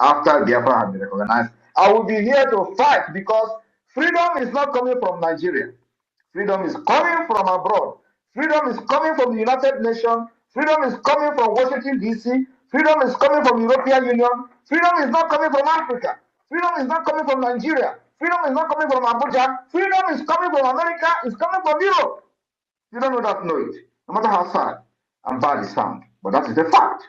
after Biafra had been recognized. I will be here to fight because freedom is not coming from Nigeria. Freedom is coming from abroad. Freedom is coming from the United Nations. Freedom is coming from Washington, D.C. Freedom is coming from European Union. Freedom is not coming from Africa. Freedom is not coming from Nigeria. Freedom is not coming from Abuja. Freedom is coming from America. It's coming from Europe. You don't know that, know it. No matter how sad and bad it sounds. But that is the fact.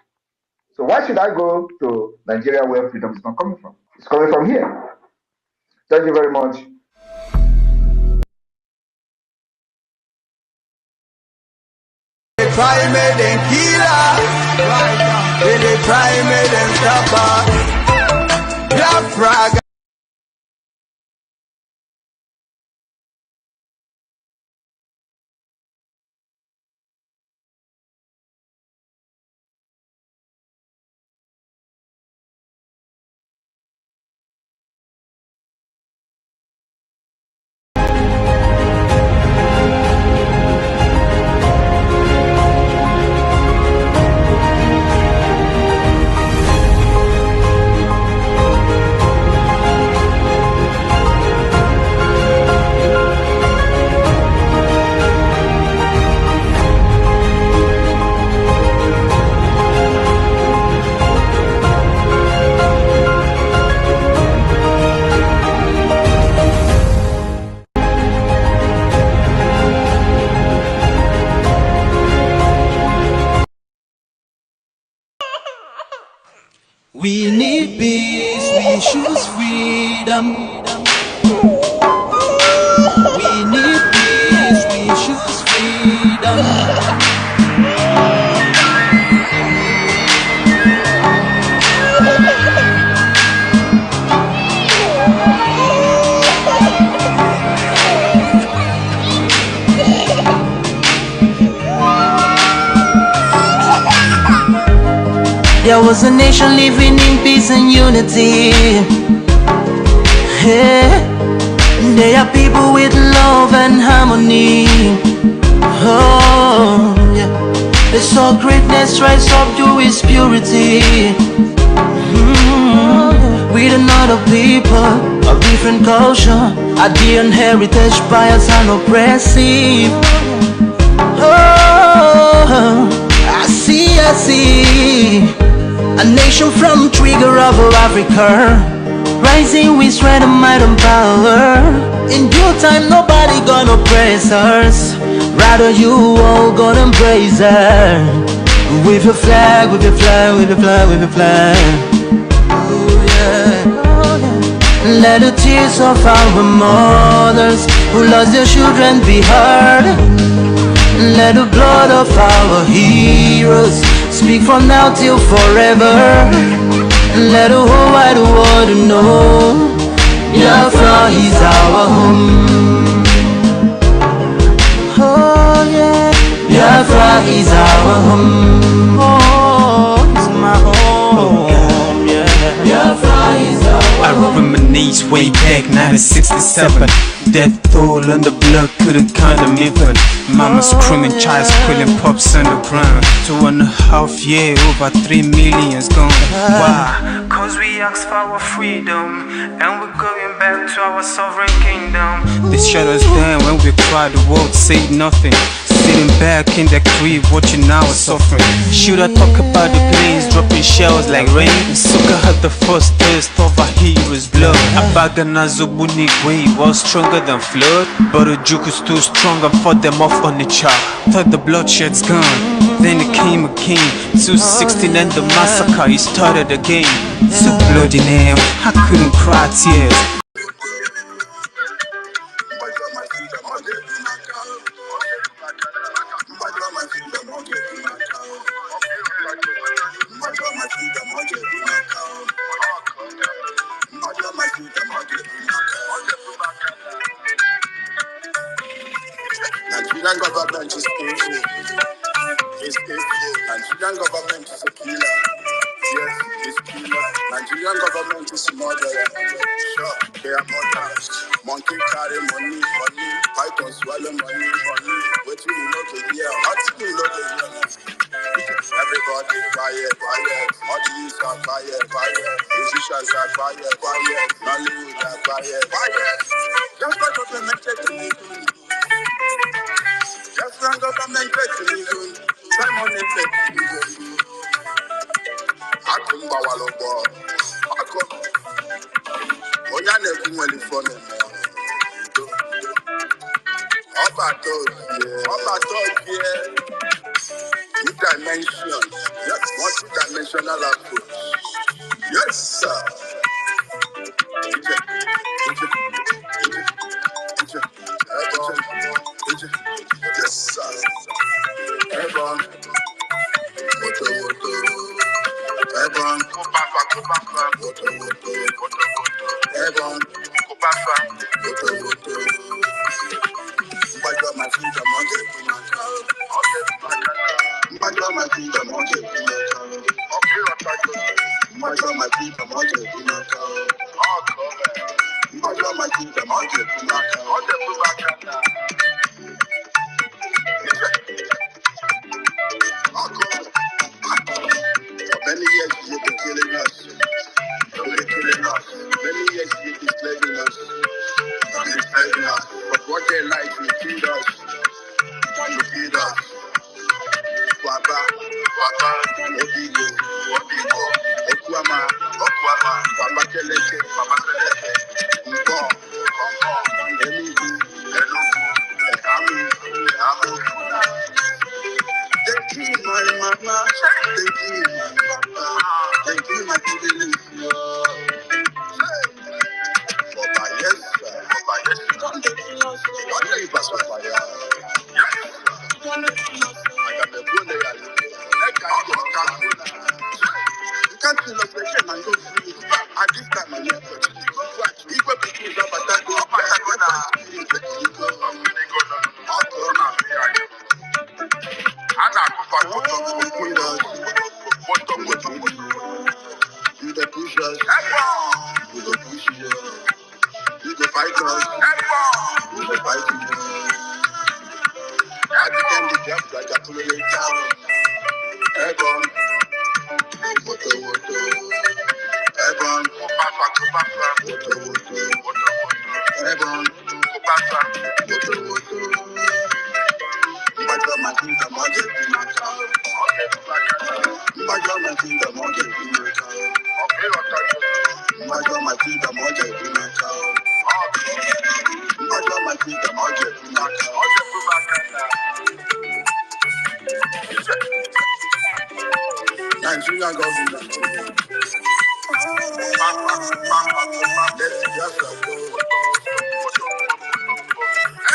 So why should I go to Nigeria where freedom is not coming from? It's coming from here. Thank you very much. They try me, then kill her. They try me, then stop her. Biafra. We need peace, we choose freedom. We need peace, we choose freedom. There was a nation living in peace and unity. Yeah. They are people with love and harmony. Oh, yeah. They saw greatness rise up to its purity. With another people of different culture, ideal and heritage, bias and oppressive. Oh, I see. A nation from trigger of Africa, rising with strength and might and power. In due time, nobody gonna praise us. Rather, you all gonna embrace her. With your flag, with your flag, with your flag, with your flag. Oh yeah. Let the tears of our mothers who lost their children be heard. Let the blood of our heroes speak from now till forever. Let the whole wide world know Biafra is our home. Oh yeah, Biafra is our home. Oh, it's my home. Yeah, Biafra is our home. I reminisce way back 1967. Death toll on the blood couldn't count them even. Mama screaming, child squealing, pops on the ground. 2.5 years, over 3 million's gone. Why? Cause we asked for our freedom, and we're going back to our sovereign kingdom. They shut us down when we cried, the world said nothing. Sitting back in the crib, watching our suffering. Should I talk about the planes dropping shells like rain? Suka had the first taste of a hero's blood. Abagana Zobuni wave was stronger than flood, but the juke is too strong and fought them off on the chart. Thought the bloodshed's gone, then it came again. 216 and the massacre, it started again. So bloody name, I couldn't cry tears. Nigerian government is painful. It's painful. Nigerian government is a killer. Yes, it's killer. Nigerian government is murderer. Sure, they are murderers. Monkey carry money. Python swallow money. What do you know to hear? What do you know to hear? Everybody quiet. All the youths are quiet. Politicians are quiet, quiet. Nollywood are quiet, quiet. Just like government taking me good. Just like government taking me good. Simon is taking me good. Akumba walobo. Akum. Onyane kumweli fone. Oba dog, yeah. Two dimensions. Yes, multi-dimensional approach. Yes, sir. Yes, sir. Ebon. Woto, woto. Ebon. Kupapa, kupapa. Woto, woto. Woto, woto. Ebon. Kupapa. Woto, woto. Mbajo my freedom, monkey, pimaka. Mbajo my freedom, monkey, pimaka. Mbajo my freedom, monkey, pimaka. Mbajo my freedom, monkey, pimaka. For many years you've been killing us. You've been killing us. Many years you've been slaving us. You've been slaving us. But what they like, you feed us. You feed us. Waba, waba, Obigo, Obigo, Okwama, Okwama, Papa Keleke, Mbo, Enugu, Enugu, Amu, Amu. They kill my mama, they kill my papa, they kill my children. Oba yes, Oba yes, don't kill us, don't leave us on fire. I got the bullet, I you can't kill us again and go free. At this time, I'm not touching you. Equal people is about that go back. You the pushers, you the pushers, you the fighters, you the fighters. I became the jump like a pulley down. Ebon, woto woto. Ebon, kupapa kupapa. Woto woto woto woto. Ebon, kupapa. Woto woto. Mbajo matinda moje kumaka. Mbajo matinda moje kumaka. Mbajo matinda moje kumaka. Mbajo matinda moje kumaka. Nigeria government. Let's just go.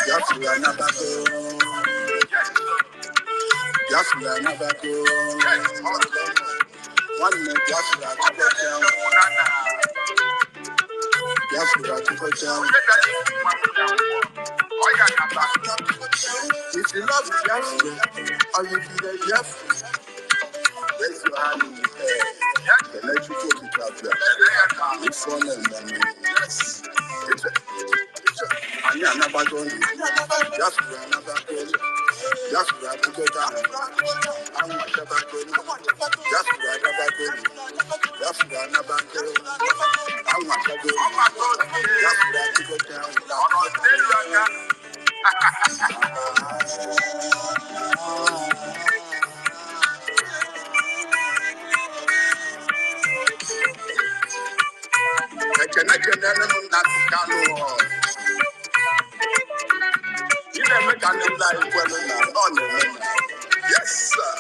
Yes, we are never go. Yes, we are never go. One minute, yes, we are to go down. Yes, we are to go down. If you love it, yes, or you be the yes, raise your hand in the air. The electrical guitar, it's fun and money. Yes. I never go. Yes, we are never go. Yes, we are to go down. I'm not ever going. Yes, we are never going. Yes, we are never going. I'm not ever going. Yes, we are to go down. I cannot get that. You never can lie well enough. Yes, sir.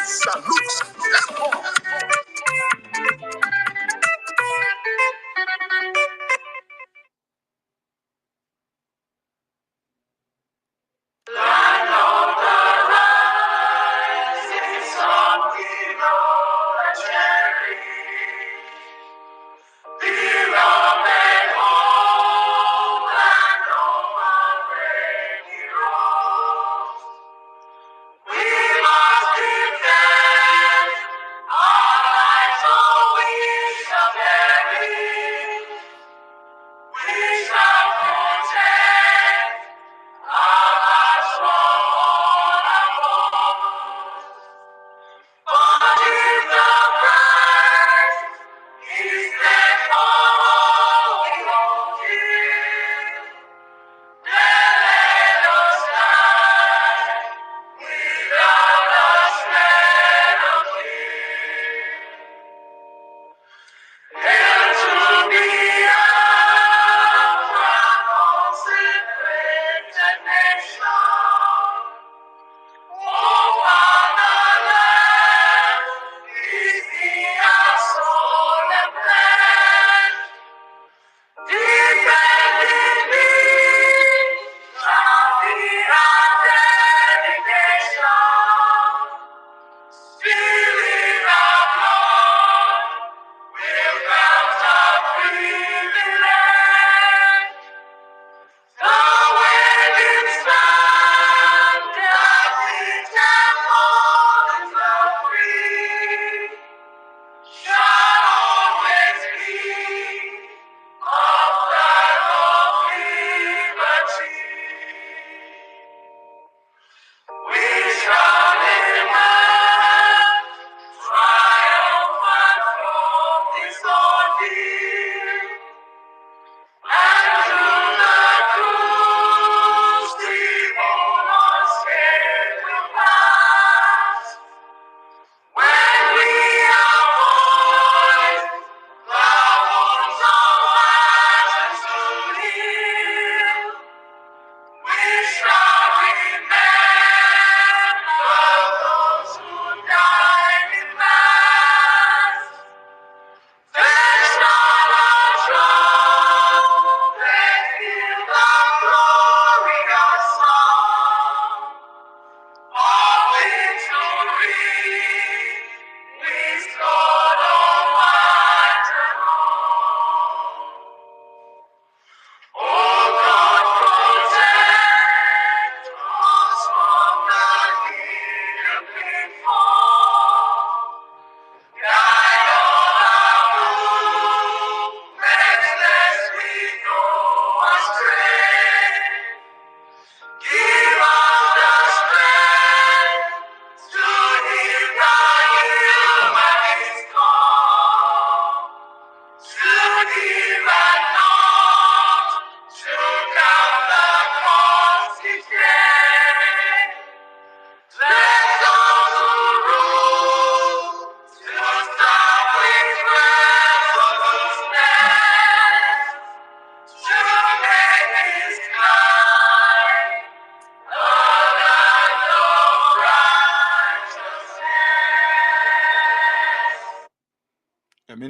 Salute.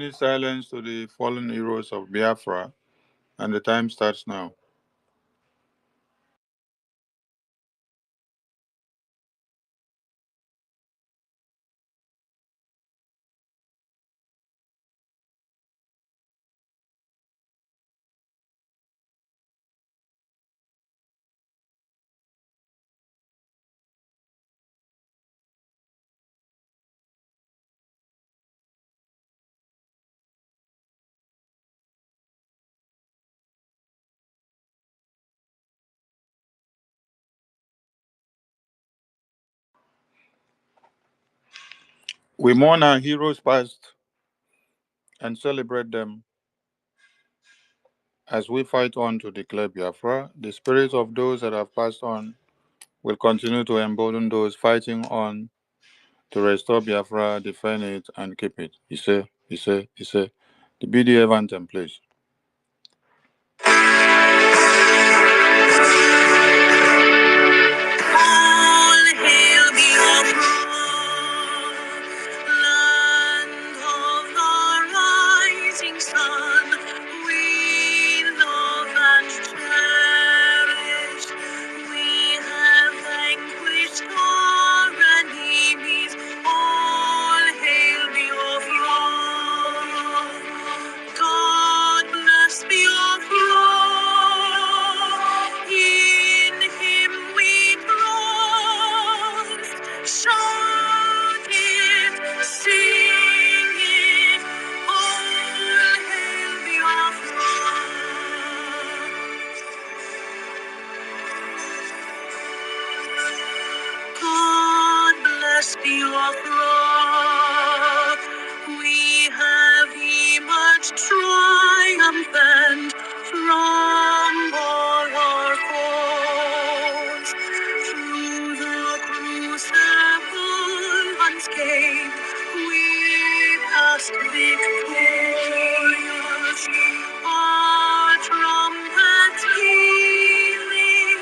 2 minute silence to the fallen heroes of Biafra, and the time starts now. We mourn our heroes past and celebrate them as we fight on to declare Biafra. The spirits of those that have passed on will continue to embolden those fighting on to restore Biafra, defend it, and keep it. He say. The BDF anthem, please. All hail the land of the rising sun. We love and cherish. We have vanquished our enemies. All hail the God bless the in him we trust. Shout it, sing it, all hail the God bless the We have emerged triumphant from all our foes. Through the crucible unscathed, we passed victorious. Our trumpets pealing,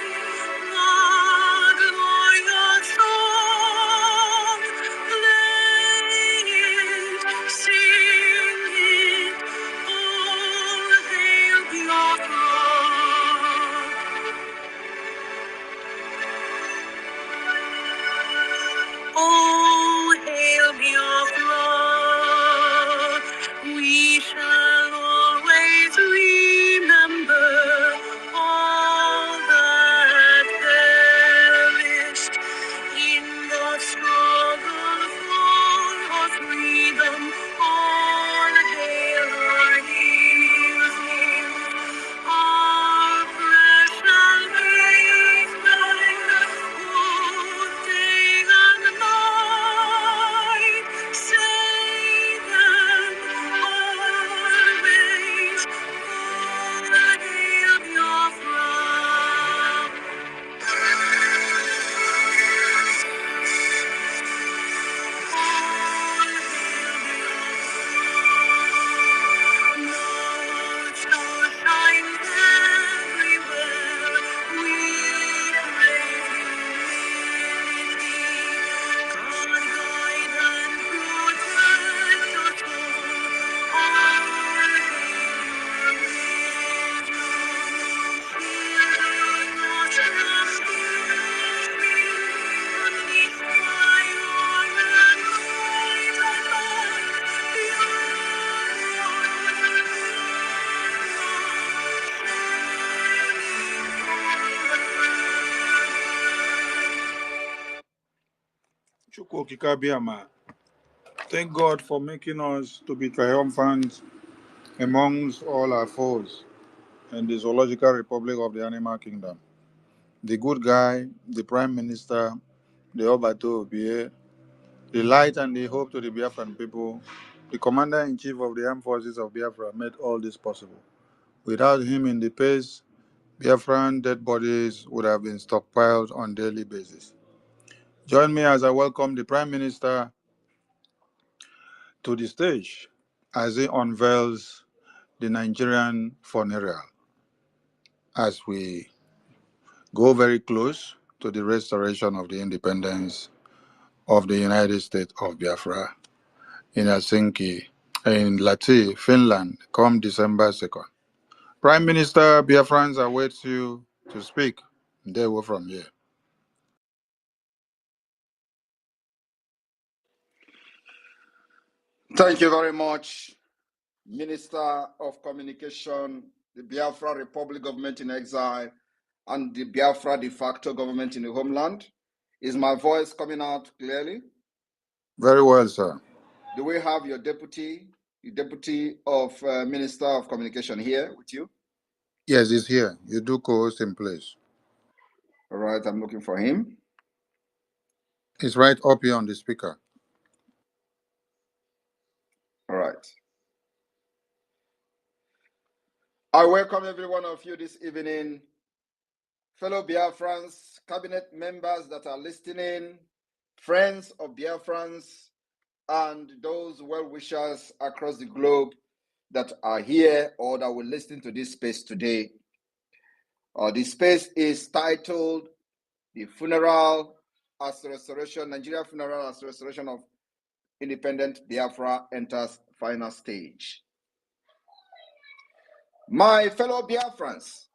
the glorious song, play it, sing it, all hail Biafra. Oh, hail Biafra. We shall always remember all that perished in the struggle for our freedom. All hail our heroes. Our precious faithful, day and night, save them always. All hail Biafra. Chukwokikabiama. Thank God for making us to be triumphant amongst all our foes in the Zoological Republic of the Animal Kingdom. The good guy, the Prime Minister, the Obato Obie, the light and the hope to the Biafran people, the Commander-in-Chief of the Armed Forces of Biafra made all this possible. Without him in the pace, Biafran dead bodies would have been stockpiled on a daily basis. Join me as I welcome the Prime Minister to the stage as he unveils the Nigerian funeral as we go very close to the restoration of the independence of the United States of Biafra in Helsinki, in Lati, Finland, come December 2nd. Prime Minister Biafrans awaits you to speak. They were from here. Thank you very much, Minister of Communication, the Biafra Republic Government in Exile, and the Biafra de facto government in the homeland. Is my voice coming out clearly? Very well, sir. Do we have your deputy, the deputy of Minister of Communication here with you? Yes, he's here. You do co-host in place. All right, I'm looking for him. He's right up here on the speaker. All right. I welcome every one of you this evening, fellow Biafrans, cabinet members that are listening, friends of Biafrans, and those well-wishers across the globe that are here or that will listen to this space today. This space is titled The Funeral as Restoration, Nigeria Funeral as Restoration of Independent Biafra Enters Final Stage. My fellow Biafrans,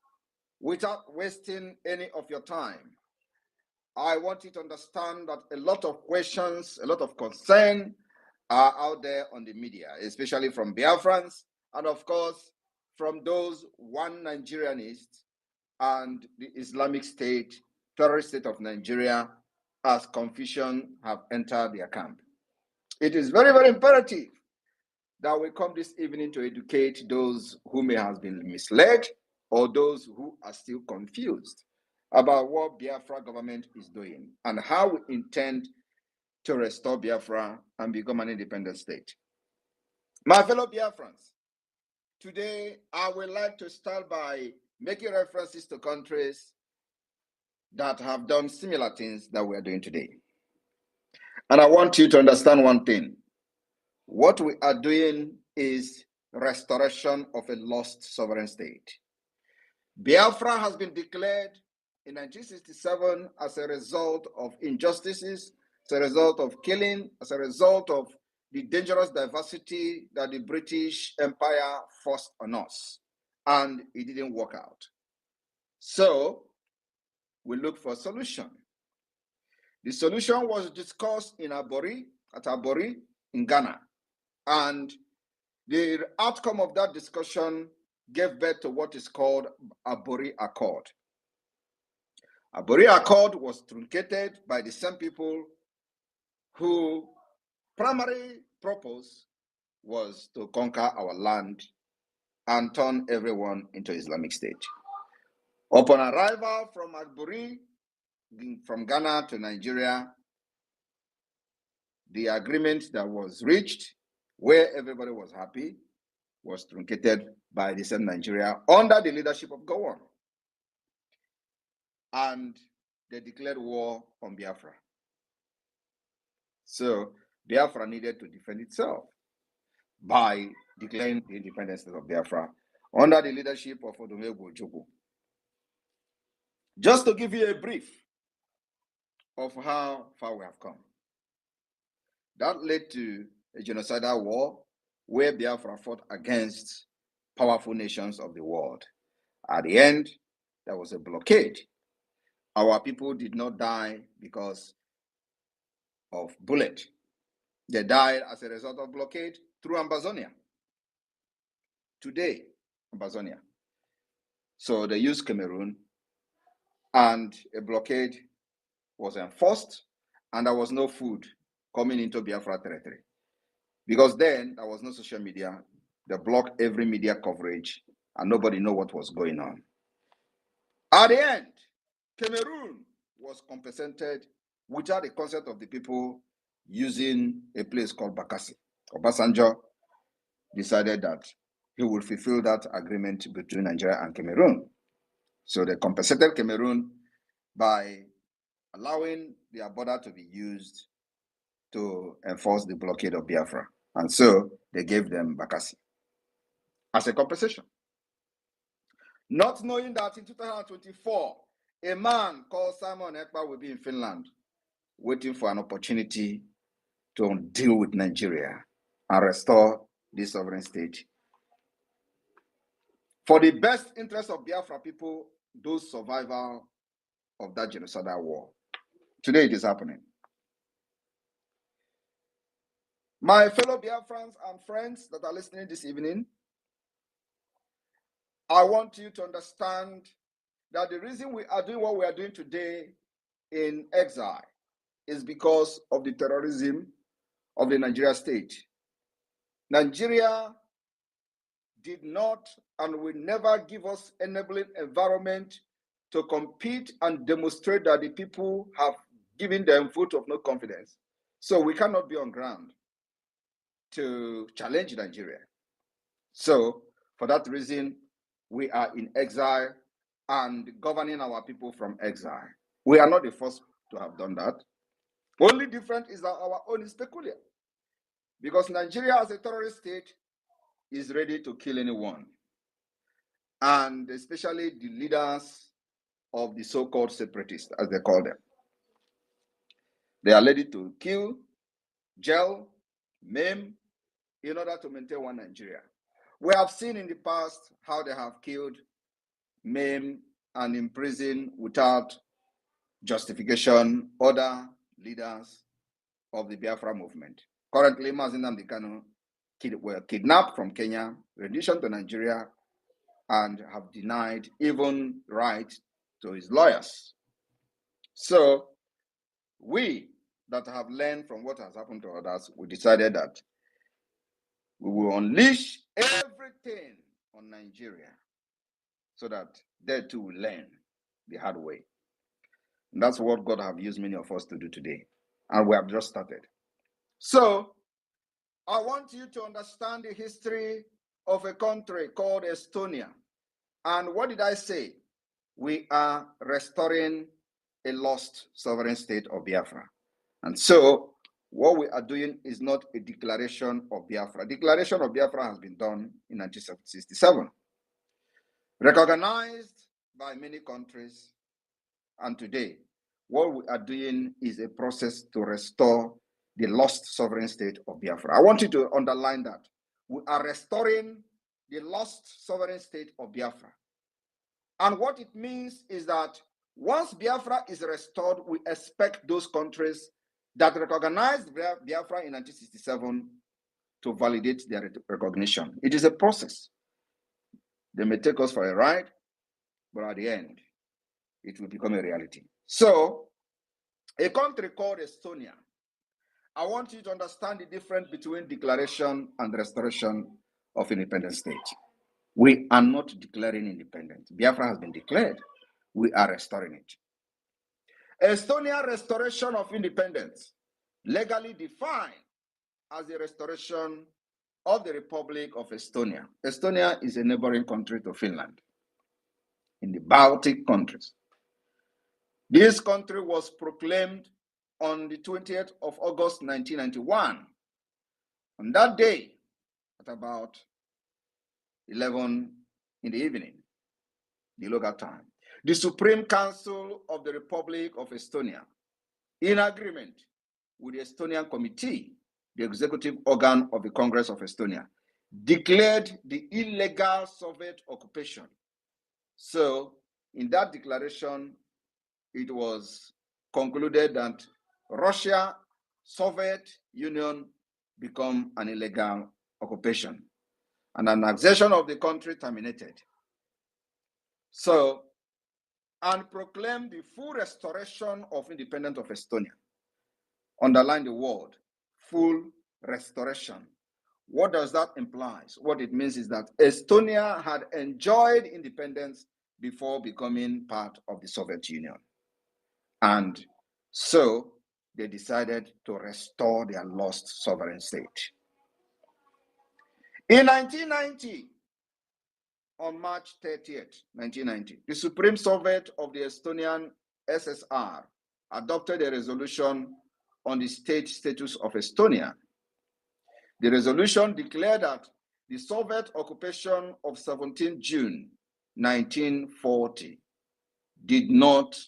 without wasting any of your time, I want you to understand that a lot of questions, a lot of concern are out there on the media, especially from Biafrans, and of course, from those one Nigerianists and the Islamic State, terrorist state of Nigeria, as confusion have entered their camp. It is very, very imperative that we come this evening to educate those who may have been misled or those who are still confused about what Biafra government is doing and how we intend to restore Biafra and become an independent state. My fellow Biafrans, today I would like to start by making references to countries that have done similar things that we are doing today. And I want you to understand one thing. What we are doing is restoration of a lost sovereign state. Biafra has been declared in 1967 as a result of injustices, as a result of killing, as a result of the dangerous diversity that the British Empire forced on us, and it didn't work out. So we look for a solution. The solution was discussed in Abori, at Abori in Ghana, and the outcome of that discussion gave birth to what is called Abori Accord. Abori Accord was truncated by the same people whose primary purpose was to conquer our land and turn everyone into Islamic State. Upon arrival from Abori, from Ghana to Nigeria, the agreement that was reached, where everybody was happy, was truncated by the same Nigeria under the leadership of Gowon. And they declared war on Biafra. So Biafra needed to defend itself by declaring the independence of Biafra under the leadership of Odumegwu Ojukwu. Just to give you a brief of how far we have come. That led to a genocidal war where Biafra fought against powerful nations of the world. At the end, there was a blockade. Our people did not die because of bullet. They died as a result of blockade through Ambazonia. Today, Ambazonia. So they used Cameroon, and a blockade was enforced, and there was no food coming into Biafra territory. Because then there was no social media. They blocked every media coverage, and nobody knew what was going on. At the end, Cameroon was compensated without the consent of the people using a place called Bakassi. Obasanjo decided that he would fulfill that agreement between Nigeria and Cameroon. So they compensated Cameroon by allowing their border to be used to enforce the blockade of Biafra. And so they gave them Bakassi as a compensation. Not knowing that in 2024, a man called Simon Ekpa will be in Finland, waiting for an opportunity to deal with Nigeria and restore this sovereign state for the best interest of Biafra people, those survival of that genocidal war. Today it is happening. My fellow Biafrans and friends that are listening this evening, I want you to understand that the reason we are doing what we are doing today in exile is because of the terrorism of the Nigeria state. Nigeria did not and will never give us enabling environment to compete and demonstrate that the people have given them vote of no confidence. So we cannot be on ground to challenge Nigeria. So for that reason, we are in exile and governing our people from exile. We are not the first to have done that. Only different is that our own is peculiar. Because Nigeria as a terrorist state is ready to kill anyone. And especially the leaders of the so-called separatists, as they call them. They are ready to kill, jail, maim, in order to maintain one Nigeria. We have seen in the past how they have killed, maim, and imprisoned without justification other leaders of the Biafra movement. Currently, Mazi Nnamdi Kanu were kidnapped from Kenya, renditioned to Nigeria, and have denied even right to his lawyers. So we that have learned from what has happened to others, we decided that we will unleash everything on Nigeria so that they too will learn the hard way. And that's what God have used many of us to do today. And we have just started. So I want you to understand the history of a country called Estonia. And what did I say? We are restoring a lost sovereign state of Biafra. And so what we are doing is not a declaration of Biafra. Declaration of Biafra has been done in 1967, recognized by many countries. And today, what we are doing is a process to restore the lost sovereign state of Biafra. I want you to underline that. We are restoring the lost sovereign state of Biafra. And what it means is that once Biafra is restored, we expect those countries that recognized Biafra in 1967 to validate their recognition. It is a process. They may take us for a ride, but at the end, it will become a reality. So, a country called Estonia, I want you to understand the difference between declaration and restoration of independent state. We are not declaring independence. Biafra has been declared. We are restoring it. Estonia restoration of independence, legally defined as the restoration of the Republic of Estonia. Estonia is a neighboring country to Finland in the Baltic countries. This country was proclaimed on the 20th of August 1991. On that day, at about 11 in the evening, the local time, the Supreme Council of the Republic of Estonia, in agreement with the Estonian Committee, the executive organ of the Congress of Estonia, declared the illegal Soviet occupation. So, in that declaration, it was concluded that Russia, Soviet Union become an illegal occupation, and an annexation of the country terminated. So, and proclaimed the full restoration of independence of Estonia. Underline the word, full restoration. What does that imply? What it means is that Estonia had enjoyed independence before becoming part of the Soviet Union. And so they decided to restore their lost sovereign state. In 1990, on March 30th, 1990, the Supreme Soviet of the Estonian SSR adopted a resolution on the state status of Estonia. The resolution declared that the Soviet occupation of 17 June 1940 did not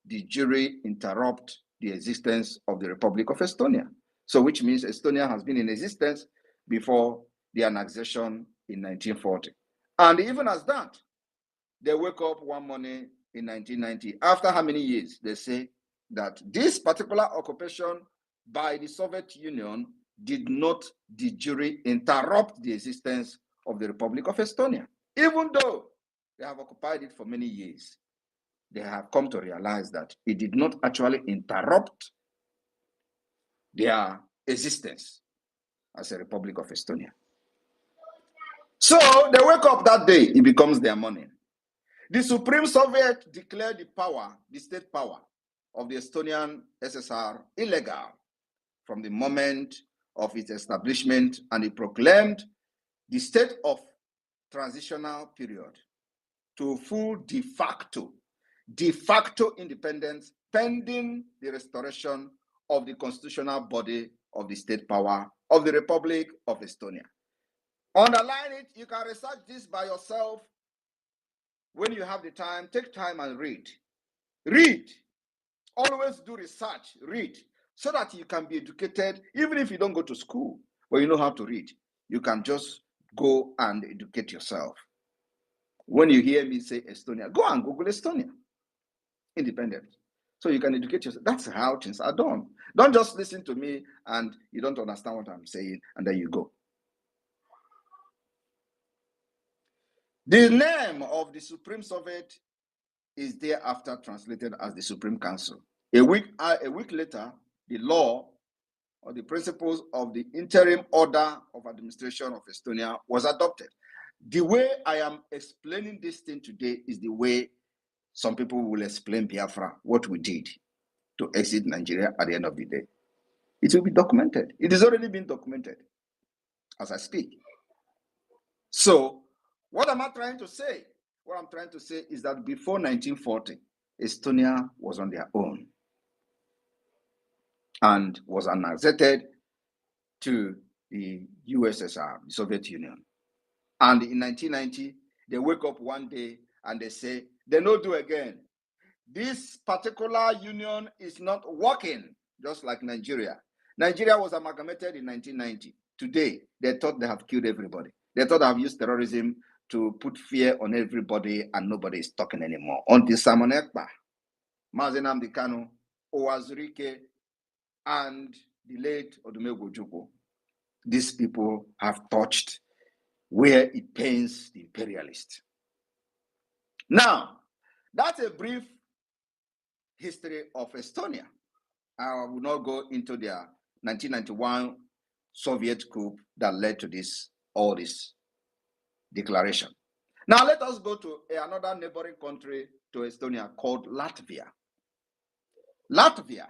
de jure interrupt the existence of the Republic of Estonia. So which means Estonia has been in existence before the annexation in 1940. And even as that, they wake up one morning in 1990. After how many years? They say that this particular occupation by the Soviet Union did not de jure interrupt the existence of the Republic of Estonia. Even though they have occupied it for many years, they have come to realize that it did not actually interrupt their existence as a Republic of Estonia. So they wake up that day, it becomes their morning. The Supreme Soviet declared the power, the state power of the Estonian SSR illegal from the moment of its establishment, and it proclaimed the state of transitional period to full de facto independence pending the restoration of the constitutional body of the state power of the Republic of Estonia. Underline it, you can research this by yourself. When you have the time, take time and read. Read. Always do research, read, so that you can be educated, even if you don't go to school, but you know how to read. You can just go and educate yourself. When you hear me say Estonia, go and Google Estonia. Independent. So you can educate yourself. That's how things are done. Don't just listen to me and you don't understand what I'm saying, and then you go. The name of the Supreme Soviet is thereafter translated as the Supreme Council. A week later, the law or the principles of the interim order of administration of Estonia was adopted. The way I am explaining this thing today is the way some people will explain Biafra, what we did to exit Nigeria at the end of the day. It will be documented. It has already been documented as I speak. So, what am I trying to say? What I'm trying to say is that before 1940, Estonia was on their own and was annexed to the USSR, the Soviet Union. And in 1990, they wake up one day and they say, they no do again. This particular union is not working, just like Nigeria. Nigeria was amalgamated in 1990. Today, they thought they have killed everybody. They thought they have used terrorism to put fear on everybody and nobody is talking anymore. Until Simon Ekpa, Mazen Nnamdi Kanu, Owazurike, and the late Odumegwu Ojukwu, these people have touched where it pains the imperialists. Now, that's a brief history of Estonia. I will not go into their 1991 Soviet coup that led to all this declaration. Now let us go to another neighboring country to Estonia called Latvia. Latvia,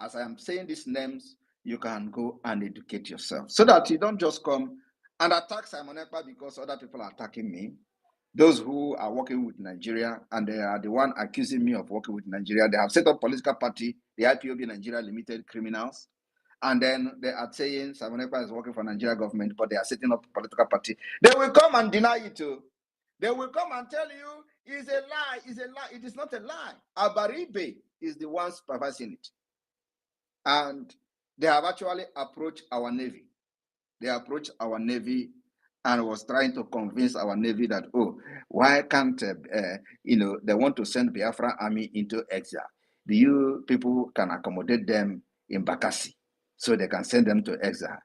as I am saying these names, you can go and educate yourself so that you don't just come and attack Simon Ekpa because other people are attacking me. Those who are working with Nigeria and they are the one accusing me of working with Nigeria, they have set up political party, the IPOB Nigeria Limited Criminals, and then they are saying Simon Ekpa is working for Nigeria government, but they are setting up a political party. They will come and deny it too. They will come and tell you it's a lie, it's a lie. It is not a lie. BRGIE is the one supervising it. And they have actually approached our Navy. They approached our Navy and was trying to convince our Navy that, oh, why can't, they want to send Biafra army into exile. You people can accommodate them in Bakassi so they can send them to exile.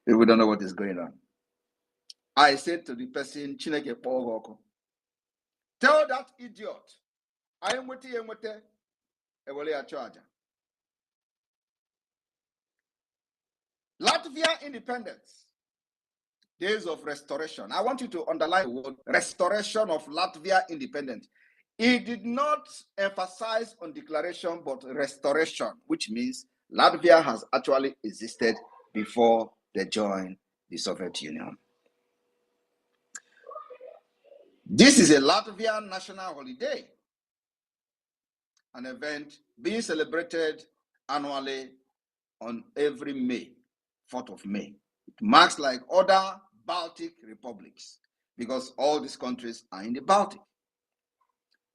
We don't know what is going on. I said to the person, Chineke Pogoko, tell that idiot, I am with you, charge. Latvia independence. Days of restoration. I want you to underline the word restoration of Latvia independence. It did not emphasize on declaration, but restoration, which means Latvia has actually existed before they joined the Soviet Union. This is a Latvian national holiday, an event being celebrated annually on every May, 4th of May. It marks like other Baltic republics because all these countries are in the Baltic.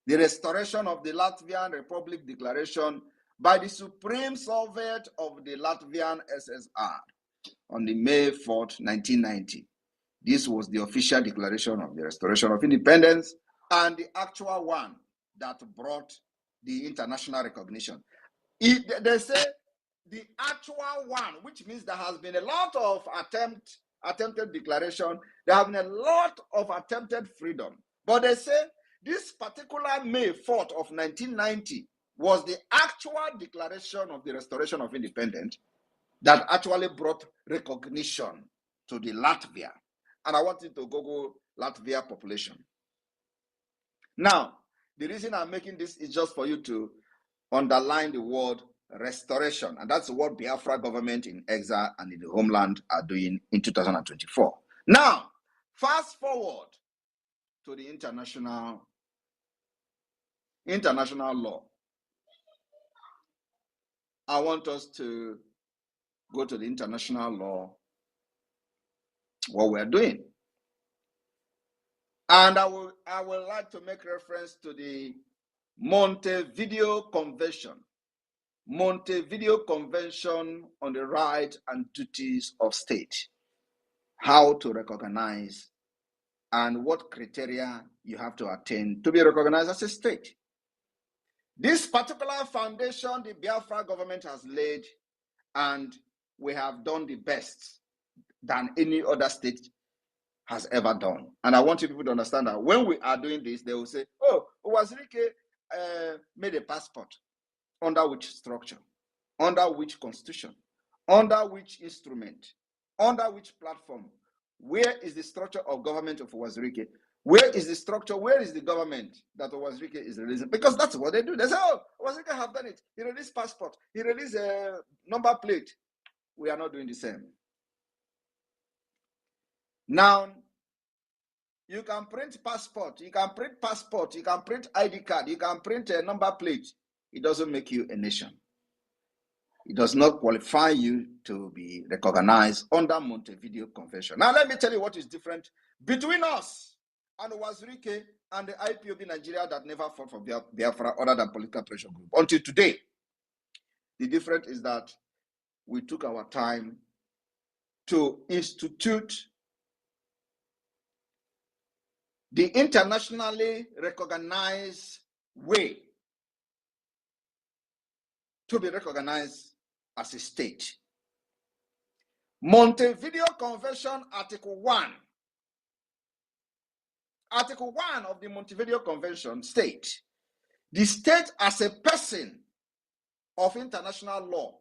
The restoration of the Latvian Republic Declaration by the Supreme Soviet of the Latvian SSR on the May 4th, 1990. This was the official declaration of the restoration of independence and the actual one that brought the international recognition. They say the actual one, which means there has been a lot of attempted declaration, there have been a lot of attempted freedom. But they say this particular May 4th of 1990 was the actual declaration of the restoration of independence that actually brought recognition to the Latvia. And I want you to Google Latvia population. Now, the reason I'm making this is just for you to underline the word restoration. And that's what Biafra government in exile and in the homeland are doing in 2024. Now, fast forward to the international law. I want us to go to the international law, what we're doing. And I would like to make reference to the Montevideo Convention. Montevideo Convention on the Rights and Duties of State. How to recognize and what criteria you have to attain to be recognized as a state. This particular foundation the Biafra government has laid, and we have done the best than any other state has ever done. And I want you people to understand that when we are doing this, they will say, oh, Wazirike made a passport. Under which structure? Under which constitution? Under which instrument? Under which platform? Where is the structure of government of Wazirike? Where is the structure? Where is the government that Wazirike is releasing? Because that's what they do. They say, oh, Wazirike have done it. He released passport. He released a number plate. We are not doing the same. Now, you can print passport. You can print passport. You can print ID card. You can print a number plate. It doesn't make you a nation. It does not qualify you to be recognized under Montevideo Convention. Now, let me tell you what is different between us and Wazirike and the IPOB Nigeria that never fought for Biafra other than political pressure group. Until today, the difference is that we took our time to institute the internationally recognized way to be recognized as a state. Montevideo Convention, Article 1. Article 1 of the Montevideo Convention states, the state as a person of international law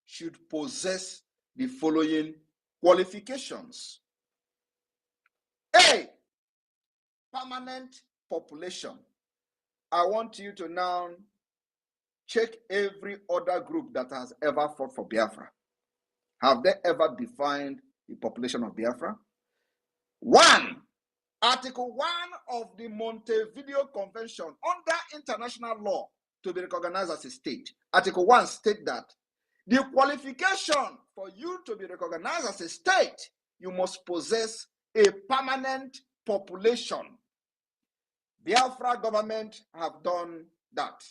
should possess the following qualifications. A, permanent population. I want you to now check every other group that has ever fought for Biafra. Have they ever defined the population of Biafra? 1. Article 1 of the Montevideo Convention under international law to be recognized as a state. Article 1 states that the qualification for you to be recognized as a state, you must possess a permanent population. Biafra government have done that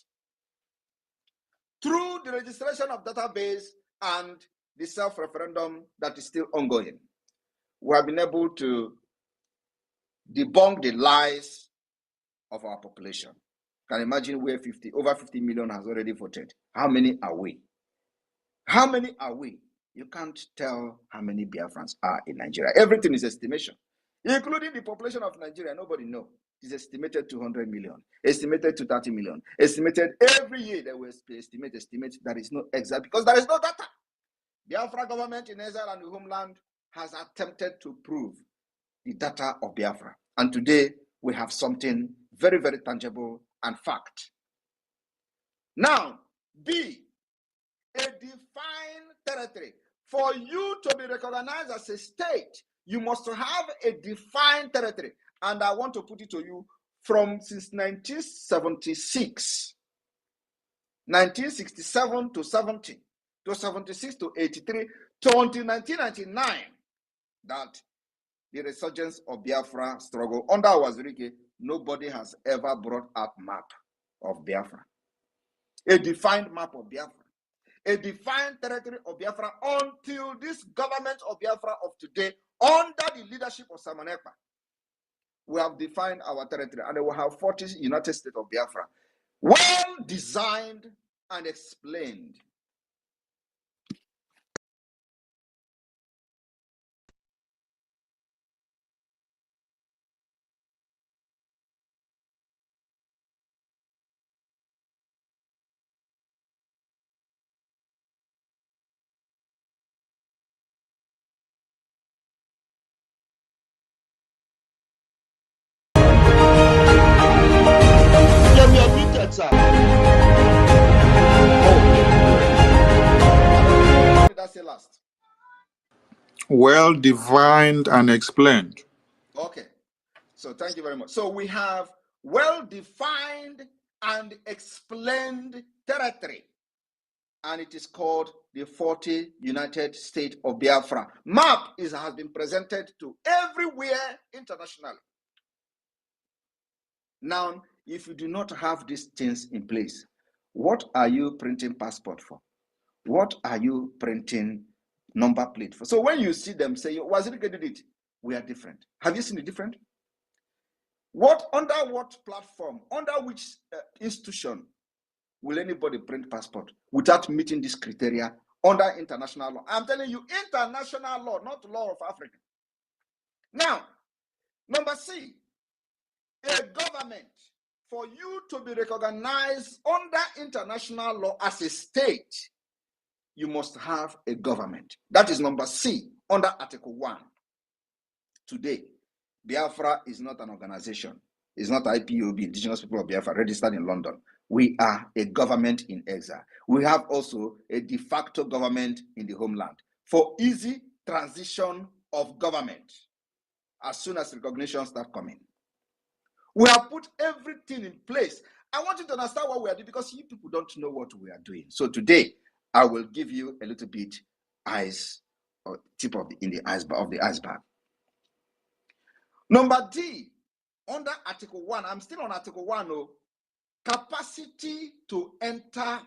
through the registration of database and the self-referendum that is still ongoing. We have been able to debunk the lies of our population. You can imagine where over 50 million has already voted. How many are we? How many are we? You can't tell how many Biafrans are in Nigeria. Everything is estimation, including the population of Nigeria. Nobody knows. It's estimated 200 million, estimated to 30 million, estimated every year. They will estimate. That is not exact because there is no data. Biafra government in exile and the homeland has attempted to prove the data of Biafra. And today we have something very, very tangible and fact. Now, B, a defined territory. For you to be recognized as a state, you must have a defined territory. And I want to put it to you since 1976, 1967 to 70, to 76 to 83, to until 1999, that the resurgence of Biafra struggle under Wazirike, nobody has ever brought up map of Biafra, a defined map of Biafra. a defined territory of Biafra until this government of Biafra of today, under the leadership of Simon Ekpa, we have defined our territory, and we will have 40 United States of Biafra, well designed and explained. What did I say last? Well defined and explained. Okay, so thank you very much. So we have well-defined and explained territory, and it is called the 40 United States of Biafra. Map has been presented to everywhere internationally. Now, if you do not have these things in place, what are you printing passport for? What are you printing number plate for? So when you see them say, Wazirike did it, we are different. Have you seen the different? Under what platform, under which institution will anybody print passport without meeting this criteria under international law? I'm telling you, international law, not law of Africa. Now, number C, a government, for you to be recognized under international law as a state, you must have a government. That is number C under Article 1. Today, Biafra is not an organization. It's not IPOB, Indigenous People of Biafra, registered in London. We are a government in exile. We have also a de facto government in the homeland for easy transition of government as soon as recognition starts coming. We have put everything in place. I want you to understand what we are doing, because you people don't know what we are doing. So today, I will give you a little bit tip of the iceberg. Number D, under Article 1, I'm still on Article 1, capacity to enter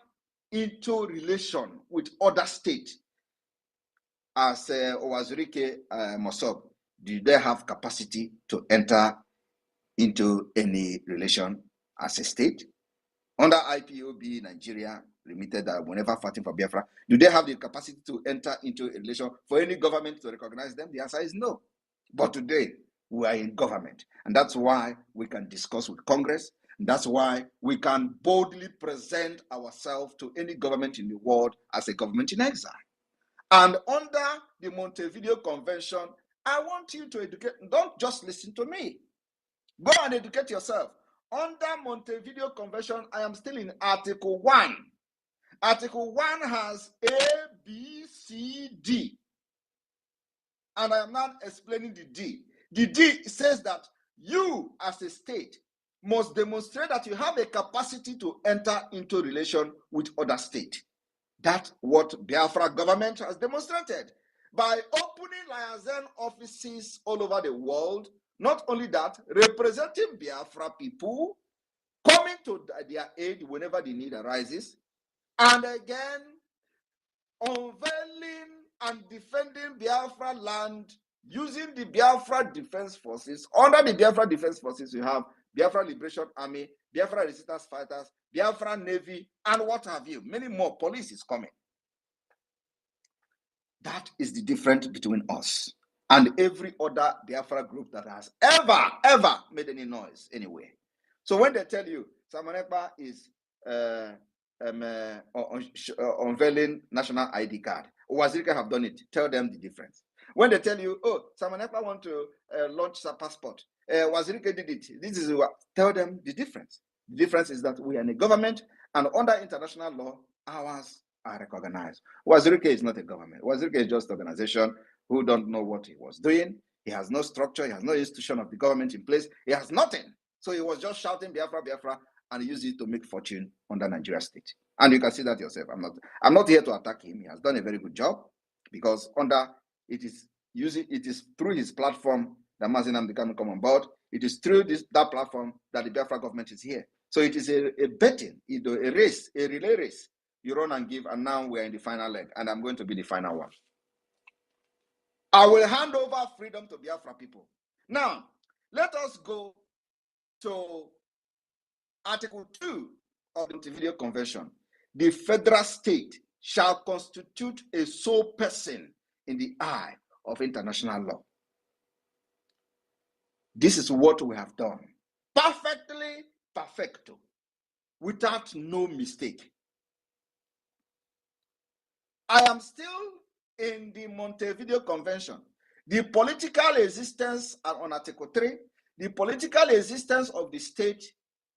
into relation with other states. As Owazurike Mosob, do they have capacity to enter into any relation as a state? Under IPOB, Nigeria Limited, whenever fighting for Biafra, do they have the capacity to enter into a relation for any government to recognize them? The answer is no. But today, we are in government, and that's why we can discuss with Congress. And that's why we can boldly present ourselves to any government in the world as a government in exile. And under the Montevideo Convention, I want you to educate. Don't just listen to me. Go and educate yourself. Under Montevideo Convention, I am still in Article 1. Article 1 has A, B, C, D. And I am now explaining the D. The D says that you, as a state, must demonstrate that you have a capacity to enter into relation with other states. That's what Biafra government has demonstrated by opening liaison offices all over the world. Not only that, representing Biafra people, coming to their aid whenever the need arises, and again, unveiling and defending Biafra land using the Biafra Defense Forces. Under the Biafra Defense Forces, you have Biafra Liberation Army, Biafra Resistance Fighters, Biafra Navy, and what have you. Many more. Police is coming. That is the difference between us and every other Biafra group that has ever made any noise anywhere. So when they tell you Simon Ekpa is unveiling national ID card, Wazirika have done it, tell them the difference. When they tell you, oh, Simon Ekpa want to launch a passport, Wazirika did it, this is what, tell them the difference. The difference is that we are in a government, and under international law, ours are recognized. Wazirika is not a government. Wazirika is just an organization who don't know what he was doing. He has no structure. He has no institution of the government in place. He has nothing. So he was just shouting Biafra, Biafra, and he used it to make fortune under Nigeria state. And you can see that yourself. I'm not here to attack him. He has done a very good job, because it is through his platform that Mazinam became come on board. It is through that platform that the Biafra government is here. So it is a betting, a race, a relay race you run and give, and now we're in the final leg, and I'm going to be the final one. I will hand over freedom to Biafra people. Now, let us go to Article 2 of the Montevideo Convention. The federal state shall constitute a sole person in the eye of international law. This is what we have done. Perfectly perfecto, without no mistake. I am still in the Montevideo Convention. The political existence on Article 3, the political existence of the state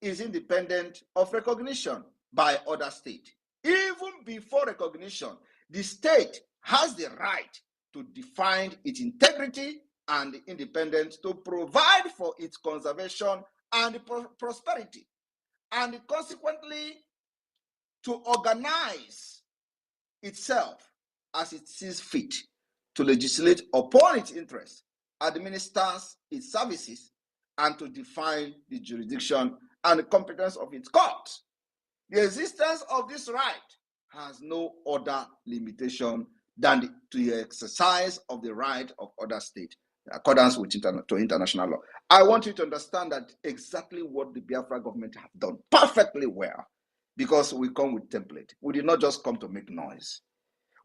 is independent of recognition by other states. Even before recognition, the state has the right to define its integrity and independence, to provide for its conservation and prosperity, and consequently to organize itself as it sees fit, to legislate upon its interests, administers its services, and to define the jurisdiction and the competence of its courts. The existence of this right has no other limitation than the exercise of the right of other states in accordance with international law. I want you to understand that exactly what the Biafra government have done perfectly well, because we come with template. We did not just come to make noise.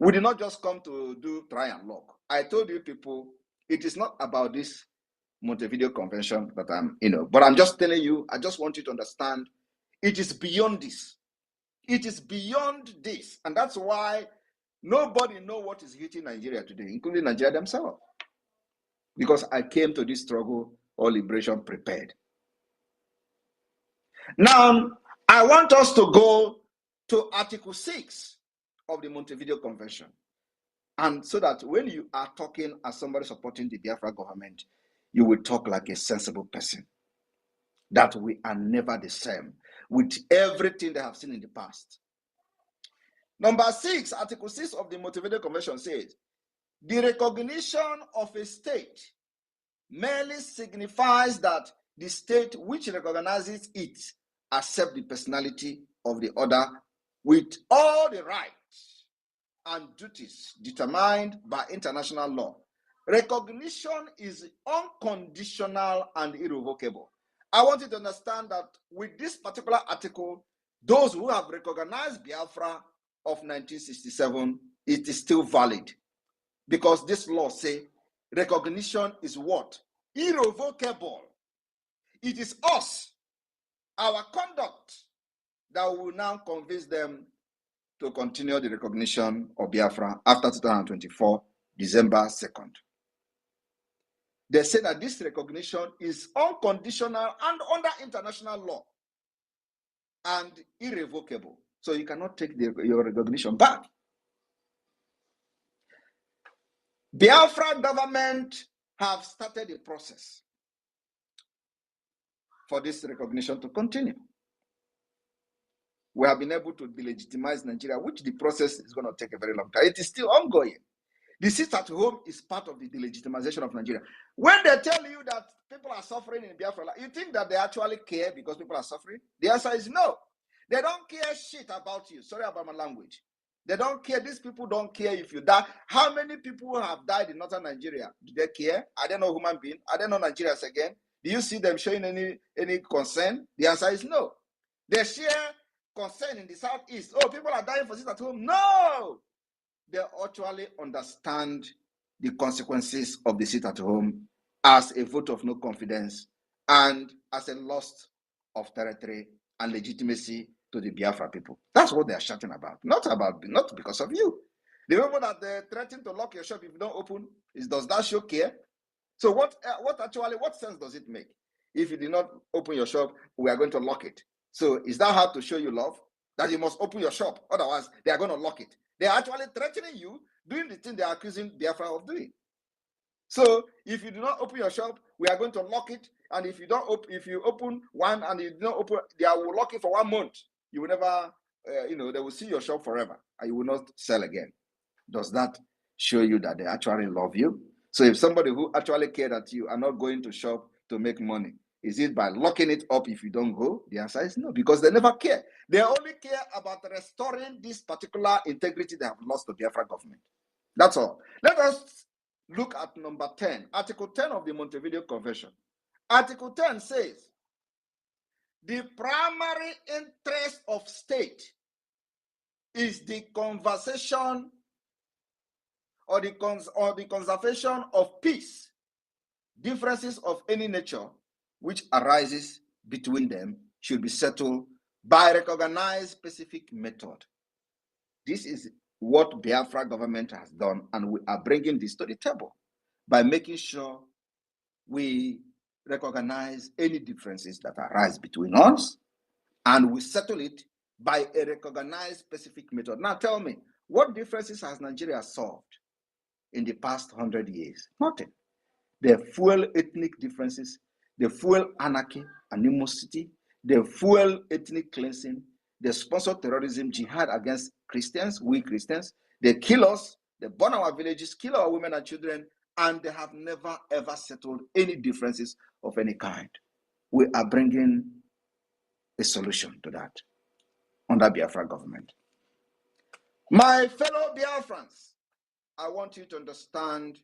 We did not just come to do try and lock. I told you people, it is not about this Montevideo Convention that but I'm just telling you, I just want you to understand, it is beyond this. It is beyond this. And that's why nobody knows what is hitting Nigeria today, including Nigeria themselves. Because I came to this struggle or liberation prepared. Now, I want us to go to Article 6 of the Montevideo Convention. And so that when you are talking as somebody supporting the Biafra government, you will talk like a sensible person. That we are never the same with everything they have seen in the past. Number 6, Article 6 of the Montevideo Convention says, the recognition of a state merely signifies that the state which recognizes it accepts the personality of the other with all the rights and duties determined by international law. Recognition is unconditional and irrevocable. I want you to understand that with this particular article, those who have recognized Biafra of 1967, it is still valid, because this law says recognition is what? Irrevocable. It is us, our conduct, that will now convince them to continue the recognition of Biafra after 2024, December 2nd. They say that this recognition is unconditional and under international law and irrevocable. So you cannot take your recognition back. Biafra government have started a process for this recognition to continue. We have been able to delegitimize Nigeria, which the process is going to take a very long time. It is still ongoing. The sit at home is part of the delegitimization of Nigeria. When they tell you that people are suffering in Biafra, you think that they actually care because people are suffering? The answer is no. They don't care shit about you. Sorry about my language. They don't care. These people don't care if you die. How many people have died in northern Nigeria? Do they care? Are they not human beings? Are they not Nigerians again? Do you see them showing any concern? The answer is no. They share concern in the southeast. Oh, people are dying for sit at home. No! They actually understand the consequences of the sit at home as a vote of no confidence and as a loss of territory and legitimacy to the Biafra people. That's what they are shouting about. Not because of you. The people that they threaten to lock your shop if you don't open, does that show care? So what sense does it make? If you did not open your shop, we are going to lock it. So is that how to show you love? That you must open your shop, otherwise they are going to lock it. They are actually threatening you, doing the thing they are accusing Biafra of doing. So if you do not open your shop, we are going to lock it. And if you open one and you do not open, they will lock it for 1 month. You will never, they will see your shop forever and you will not sell again. Does that show you that they actually love you? So if somebody who actually cared that you are not going to shop to make money, Is it by locking it up if you don't go? The answer is no, because they never care. They only care about restoring this particular integrity they have lost to the Biafra government. That's all. Let us look at number 10, Article 10 of the Montevideo Convention. Article 10 says, the primary interest of state is the conservation of peace. Differences of any nature which arises between them should be settled by recognized specific method. This is what Biafra government has done, and we are bringing this to the table by making sure we recognize any differences that arise between us, and we settle it by a recognized specific method. Now tell me, what differences has Nigeria solved in the past 100 years? Nothing. They fuel ethnic differences, they fuel anarchy, animosity, they fuel ethnic cleansing, they sponsor terrorism, jihad against Christians, we Christians. They kill us, they burn our villages, kill our women and children, and they have never ever settled any differences of any kind. We are bringing a solution to that under Biafra government. My fellow Biafrans, I want you to understand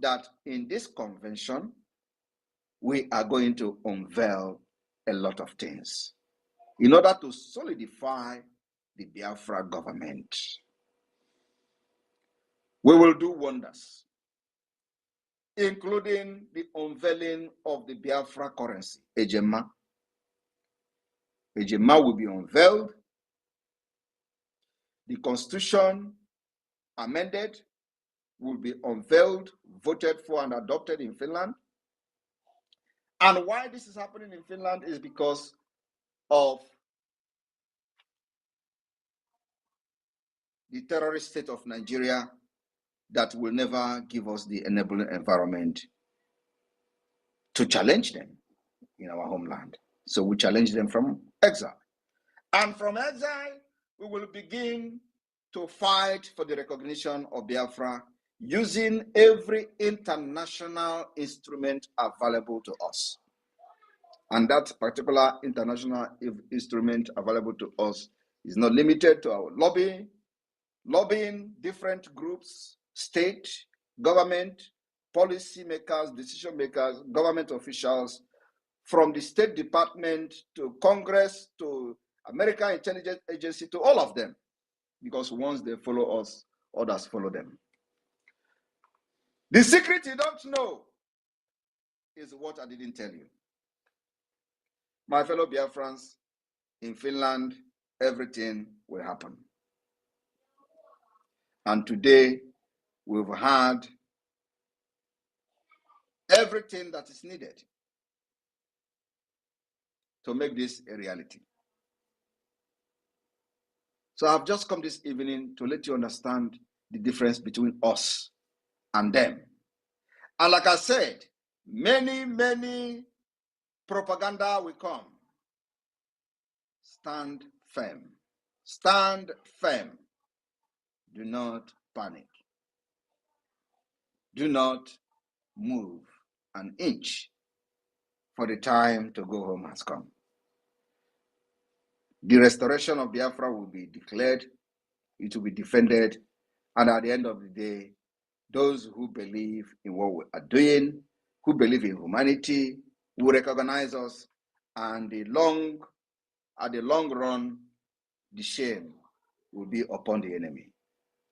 that in this convention, we are going to unveil a lot of things in order to solidify the Biafra government. We will do wonders, including the unveiling of the Biafra currency, Ejema. Ejema will be unveiled. The constitution amended will be unveiled, voted for and adopted in Finland. And why this is happening in Finland is because of the terrorist state of Nigeria that will never give us the enabling environment to challenge them in our homeland. So we challenge them from exile. And from exile, we will begin to fight for the recognition of Biafra using every international instrument available to us. And that particular international instrument available to us is not limited to our lobbying different groups, state, government, policy makers, decision makers, government officials, from the State Department to Congress to American Intelligence Agency, to all of them, because once they follow us, others follow them. The secret you don't know is what I didn't tell you. My fellow Biafrans, in Finland, everything will happen. And today, we've had everything that is needed to make this a reality. So I've just come this evening to let you understand the difference between us and them. And like I said, many propaganda will come. Stand firm. Stand firm. Do not panic. Do not move an inch, for the time to go home has come. The restoration of Biafra will be declared, it will be defended, and at the end of the day, those who believe in what we are doing, who believe in humanity, will recognize us, and at the long run, the shame will be upon the enemy.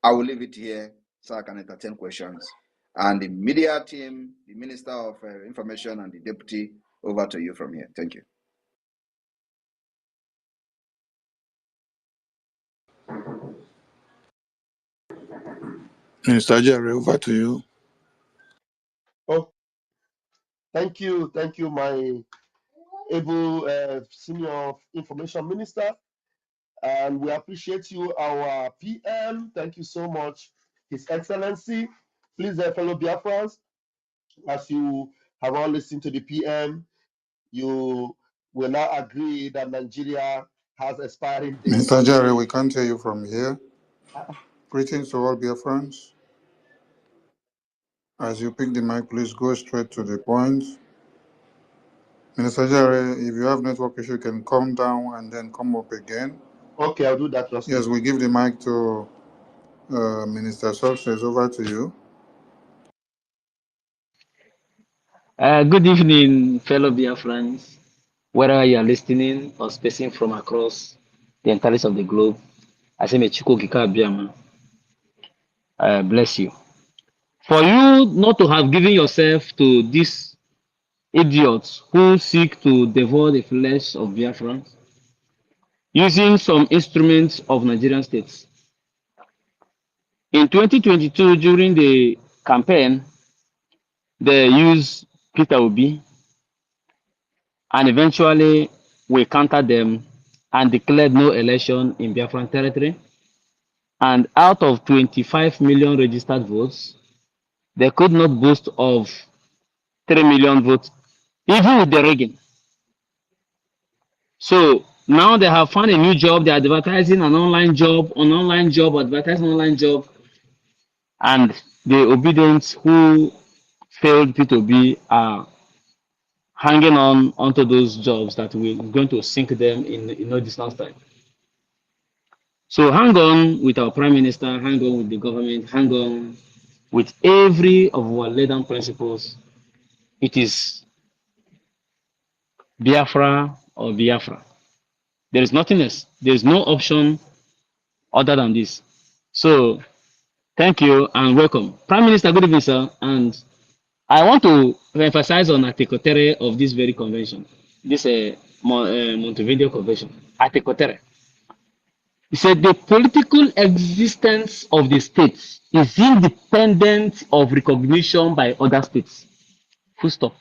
I will leave it here so I can entertain questions. And the media team, the Minister of Information and the Deputy, over to you from here. Thank you. Minister Jerry, over to you. Oh, thank you, my able senior information minister, and we appreciate you, our PM. Thank you so much, His Excellency. Please, fellow Biafrans, as you have all listened to the PM, you will now agree that Nigeria has expiring dates. Minister Jerry, we can't hear you from here. Greetings to all Biafrans. As you pick the mic, please go straight to the point. Minister Jare, if you have network issue, you can come down and then come up again. Okay, I'll do that, Trustee. Yes, we give the mic to Minister Success. Over to you. Good evening, fellow Biafrans, whether you are listening or spacing from across the entirety of the globe. I say, may Chukwu Okike Abiyama bless you. For you not to have given yourself to these idiots who seek to devour the flesh of Biafrans using some instruments of Nigerian states. In 2022, during the campaign, they used Peter Obi, and eventually we countered them and declared no election in Biafran territory. And out of 25 million registered votes, they could not boast of 3 million votes, even with the rigging. So now they have found a new job. They are advertising an online job, advertising online job, and the obedience who failed P2B are hanging on onto those jobs that we're going to sink them in no distance time. So hang on with our prime minister, hang on with the government, hang on with every of our laid down principles. It is Biafra or Biafra. There is nothing else. There is no option other than this. So thank you and welcome. Prime Minister, good evening, sir. And I want to emphasize on Article 3 of this very convention, this Montevideo Convention. Article 3. He said the political existence of the states is independent of recognition by other states. Full stop.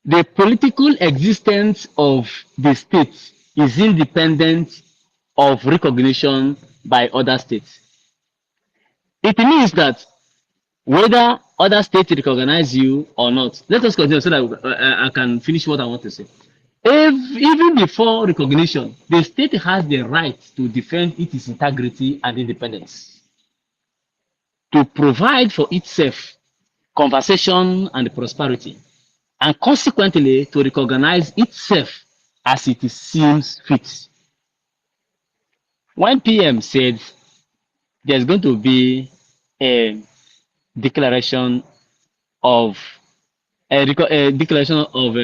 The political existence of the states is independent of recognition by other states. It means that whether other states recognize you or not, let us continue so that I can finish what I want to say. Even before recognition, the state has the right to defend its integrity and independence, to provide for itself conversation and prosperity, and consequently to recognize itself as it seems fit. When PM said there's going to be a declaration of a declaration of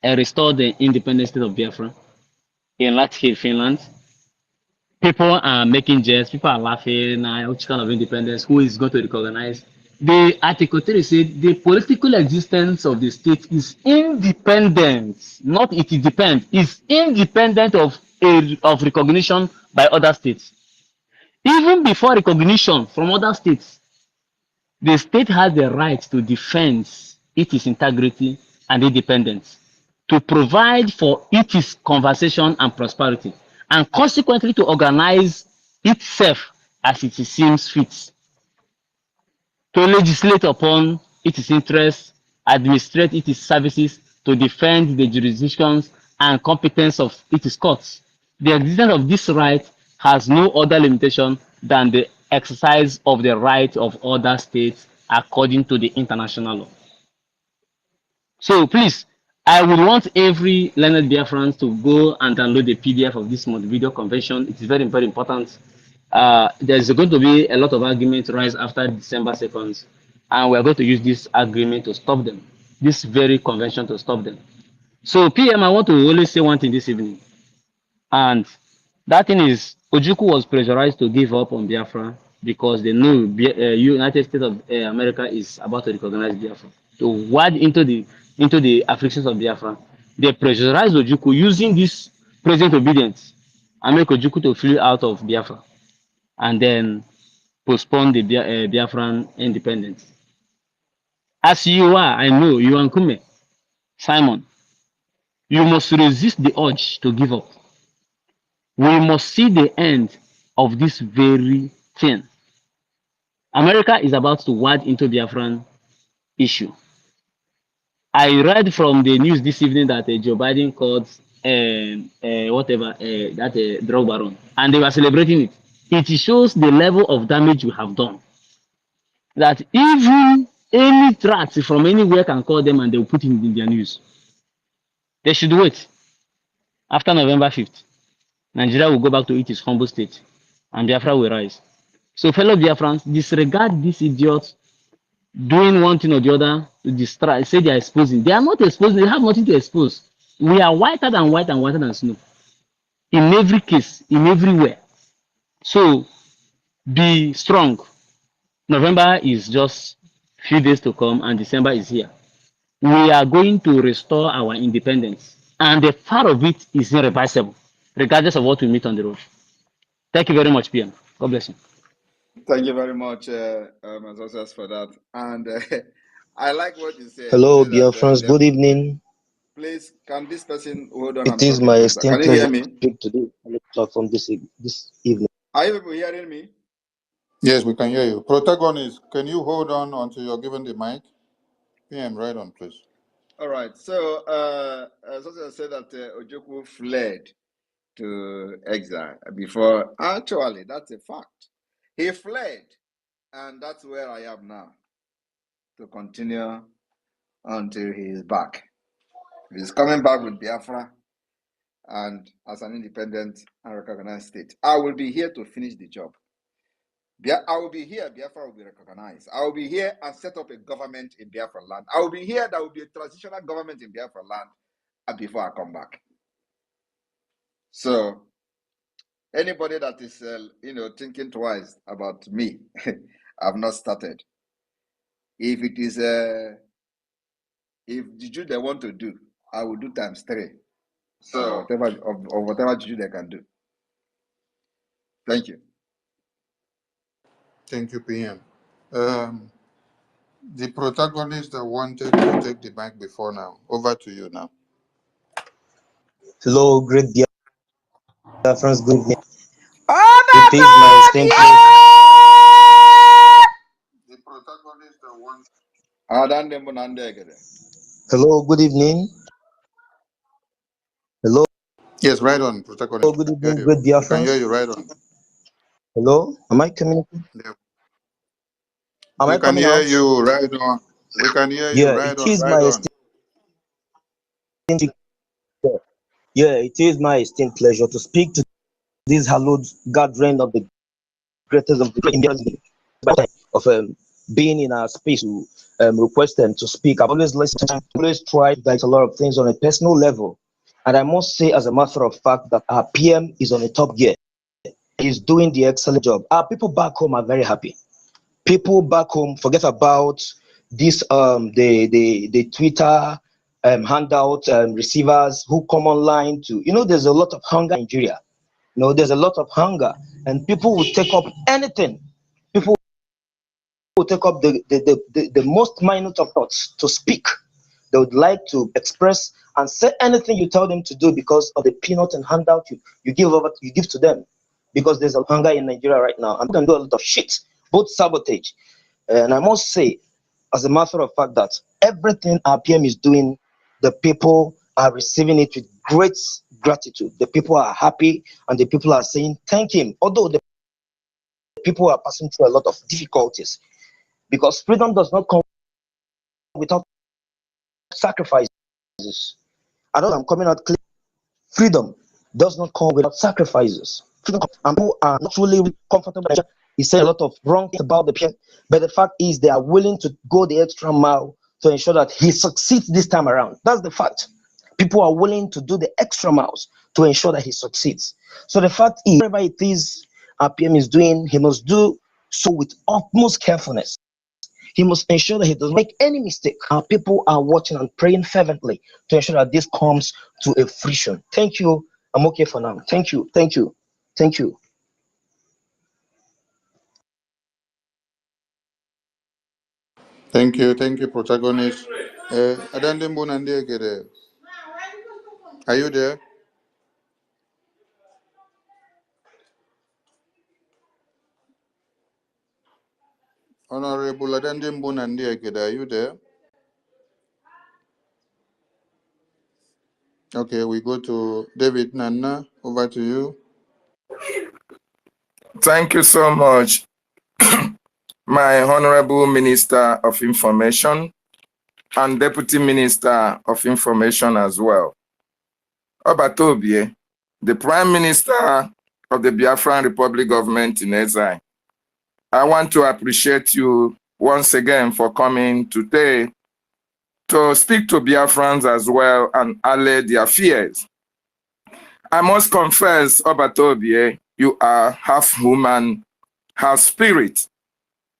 a restored independent state of Biafra in Latvia, Finland, people are making jest, people are laughing, which kind of independence, who is going to recognize? The Article 3 said the political existence of the state is independent, not it depends, is independent of recognition by other states. Even before recognition from other states, the state has the right to defend its integrity and independence, to provide for its conversation and prosperity, and consequently to organize itself as it seems fit, to legislate upon its interests, administrate its services, to defend the jurisdictions and competence of its courts. The existence of this right has no other limitation than the exercise of the right of other states according to the international law. So please, I would want every learned Biafrans to go and download the PDF of this video convention. It is very, very important. There's going to be a lot of arguments rise after December 2nd, and we're going to use this agreement to stop them, this very convention to stop them. So PM, I want to only say one thing this evening, and that thing is Ojukwu was pressurized to give up on Biafra because they know United States of America is about to recognize Biafra. To wade into the afflictions of Biafra, they pressurized Ojukwu using this present obedience and make Ojukwu to flee out of Biafra and then postpone the Biafran independence. As you are, I know, you are Nkume, Simon, you must resist the urge to give up. We must see the end of this very thing. America is about to wade into Biafran issue. I read from the news this evening that Joe Biden called that drug baron, and they were celebrating it. It shows the level of damage we have done. That even Any threat from anywhere can call them and they'll put it in their news. They should wait. After November 5th, Nigeria will go back to its humble state and Biafra will rise. So, fellow Biafrans, disregard these idiots doing one thing or the other to distract, say they are exposing. They are not exposing, they have nothing to expose. We are whiter than white and whiter than snow. In every case, in everywhere. So be strong. November is just few days to come and December is here. We are going to restore our independence. And the part of it is irreversible, regardless of what we meet on the road. Thank you very much, PM. God bless you. Thank you very much, Associates, for that. And I like what you said. Hello, You say dear that friends. Good evening. please, can this person hold on? It I'm is talking, my please. Can esteemed you hear pleasure to me? speak to the platform this evening. Are you people hearing me? Yes, we can hear you. Protagonist, can you hold on until you're given the mic? PM, right on, please. All right. So, Associates said that Ojukwu fled to exile before. Actually, that's a fact. He fled, and that's where I am now to continue until he is back. He's coming back with Biafra and as an independent and recognized state. I will be here to finish the job. I will be here, Biafra will be recognized. I will be here and set up a government in Biafra land. I will be here, there will be a transitional government in Biafra land before I come back. So, anybody that is, thinking twice about me, I've not started. If it is, if the juju they want to do, I will do times 3. So, whatever juju they can do. Thank you. Thank you, PM. The protagonist that wanted to take the mic before now. Over to you now. Hello, great dear friends. Good evening. Oh It is my my esteemed God, pleasure. The protagonist that wanted. Hello, good evening. Hello, Yes, right on, protagonist. good We can evening, hear you. great dear We can hear friends. you right on. Hello, am I coming? Yeah. Am We I can coming hear out? you right on. We can hear you Yeah, right it on, is right my on. esteemed. Yeah, it is my esteemed pleasure to speak to this hallowed gathering of the greatest of the great Indians of being in our space to request them to speak. I've always listened, always tried to write a lot of things on a personal level. And I must say, as a matter of fact, that our PM is on a top gear. He's doing the excellent job. Our people back home are very happy. People back home forget about this the Twitter handout receivers who come online to, there's a lot of hunger in Nigeria. There's a lot of hunger, and people will take up anything. People will take up the most minute of thoughts to speak. They would like to express and say anything you tell them to do because of the peanut and handout you give to them. Because there's a hunger in Nigeria right now. I'm going to do a lot of shit, both sabotage. And I must say, as a matter of fact, that everything RPM is doing, the people are receiving it with great gratitude. The people are happy and the people are saying thank him. Although the people are passing through a lot of difficulties, because freedom does not come without sacrifices. I know I'm coming out clear. Freedom does not come without sacrifices. Freedom and people are not really comfortable. He said a lot of wrong things about the PM, but the fact is they are willing to go the extra mile to ensure that he succeeds this time around. That's the fact. People are willing to do the extra miles to ensure that he succeeds. So the fact is, whatever it is PM is doing, he must do so with utmost carefulness. He must ensure that he doesn't make any mistake. Our people are watching and praying fervently to ensure that this comes to a fruition. Thank you. I'm okay for now. Thank you. Thank you. Thank you. Thank you, protagonist. Adande Mbunande Gede. Are you there? Honorable Adande Mbunande Gede, are you there? Okay, we go to David Nana. Over to you. Thank you so much, my Honorable Minister of Information and Deputy Minister of Information as well. Obatobie, the Prime Minister of the Biafran Republic Government in exile. I want to appreciate you once again for coming today to speak to Biafrans as well and allay their fears. I must confess, Obatobie, you are half human, half spirit.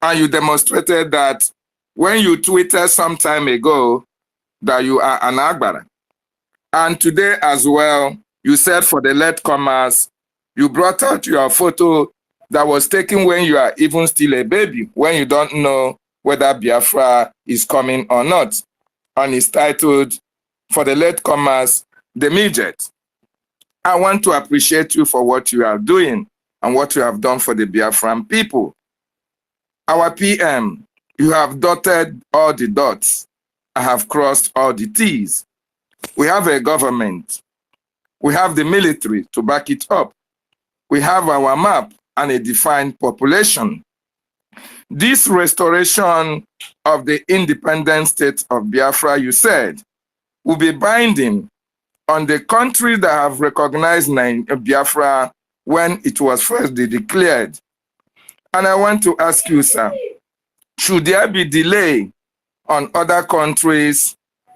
And you demonstrated that when you tweeted some time ago that you are an Agbara. And today as well, you said for the latecomers, you brought out your photo that was taken when you are even still a baby, when you don't know whether Biafra is coming or not. And it's titled, for the latecomers, The Midget. I want to appreciate you for what you are doing and what you have done for the Biafran people. Our PM, you have dotted all the dots. I have crossed all the T's. We have a government. We have the military to back it up. We have our map and a defined population. This restoration of the independent state of Biafra, you said, will be binding on the countries that have recognized Biafra when it was first declared. And I want to ask you, sir, should there be delay on other countries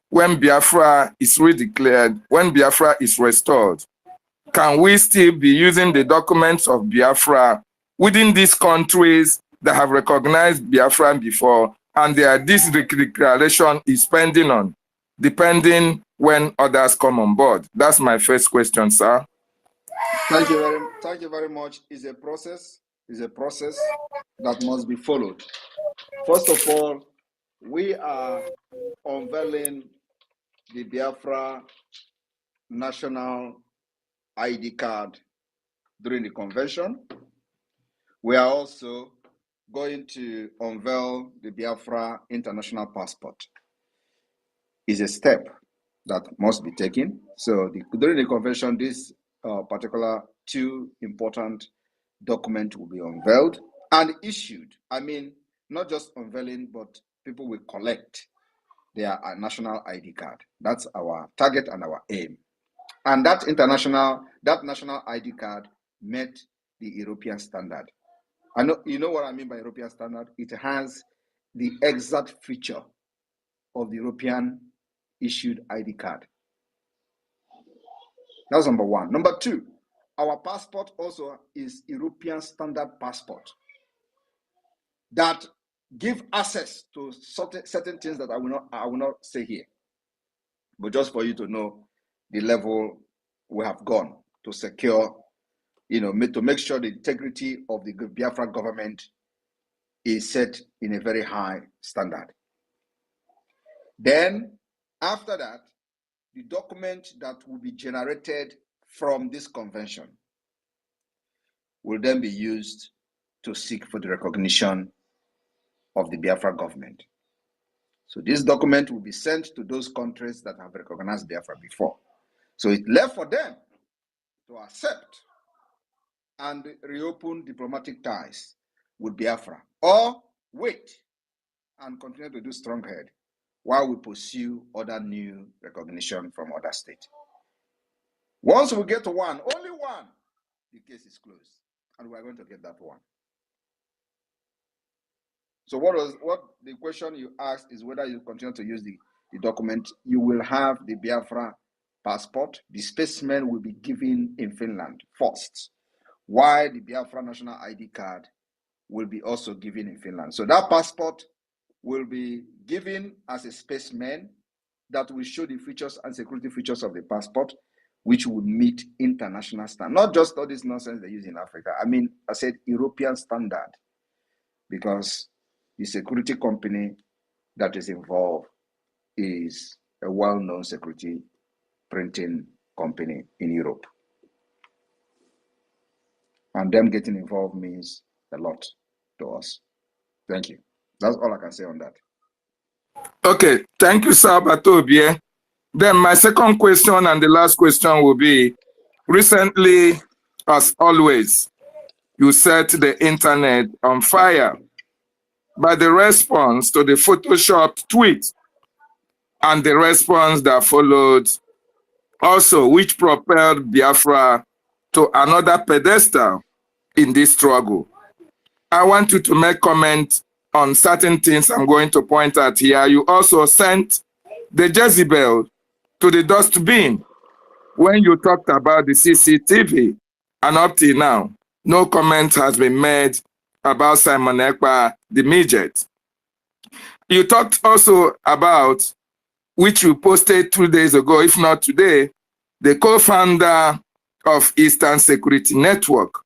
when Biafra is redeclared, when Biafra is restored? Can we still be using the documents of Biafra within these countries that have recognized Biafra before, and this declaration is pending on, depending when others come on board? That's my first question, sir. Thank you very much. It's a process. It's a process that must be followed. First of all, we are unveiling the Biafra national ID card during the convention. We are also going to unveil the Biafra international passport. It's a step that must be taken. So during the convention, this particular two important documents will be unveiled and issued. I mean, not just unveiling, but people will collect their national ID card. That's our target and our aim. And that national ID card met the European standard. I know you know what I mean by European standard. It has the exact feature of the European issued ID card. That's number one. Number two, our passport also is European standard passport that give access to certain things that I will not say here, but just for you to know the level we have gone to secure, to make sure the integrity of the Biafra government is set in a very high standard. Then, after that, the document that will be generated from this convention will then be used to seek for the recognition of the Biafra government. So this document will be sent to those countries that have recognized Biafra before. So it's left for them to accept and reopen diplomatic ties with Biafra, or wait and continue to do stronghead while we pursue other new recognition from other states. Once we get to one, only one, the case is closed, and we're going to get that one. So what the question you asked is whether you continue to use the document. You will have the Biafra passport. The specimen will be given in Finland first, while the Biafra national ID card will be also given in Finland. So that passport will be given as a specimen that will show the features and security features of the passport, which will meet international standard. Not just all this nonsense they use in Africa. I mean, I said European standard, because the security company that is involved is a well-known security printing company in Europe. And them getting involved means a lot to us. Thank you. That's all I can say on that. Okay, thank you, sir Batobie. Then my second question and the last question will be, recently, as always, you set the internet on fire. by the response to the photoshopped tweet and the response that followed also, which propelled Biafra to another pedestal in this struggle. I want you to make comment on certain things I'm going to point out here. You also sent the Jezebel to the dustbin when you talked about the CCTV, and up till now, no comment has been made about Simon Ekpa, the midget. You talked also about, which you posted 2 days ago, if not today, the co-founder of Eastern Security Network.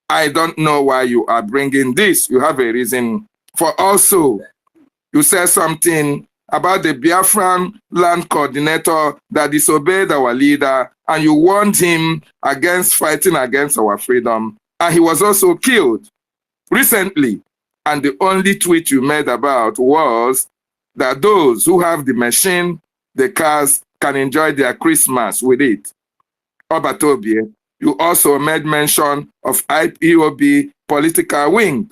I don't know why you are bringing this. You have a reason for also. You said something about the Biafran land coordinator that disobeyed our leader, and you warned him against fighting against our freedom. And he was also killed recently. And the only tweet you made about was that those who have the machine, the cars, can enjoy their Christmas with it. Obatobie, you also made mention of IPOB political wing.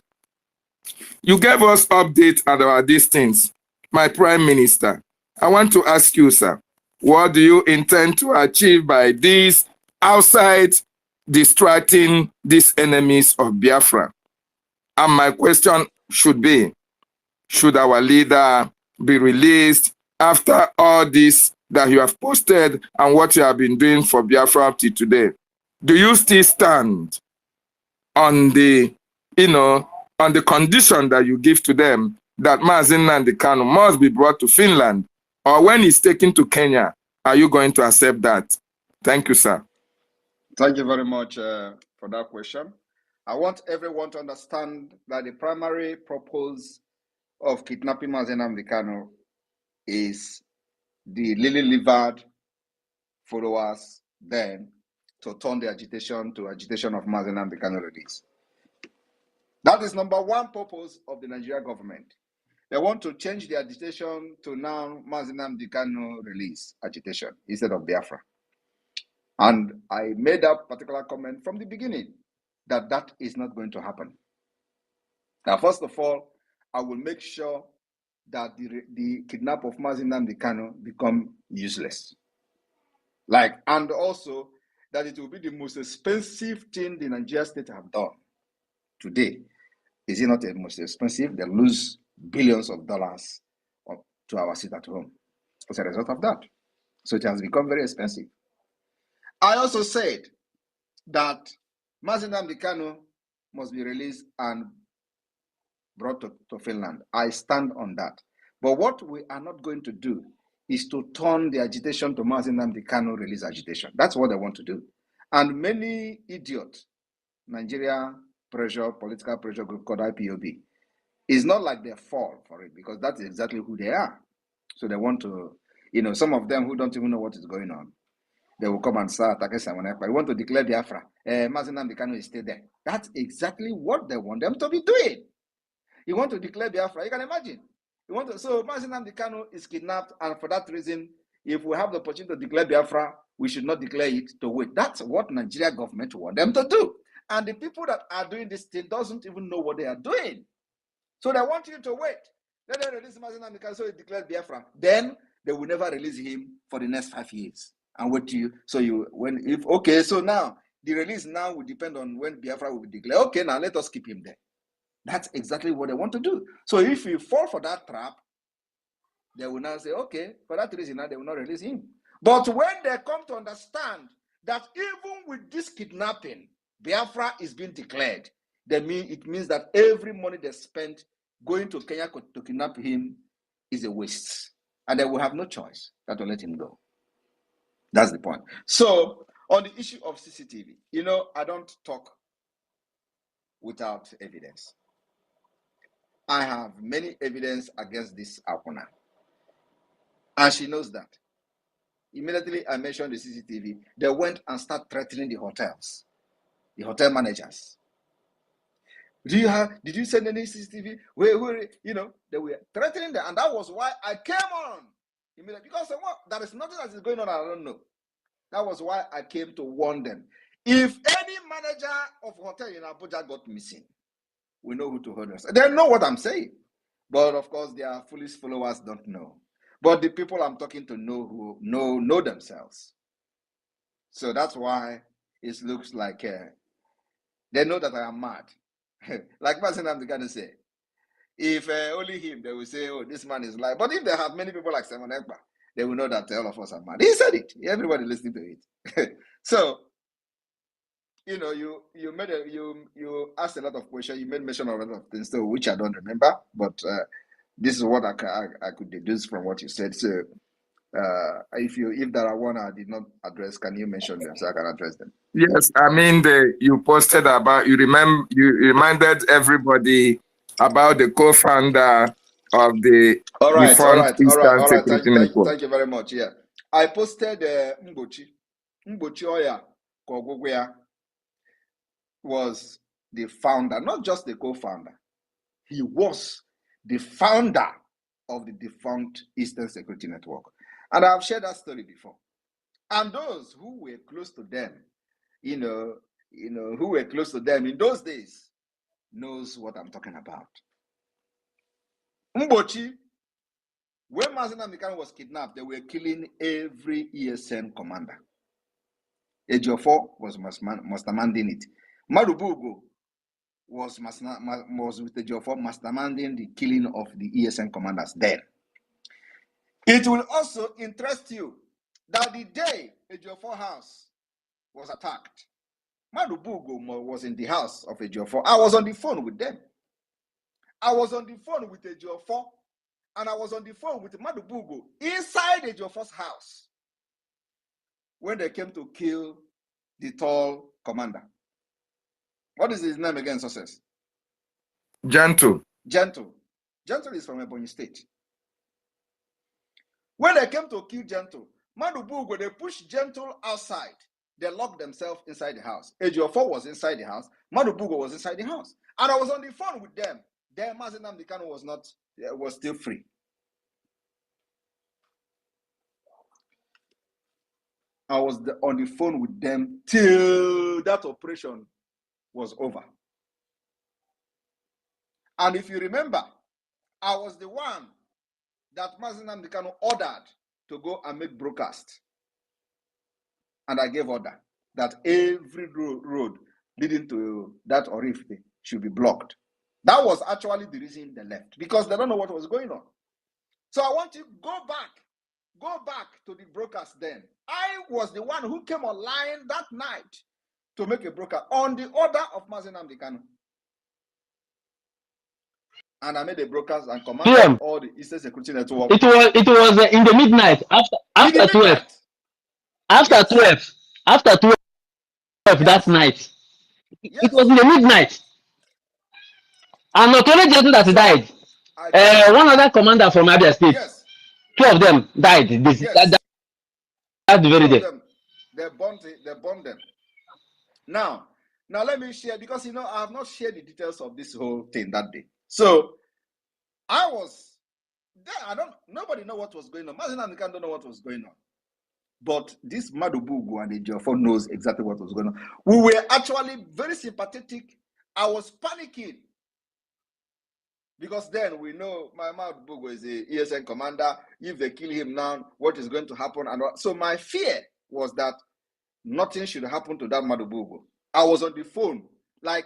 You gave us updates about these things. My Prime Minister, I want to ask you, sir, what do you intend to achieve by this outside distracting these enemies of Biafra? And my question should be, should our leader be released after all this that you have posted and what you have been doing for Biafra up to today? Do you still stand on the, on the condition that you give to them that Mazi Nnamdi Kanu must be brought to Finland? Or when he's taken to Kenya, are you going to accept that? Thank you, sir. Thank you very much for that question. I want everyone to understand that the primary purpose of kidnapping Mazi Nnamdi Kanu is the lily-livered followers then to turn the agitation to agitation of Mazi Nnamdi Kanu release. That is number one purpose of the Nigerian government. They want to change the agitation to now Mazi Nnamdi Kanu release agitation instead of Biafra. And I made that particular comment from the beginning that that is not going to happen. Now, first of all, I will make sure that the kidnap of Mazi Nnamdi Kanu become useless. And also that it will be the most expensive thing the Nigerian state have done today. Is it not the most expensive? They lose billions of dollars to our seat at home as a result of that. So it has become very expensive. I also said that Mazi Nnamdi Kanu must be released and brought to Finland. I stand on that. But what we are not going to do is to turn the agitation to Mazi Nnamdi Kanu release agitation. That's what they want to do. And many idiots, Nigeria political pressure group called IPOB, it's not like they fall for it because that's exactly who they are. So they want to, some of them who don't even know what is going on, they will come and start attacking Simon Ekpa. We want to declare Biafra. Mazi Nnamdi Kanu is still there. That's exactly what they want them to be doing. You want to declare Biafra, you can imagine. So Mazi Nnamdi Kanu is kidnapped, and for that reason, if we have the opportunity to declare Biafra, we should not declare it to wait. That's what Nigeria government want them to do. And the people that are doing this thing doesn't even know what they are doing. So they want you to wait. Let them release Mazi Nnamdi Kanu so he declares Biafra. Then they will never release him for the next 5 years. And wait till so now the release now will depend on when Biafra will be declared. Okay, now let us keep him there. That's exactly what they want to do. So if you fall for that trap, they will now say, okay, for that reason now they will not release him. But when they come to understand that even with this kidnapping, Biafra is being declared, it means that every money they spent going to Kenya to kidnap him is a waste. And they will have no choice than to let him go. That's the point. So on the issue of CCTV, I don't talk without evidence. I have many evidence against this Akuna. And she knows that. Immediately I mentioned the CCTV, they went and started threatening the hotels, the hotel managers. Did you send any CCTV? They were threatening them. And that was why I came on. Immediately, because there is nothing that is going on, I don't know. That was why I came to warn them. If any manager of hotel in Abuja got missing, we know who to hold us. They know what I'm saying. But of course, their foolish followers don't know. But the people I'm talking to know who know themselves. So that's why it looks like they know that I am mad. Like I'm the guy to say, if only him, they will say, oh, this man is lying. But if they have many people like Simon Ekpa, they will know that all of us are mad. He said it. Everybody listening to it. So, you know, you asked a lot of questions. You made mention of a lot of things, so which I don't remember. But this is what I could deduce from what you said. So, if there are one I did not address, can you mention them so I can address them? Yes, I mean you posted about you reminded everybody about the co-founder of the defunct Eastern Security Network. Thank you very much. Yeah, I posted Mbochi Oya Kogwea was the founder, not just the co-founder. He was the founder of the defunct Eastern Security Network, and I've shared that story before. And those who were close to them, who were close to them in those days, knows what I'm talking about. Mbochi, when Mazen Amikan was kidnapped, they were killing every ESN commander. Ejiofor was masterminding it. Marubugo was with Ejiofor masterminding the killing of the ESN commanders then. It will also interest you that the day Ejiofor house was attacked, Marubugo was in the house of Ejiofor. I was on the phone with them. I was on the phone with Ejiofor, and I was on the phone with Madubugo inside Ejiofor's house when they came to kill the tall commander. What is his name again, Success? Gentle. Gentle is from Ebonyi State. When they came to kill Gentle, Madubugo, they pushed Gentle outside. They locked themselves inside the house. Ejiofor was inside the house. Madubugo was inside the house. And I was on the phone with them. Then Mazen Namdekano was still free. I was on the phone with them till that operation was over. And if you remember, I was the one that Mazen Namdekano ordered to go and make broadcast. And I gave order that every road leading to that Orifte should be blocked. That was actually the reason they left, because they don't know what was going on. So I want you to go back to the broadcast then. I was the one who came online that night to make a broadcast on the order of Mazen Namdekano. And I made a broadcast and commanded all the Eastern Security Network. It was in the midnight after 12. After 12. After 12 that night. Yes. It was in the midnight. And not only Jason that died. One other commander from Abia State. Yes. 2 of them died. That's the very day. They burned them. Now let me share, because I have not shared the details of this whole thing that day. So I was there. Nobody know what was going on. Mazen Namdekano don't know what was going on. But this Madubugu and Ejiofor knows exactly what was going on. We were actually very sympathetic. I was panicking. Because then we know my Madubugu is a ESN commander. If they kill him now, what is going to happen? And so my fear was that nothing should happen to that Madubugu. I was on the phone, live.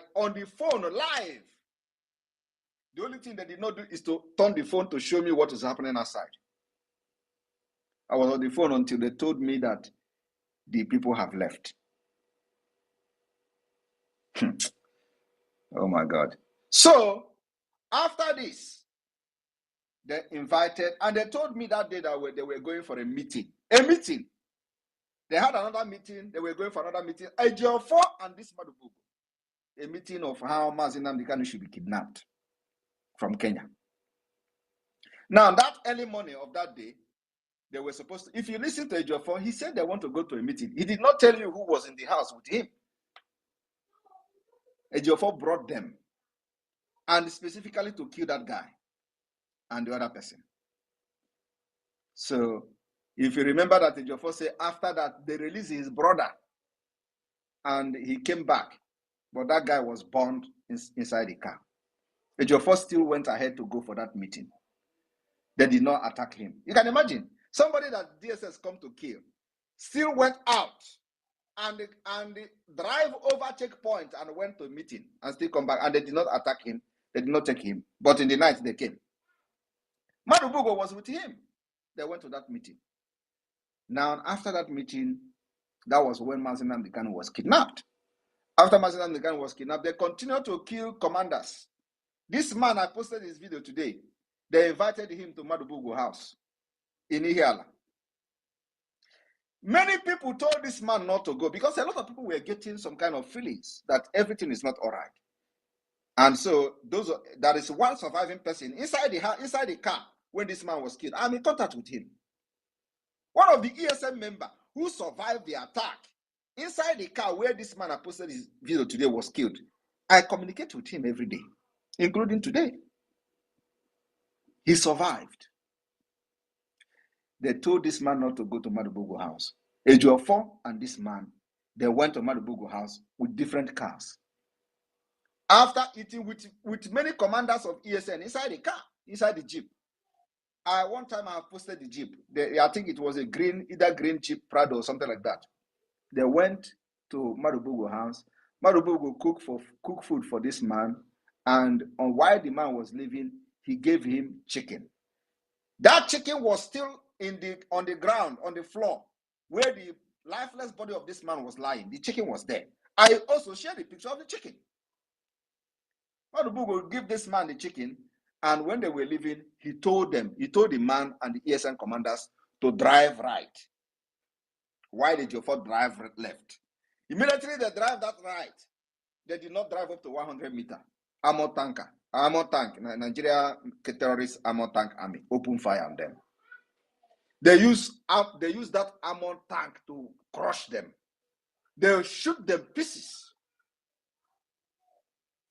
The only thing they did not do is to turn the phone to show me what is happening outside. I was on the phone until they told me that the people have left. Oh my God. So after this, they invited, and they told me that day that they were going for a meeting. They had another meeting. They were going for another meeting. Ejiofor and this Madubugu. A meeting of how Mazen Namdekano should be kidnapped from Kenya. Now, that early morning of that day, they were supposed to, if you listen to Ejiofor, he said they want to go to a meeting. He did not tell you who was in the house with him. Ejiofor brought them, and specifically to kill that guy and the other person. So, if you remember that Ejiofor said after that, they released his brother, and he came back, but that guy was burned inside the car. Ejiofor still went ahead to go for that meeting. They did not attack him. You can imagine somebody that DSS come to kill still went out and drive over checkpoint and went to a meeting and still come back, and they did not attack him. They did not take him. But in the night they came. Madubugo was with him. They went to that meeting. Now, after that meeting, that was when Mazi Nnamdi Kanu was kidnapped. After Mazi Nnamdi Kanu was kidnapped, they continued to kill commanders. This man, I posted his video today. They invited him to Madubugo house in Ihiala. Many people told this man not to go because a lot of people were getting some kind of feelings that everything is not all right. And so there is one surviving person inside the car when this man was killed. I'm in contact with him. One of the ESM members who survived the attack inside the car where this man I posted his video today was killed. I communicate with him every day, including today. He survived. They told this man not to go to Madubugo house. Ejiofor and this man, they went to Madubugo house with different cars. After eating with many commanders of ESN inside the car, inside the jeep. One time I posted the jeep. I think it was either green Jeep Prado or something like that. They went to Madubugo house. Madubugo cooked food for this man, and while the man was leaving, he gave him chicken. That chicken was still on the ground, on the floor, where the lifeless body of this man was lying. The chicken was there. I also shared the picture of the chicken. Madubugo gave this man the chicken, and when they were leaving, he told the man and the ESN commanders to drive right. Why did Ejiofor drive left? Immediately they drive that right. They did not drive up to 100 meters. Armor tank, Nigeria terrorist armor tank army, open fire on them. They use that armor tank to crush them. They shoot them pieces.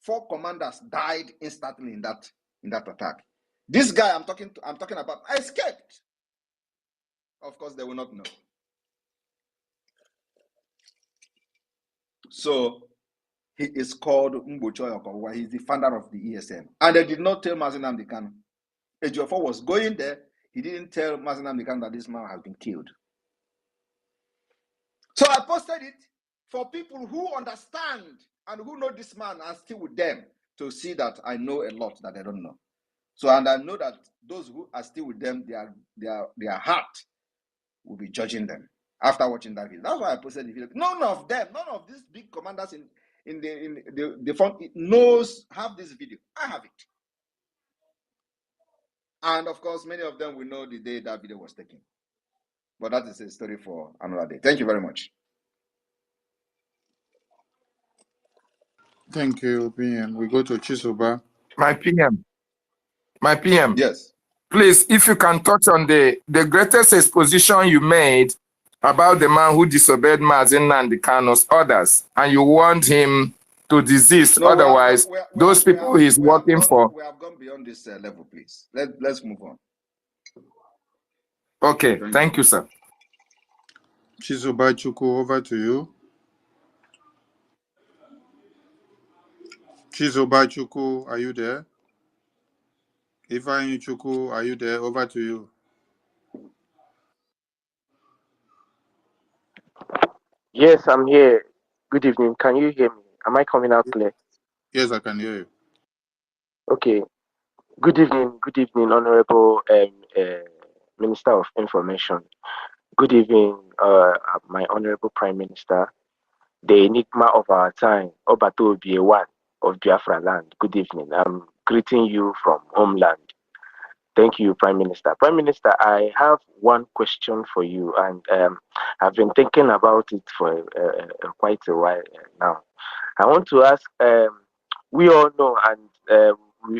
4 commanders died instantly in that attack. This guy I'm talking about escaped. Of course, they will not know. So he is called Mbocho Yokowa. He's the founder of the ESN. And they did not tell Mazi Nnamdi Kanu. Ejiofor was going there. He didn't tell Mazi Nnamdi Kanu that this man has been killed. So I posted it for people who understand and who know this man and still with them to see that I know a lot that they don't know. So, and I know that those who are still with them, their heart will be judging them after watching that video. That's why I posted the video. None of these big commanders in the front have this video. I have it. And of course, many of them will know the day that video was taken. But that is a story for another day. Thank you very much. Thank you, PM. We go to Chisoba. My PM. Yes. Please, if you can touch on the greatest exposition you made about the man who disobeyed Mazi Nnamdi Kanu's orders, and you warned him to desist. No, otherwise, those people he's working for. We have gone beyond this level, please. Let's move on. Okay, thank you, sir. Chisoba Chuku, over to you. Chisoba Chuku, are you there? Ifeanyi Chuku, are you there? Over to you. Yes, I'm here. Good evening. Can you hear me? Am I coming out clear? Yes, I can hear you. Okay. Good evening, Honorable Minister of Information. Good evening, my Honorable Prime Minister, the enigma of our time, Obato Obiewan of Biafra land. Good evening. I'm greeting you from homeland. Thank you, Prime Minister. Prime Minister, I have one question for you, and I've been thinking about it for quite a while now. I want to ask, we all know, and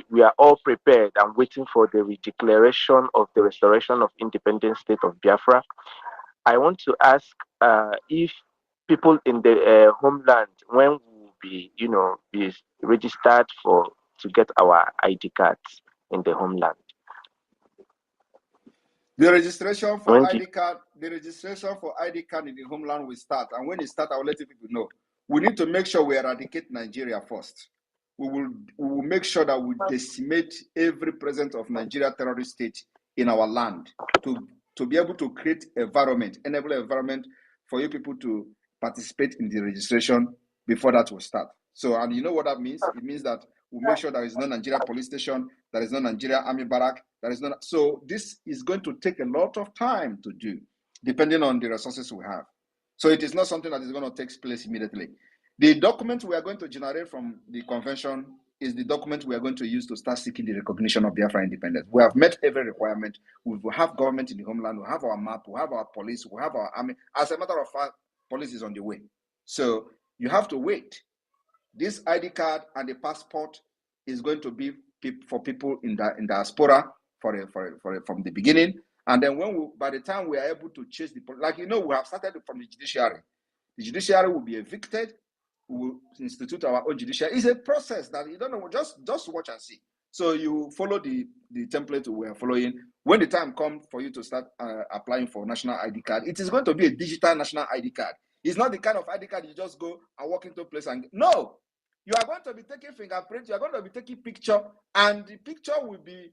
we are all prepared and waiting for the declaration of the restoration of independent state of Biafra. I want to ask if people in the homeland, when we will be, be registered to get our ID cards in the homeland. The registration for ID card in the homeland will start, and when it starts, I will let people know. We need to make sure we eradicate Nigeria first. we will make sure that we decimate every presence of Nigeria terrorist state in our land to be able to create enable environment for you people to participate in the registration before that will start. So, and you know what that means? It means that we'll make sure there is no Nigeria police station, there is no Nigeria army barrack, there is no. So this is going to take a lot of time to do, depending on the resources we have. So it is not something that is going to take place immediately. The document we are going to generate from the convention is the document we are going to use to start seeking the recognition of Biafra independence. We have met every requirement. We will have government in the homeland. We have our map. We have our police. We have our army. As a matter of fact, police is on the way. So you have to wait. This ID card and the passport is going to be for people in diaspora from the beginning. And then by the time we are able to chase the, like, we have started from the judiciary. The judiciary will be evicted. We will institute our own judiciary. It's a process that you don't know, just watch and see. So you follow the template we are following. When the time comes for you to start applying for national ID card, it is going to be a digital national ID card. It's not the kind of ID card you just go and walk into a place and no. You are going to be taking fingerprint. You are going to be taking picture, and the picture will be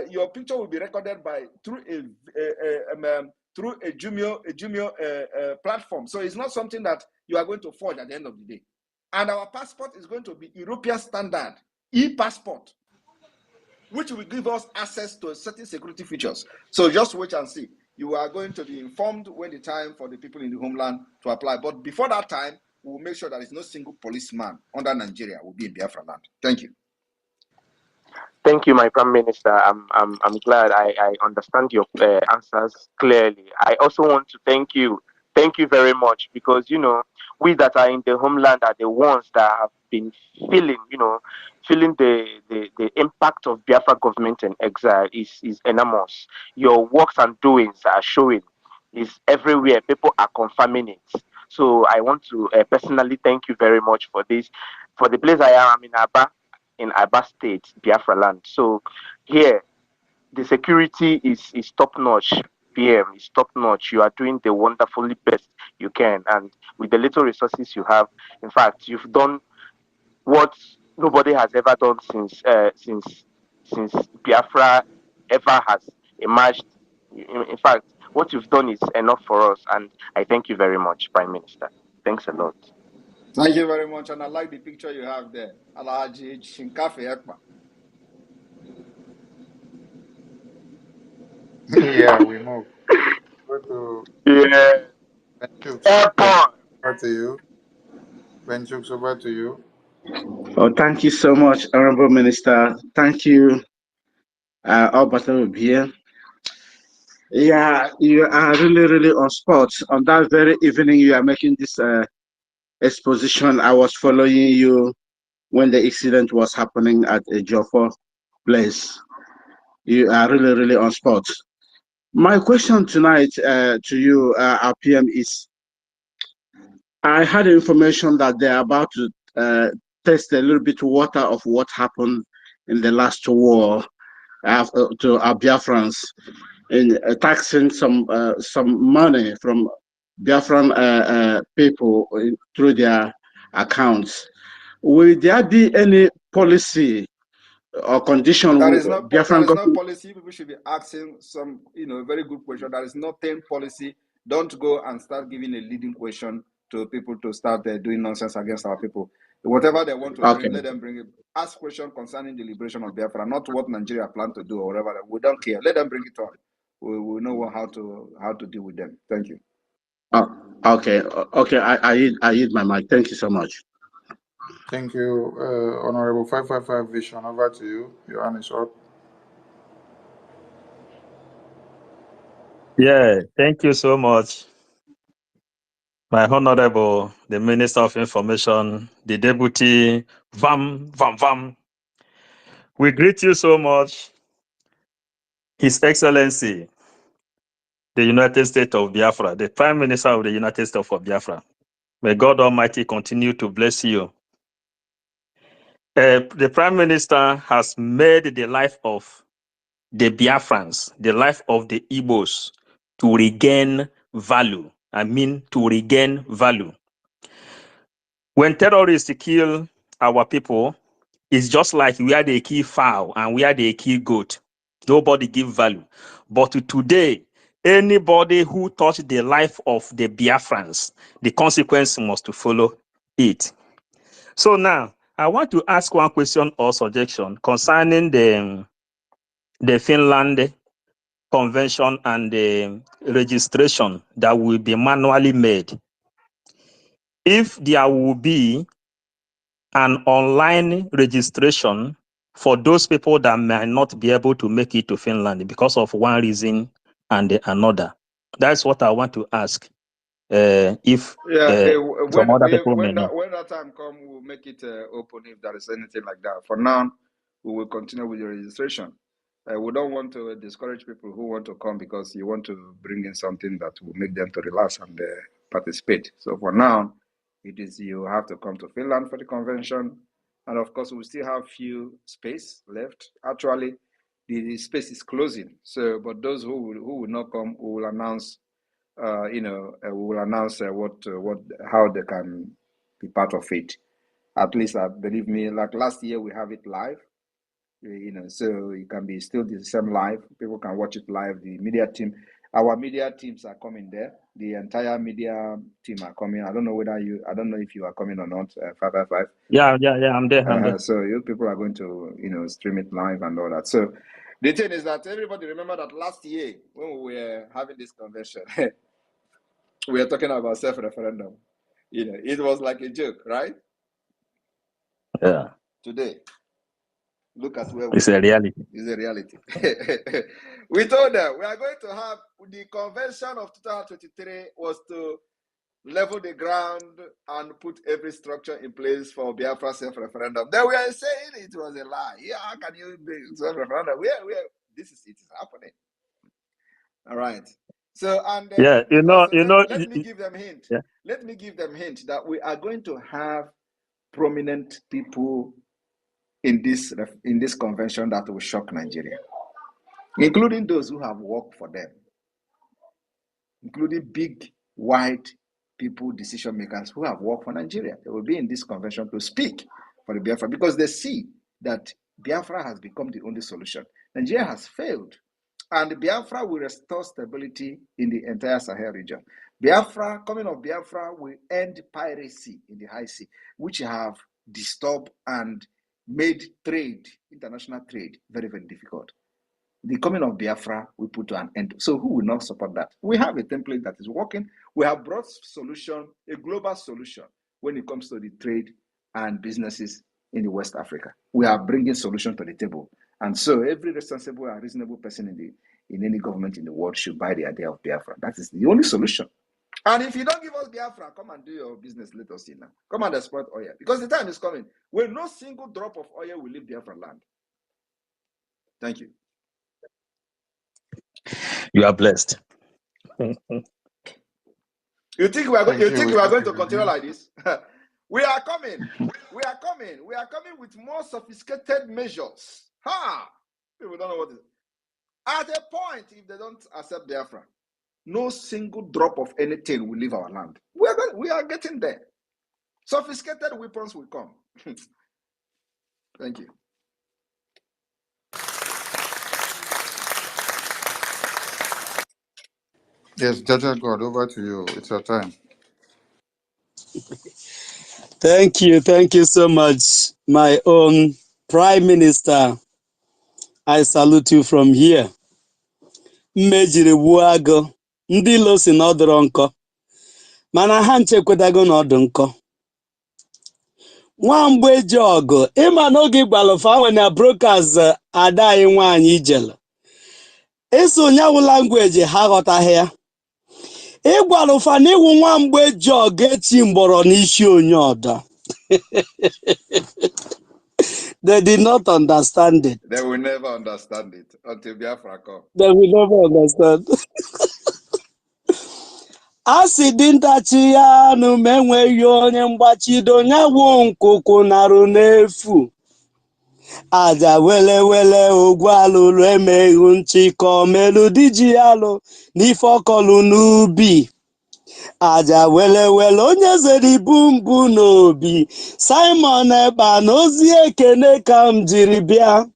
your picture will be recorded through a Jumio platform. So it's not something that you are going to forge at the end of the day. And our passport is going to be European standard e-passport, which will give us access to certain security features. So just wait and see. You are going to be informed when the time for the people in the homeland to apply. But before that time, we will make sure there is no single policeman under Nigeria will be in Biafra land. Thank you. Thank you, my Prime Minister. I'm glad I understand your answers clearly. I also want to thank you very much, because we that are in the homeland are the ones that have been feeling the impact of Biafra government and exile is enormous. Your works and doings are showing, is everywhere. People are confirming it. So I want to personally thank you very much for this. For the place I am, I'm in Aba State, Biafra land. So here, the security is top notch. PM is top notch. You are doing the wonderfully best you can, and with the little resources you have, in fact, you've done what nobody has ever done since Biafra ever has emerged. In fact, what you've done is enough for us, and I thank you very much, Prime Minister. Thanks a lot. Thank you very much, and I like the picture you have there. Alhaji Shinkafi Ekpa. Yeah, we move. Go to Benchuk. Airport. Over to you. Benchuk, over to you. Oh, thank you so much, Honorable Minister. Thank you, Albert here. Yeah, you are really on spot. On that very evening you are making this exposition, I was following you when the incident was happening at a Joffa place. You are really on spot. My question tonight to you, our PM, is I had information that they're about to test a little bit water of what happened in the last war to our Biafrans in taxing some money from Biafran people through their accounts. Will there be any policy or condition? There is no policy. People should be asking some, a very good question. There is nothing policy. Don't go and start giving a leading question to people to start doing nonsense against our people. Whatever they want to bring, let them bring it. Ask questions concerning the liberation of Biafra, not what Nigeria plan to do or whatever. We don't care. Let them bring it on. We know how to deal with them. Thank you. Okay. I yield my mic. Thank you so much. Thank you, Honorable 555 Vision. Over to you. Your hand is up. Yeah, thank you so much, my Honorable, the Minister of Information, the Deputy, Vam. We greet you so much, His Excellency, the United States of Biafra, the Prime Minister of the United States of Biafra. May God Almighty continue to bless you. The Prime Minister has made the life of the Biafrans, the life of the Igbos, to regain value. I mean, to regain value. When terrorists kill our people, It's just like where they kill fowl and where they kill goat. Nobody give value. But today, anybody who touch the life of the Biafrans, the consequence must to follow it. So now, I want to ask one question or suggestion concerning the Finland convention and the registration that will be manually made. If there will be an online registration for those people that may not be able to make it to Finland because of one reason and another. That's what I want to ask. If some other people may know. When that time come, we'll make it open if there is anything like that. For now, we will continue with the registration. We don't want to discourage people who want to come because you want to bring in something that will make them to relax and participate. So for now, it is you have to come to Finland for the convention. And of course, we still have few space left. Actually, the space is closing. So, but those who will not come, we will announce we will announce how they can be part of it. At least, believe me, like last year we have it live, so it can be still the same live. People can watch it live. The media team, our media teams are coming there. The entire media team are coming. I don't know if you are coming or not. 555. Yeah, I'm there. So you people are going to, stream it live and all that. So the thing is that everybody remember that last year when we were having this convention. We are talking about self-referendum. It was like a joke, right? Yeah. Today, look at where it's a reality. It's a reality. We told them we are going to have the convention of 2023 was to level the ground and put every structure in place for Biafra self-referendum. Then we are saying it was a lie. Yeah, how can you do self-referendum? This is happening. All right. So and let me give them a hint. Yeah. Let me give them a hint that we are going to have prominent people in this convention that will shock Nigeria, including those who have worked for them, including big, white people, decision makers who have worked for Nigeria. They will be in this convention to speak for the Biafra because they see that Biafra has become the only solution. Nigeria has failed. And Biafra will restore stability in the entire Sahel region. Coming of Biafra will end piracy in the high sea, which have disturbed and made international trade, very, very difficult. The coming of Biafra will put an end. So who will not support that? We have a template that is working. We have brought a global solution when it comes to the trade and businesses in the West Africa. We are bringing solution to the table. And so every responsible and reasonable person in any government in the world should buy the idea of Biafra. That is the only solution. And if you don't give us Biafra, come and do your business, let us see now. Come and export oil. Because the time is coming when no single drop of oil will leave Biafra land. Thank you. You are blessed. You think we are going to continue like this? We are coming. We are coming with more sophisticated measures. People don't know what it is. At a point, if they don't accept Biafra, no single drop of anything will leave our land. We are getting there. Sophisticated weapons will come. Thank you. Yes, Jaja God, over to you. It's your time. Thank you so much, my own Prime Minister. I salute you from here. Mmejiri Buago, ndị ilo si na ọ dịrọ nkọ, mana ha nchekwetago na ọ dị nkọ. Nwamgbe eji ọgụ, ịma n'oge gwalụfa nwe na brokers ada anyị nwaanyị ijelu. Ịsụ nyawu language ha ghọtaghị ya. Ịgwalụfa na iwu nwamgbe eji ọgụ echi mgbọrọ n'isi onye ọdọ. They did not understand it. They will never understand it until Biafra come. They will never understand. Asị dintachi ya nụ ma enweghị onye mgbachido nyawu nkuku narụ n'efu. Aja wele ogwu alụlụ emeghị nchịkọ melu diji alụ n'ife ọkọlụ n'ubi. aja wele wele onye zere ibu mbụ n'obi Simon Ekpa na ozi ekene ka m jiri bịa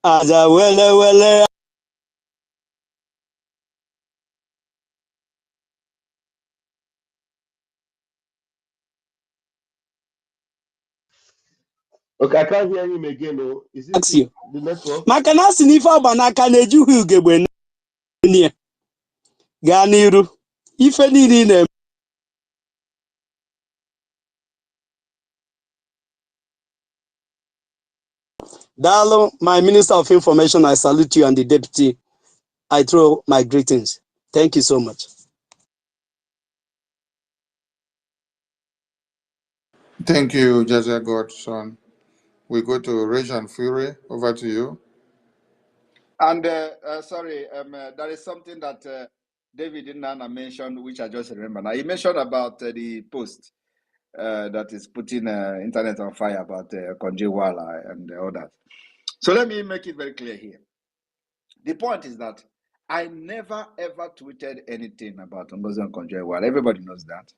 aja wele wele. Okay, I can't hear him again. Oh, is it the network? maka na asị na ife agba n'aka na-ejughị ugegbe n'ihe gaa n'iru ife niile ị na-eme. Dalo, my Minister of Information, I salute you, and the Deputy, I throw my greetings. Thank you so much. Thank you, Jaja Godson. We go to Rage Fury. Over to you. And sorry, there is something that David Nana mentioned, which I just remember. Now he mentioned about the post that is putting internet on fire about Konjewala and all that. So let me make it very clear here. The point is that I never ever tweeted anything about Ngozi Konjewala. Everybody knows that.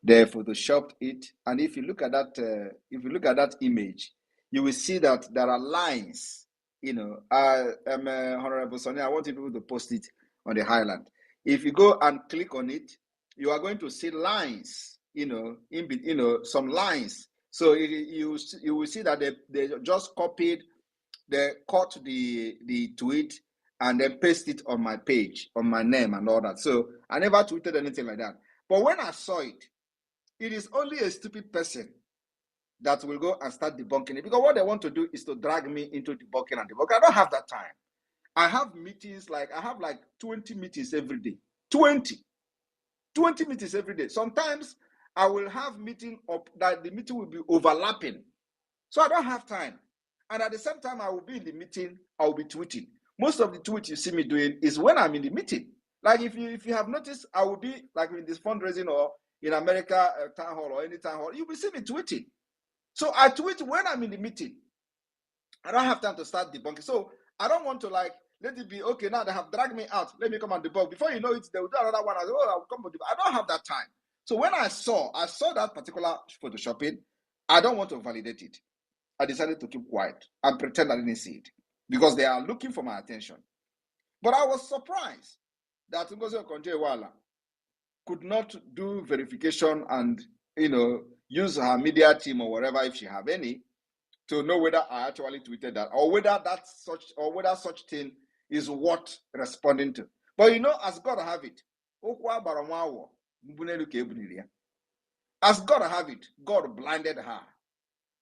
They photoshopped it, and if you look at that image, you will see that there are lines. You know, Honorable Sonny, I want people to post it on the highlight. If you go and click on it, you are going to see lines. Some lines. So you will see that they just copied, they cut the tweet and then paste it on my page, on my name and all that. So I never tweeted anything like that. But when I saw it, it is only a stupid person that will go and start debunking it, because what they want to do is to drag me into debunking and debunking. I don't have that time. I have meetings, I have 20 meetings every day. 20 meetings every day. Sometimes I will have meeting up that the meeting will be overlapping. So I don't have time. And at the same time, I will be in the meeting, I will be tweeting. Most of the tweets you see me doing is when I'm in the meeting. Like if you have noticed, I will be like in this fundraising or in America town hall or any town hall, you will see me tweeting. So I tweet when I'm in the meeting. I don't have time to start debunking. So I don't want to let it be, okay, now they have dragged me out. Let me come and debunk. Before you know it, they will do another one. I say, oh, I'll come and debunk. I don't have that time. So when I saw that particular photoshopping, I don't want to validate it. I decided to keep quiet and pretend I didn't see it because they are looking for my attention. But I was surprised that Ngozi Okonjo-Iweala could not do verification and use her media team or whatever, if she have any, to know whether I actually tweeted that or whether such thing is worth responding to. But as God have it, as God have it, God blinded her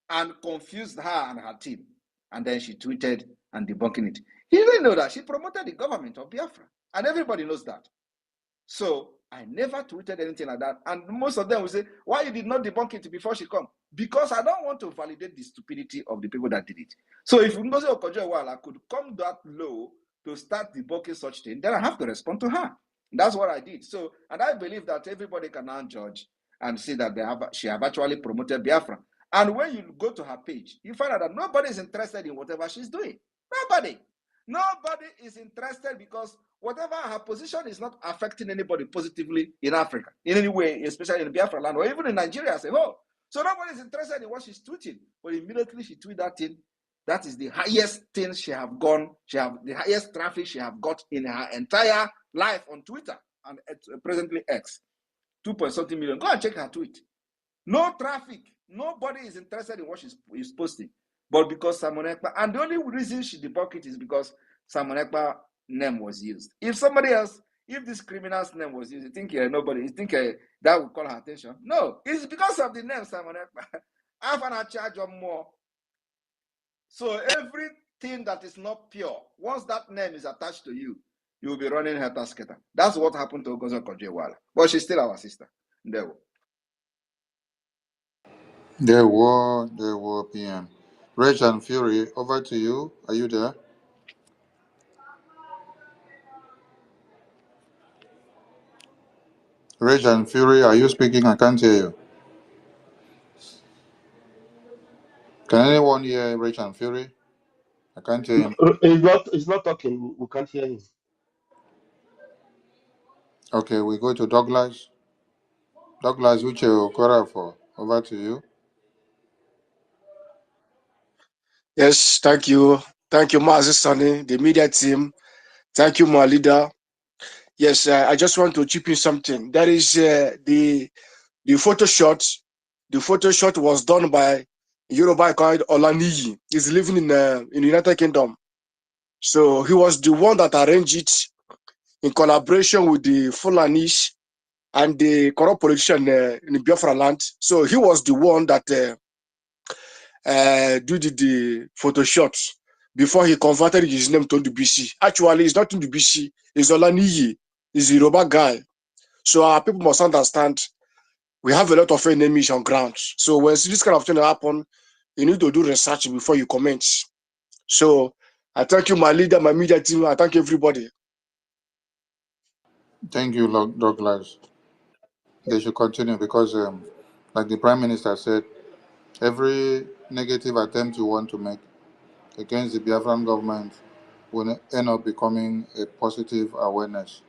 and confused her and her team. And then she tweeted and debunking it. He didn't know that she promoted the government of Biafra. And everybody knows that. So I never tweeted anything like that. And most of them will say, why you did not debunk it before she come? Because I don't want to validate the stupidity of the people that did it. So if Ngozi Okonjo-Iweala could come that low to start debunking such thing, then I have to respond to her. That's what I did. So, and I believe that everybody can now judge and see that she have actually promoted Biafra. And when you go to her page, you find out that nobody is interested in whatever she's doing. Nobody is interested, because whatever her position is not affecting anybody positively in Africa in any way, especially in Biafra land or even in Nigeria as a whole. So nobody is interested in what she's tweeting. But immediately she tweeted that thing. That is the highest thing she have gone. She have the highest traffic she have got in her entire life on Twitter and presently X. 2.something million. Go and check her tweet. No traffic. Nobody is interested in what she's posting. But because Simon Ekpa, and the only reason she debunked it is because Simon Ekpa name was used. If somebody else, if this criminal's name was used, you think that would call her attention? No, it's because of the name Simon Ekpa. I've an charge of more. So everything that is not pure, once that name is attached to you, you will be running her tasketer. That's what happened to Ngozi Okonjo-Iweala. But she's still our sister. There. There were PM. Rage and Fury, over to you. Are you there? Rage and Fury, are you speaking? I can't hear you. Can anyone hear Rage and Fury? I can't hear him. He's not talking. We can't hear him. Okay, we go to Douglas. Douglas Uche Okorafor. Over to you. Yes, thank you. Thank you, Mazi Sani, the media team. Thank you, my leader. Yes, I just want to chip in something. That is the photo shot. The photo shot was done by Yoruba called Olaniyi. He's living in the United Kingdom. So he was the one that arranged it in collaboration with the Fulanis and the corrupt politician in Biafra land. So he was the one that did the photo shots before he converted his name to BC. Actually, it's not in the BC. It's Olaniyi. He's a Yoruba guy. So our people must understand we have a lot of enemies on ground. So when this kind of thing happen, you need to do research before you comment. So I thank you, my leader, my media team. I thank everybody. Thank you, Douglas. They should continue because, like the Prime Minister said, every negative attempt you want to make against the Biafran government will end up becoming a positive awareness.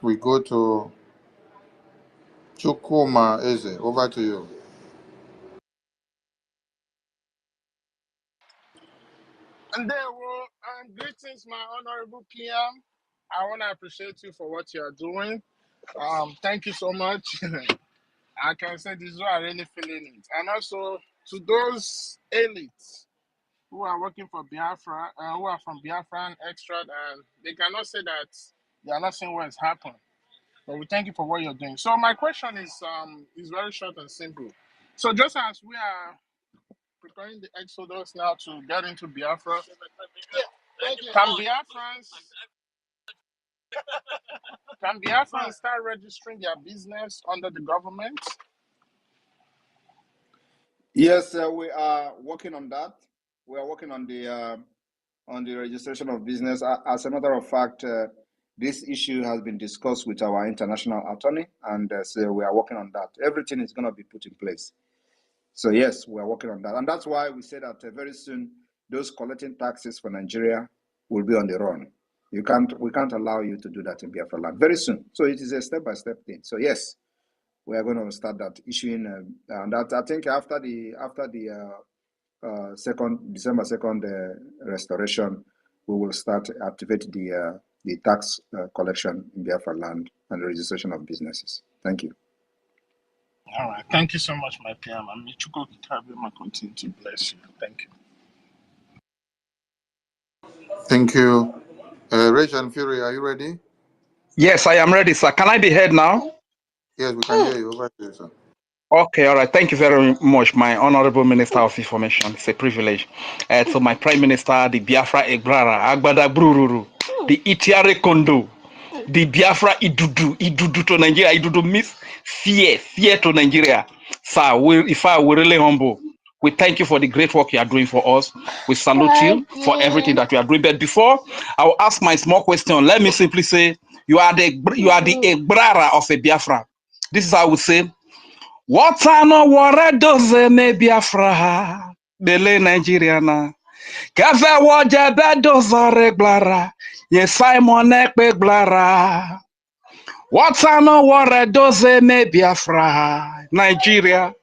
We go to Chukuma Eze. Over to you. And there, well, greetings, my honorable PM. I want to appreciate you for what you are doing. Thank you so much. I can say this is why I really feeling it. And also to those elites who are working for Biafra, who are from Biafra and extract, and they cannot say that they are not seeing what has happened. But we thank you for what you're doing. So my question is very short and simple. So just as we are preparing the exodus now to get into Biafra, can Biafrans start registering their business under the government? Yes, we are working on that. We are working on the registration of business. As a matter of fact, this issue has been discussed with our international attorney, and so we are working on that. Everything is going to be put in place. So yes, we are working on that, and that's why we say that very soon those collecting taxes for Nigeria will be on the run. We can't allow you to do that in Biafra land very soon. So it is a step-by-step thing. So yes, we are going to start that issuing, and that I think after the December 2nd restoration, we will start activate the tax collection in Biafra land and the registration of businesses. Thank you. All right. Thank you so much, my PM. I'm Michuko Kitabima. Continue to bless you. Thank you. Thank you. Rach and Fury, are you ready? Yes, I am ready, sir. Can I be heard now? Yes, we can hear you. Over to you, sir. Okay, all right. Thank you very much, my Honorable Minister of Information. It's a privilege. To my Prime Minister, the Biafra Egrara, Agbada Brururu, the Itiare Kondo, the Biafra Idudu to Nigeria. Idudu means fear to Nigeria. Sir, we're really humble. We thank you for the great work you are doing for us. We salute you for everything that you are doing. But before I will ask my small question, let me simply say you are the Egrara of a Biafra. This is how we say. Watano wara doze me Biafra bele Nigeria na kafe wajebe dozore gblara ye Simon ekpe gblara Watano wara doze me Biafra Nigeria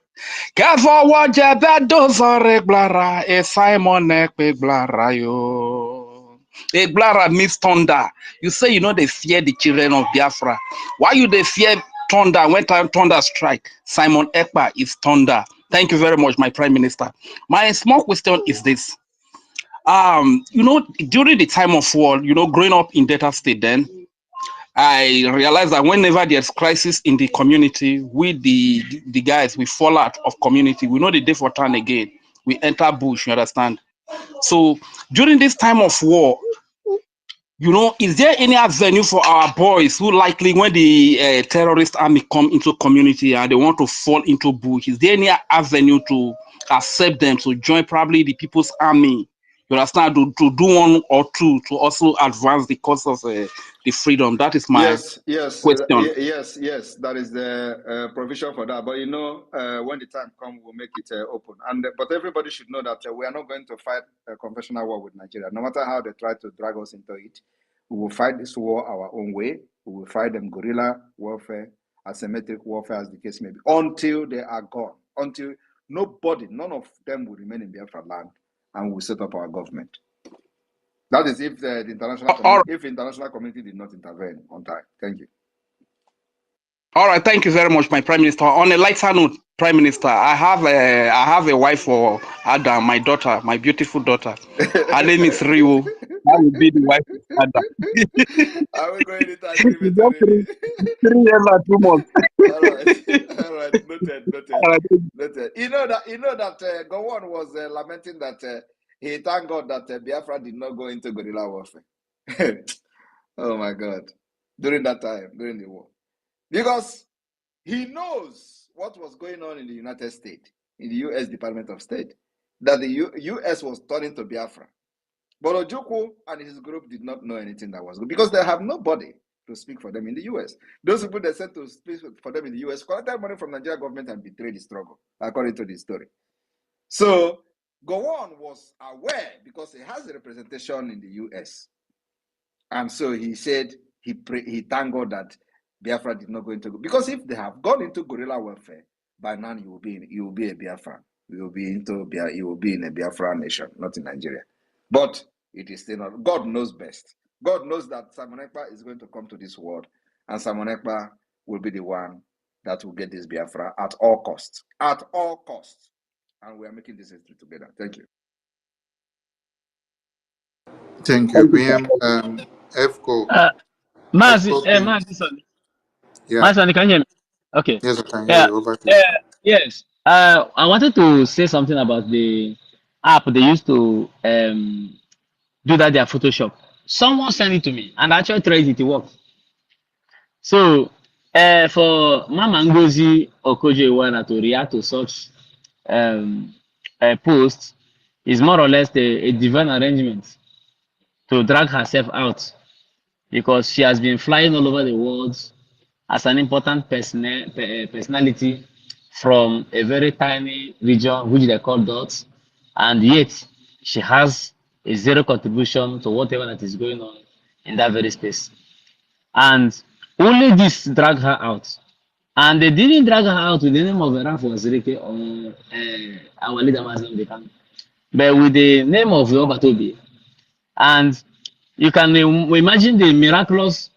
kafe wajebe dozore gblara ye Simon ekpe gblara yo. Egblara means thunder. You say you know they fear the children of Biafra. Why you they fear thunder when thunder strike? Simon Ekpa is thunder. Thank you very much, my Prime Minister. My small question is this. During the time of war, growing up in Delta State then, I realized that whenever there's crisis in the community, we the guys, we fall out of community. We know the day for turn again. We enter bush, you understand? So during this time of war, is there any avenue for our boys who likely when the terrorist army come into community and they want to fall into bush, is there any avenue to accept them to join probably the people's army? You understand, to do one or two to also advance the cause of the freedom? That is my question. Yes. That is the provision for that. But when the time comes, we'll make it open. But everybody should know that we are not going to fight a conventional war with Nigeria, no matter how they try to drag us into it. We will fight this war our own way. We will fight them guerrilla warfare, asymmetric warfare, as the case may be, until they are gone. Until none of them will remain in Biafra land, and we will set up our government. That is if the international community, if international community did not intervene on time. Thank you. All right, thank you very much, my Prime Minister. On a lighter note, Prime Minister, I have a wife for Adam, my daughter, my beautiful daughter. Her name is Rio. I will be the wife of Adam. Are we going into agreement Just already? 3 years and 2 months. All right, all right, noted. You know that Gowon was lamenting that he thanked God that Biafra did not go into guerrilla warfare. Oh my God! During that time, during the war, because he knows what was going on in the United States, in the U.S. Department of State, that the U.S. was turning to Biafra. But Ojukwu and his group did not know anything that was good because they have nobody to speak for them in the U.S. Those people they sent to speak for them in the U.S. collected money from the Nigerian government and betrayed the struggle, according to the story. So Gowon was aware because he has a representation in the U.S. And so he said he thanked God that Biafra did not go into, because if they have gone into guerrilla warfare, by now you will be a Biafran. You will be in a Biafra nation, not in Nigeria. But it is still not. God knows best. God knows that Simon Ekpa is going to come to this world, and Simon Ekpa will be the one that will get this Biafra at all costs. At all costs. And we are making this history together. Thank you. Thank you, PM. EFCO. EFCO, please. Yeah. Mazi, can you hear me? Okay. Yes, I can hear Yeah. you. Over to you. Yes. I wanted to say something about the app they used to do that their Photoshop. Someone sent it to me, and I actually tried it. It worked. So, for Mama Ngozi Okoje-Iweala to react to such post is more or less a divine arrangement to drag herself out because she has been flying all over the world as an important personality from a very tiny region which they call dots, and yet she has a zero contribution to whatever that is going on in that very space. And only this drag her out. And they didn't drag her out with the name of Raf Wazirike or our leader Mazam Dekan, but with the name of Obatobi. And you can imagine the miraculous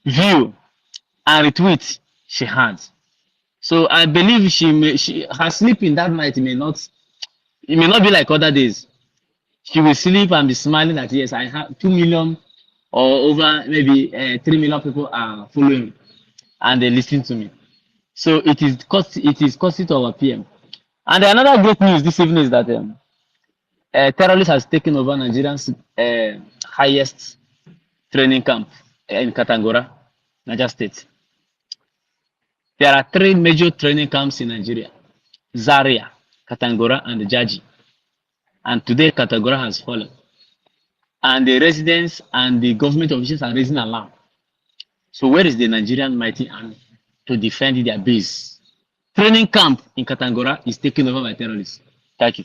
view and retweet she had. So I believe her sleeping that night it may not be like other days. She will sleep and be smiling that yes, I have 2 million or over maybe 3 million people are following me and they listen to me. So it is costly to our PM. And another great news this evening is that terrorists has taken over Nigerian's highest training camp in Katangora, Niger State. There are three major training camps in Nigeria: Zaria, Katangora, and Jaji. And today, Katangora has fallen. And the residents and the government officials are raising alarm. So where is the Nigerian mighty army to defend their base? Training camp in Katangora is taken over by terrorists. Thank you.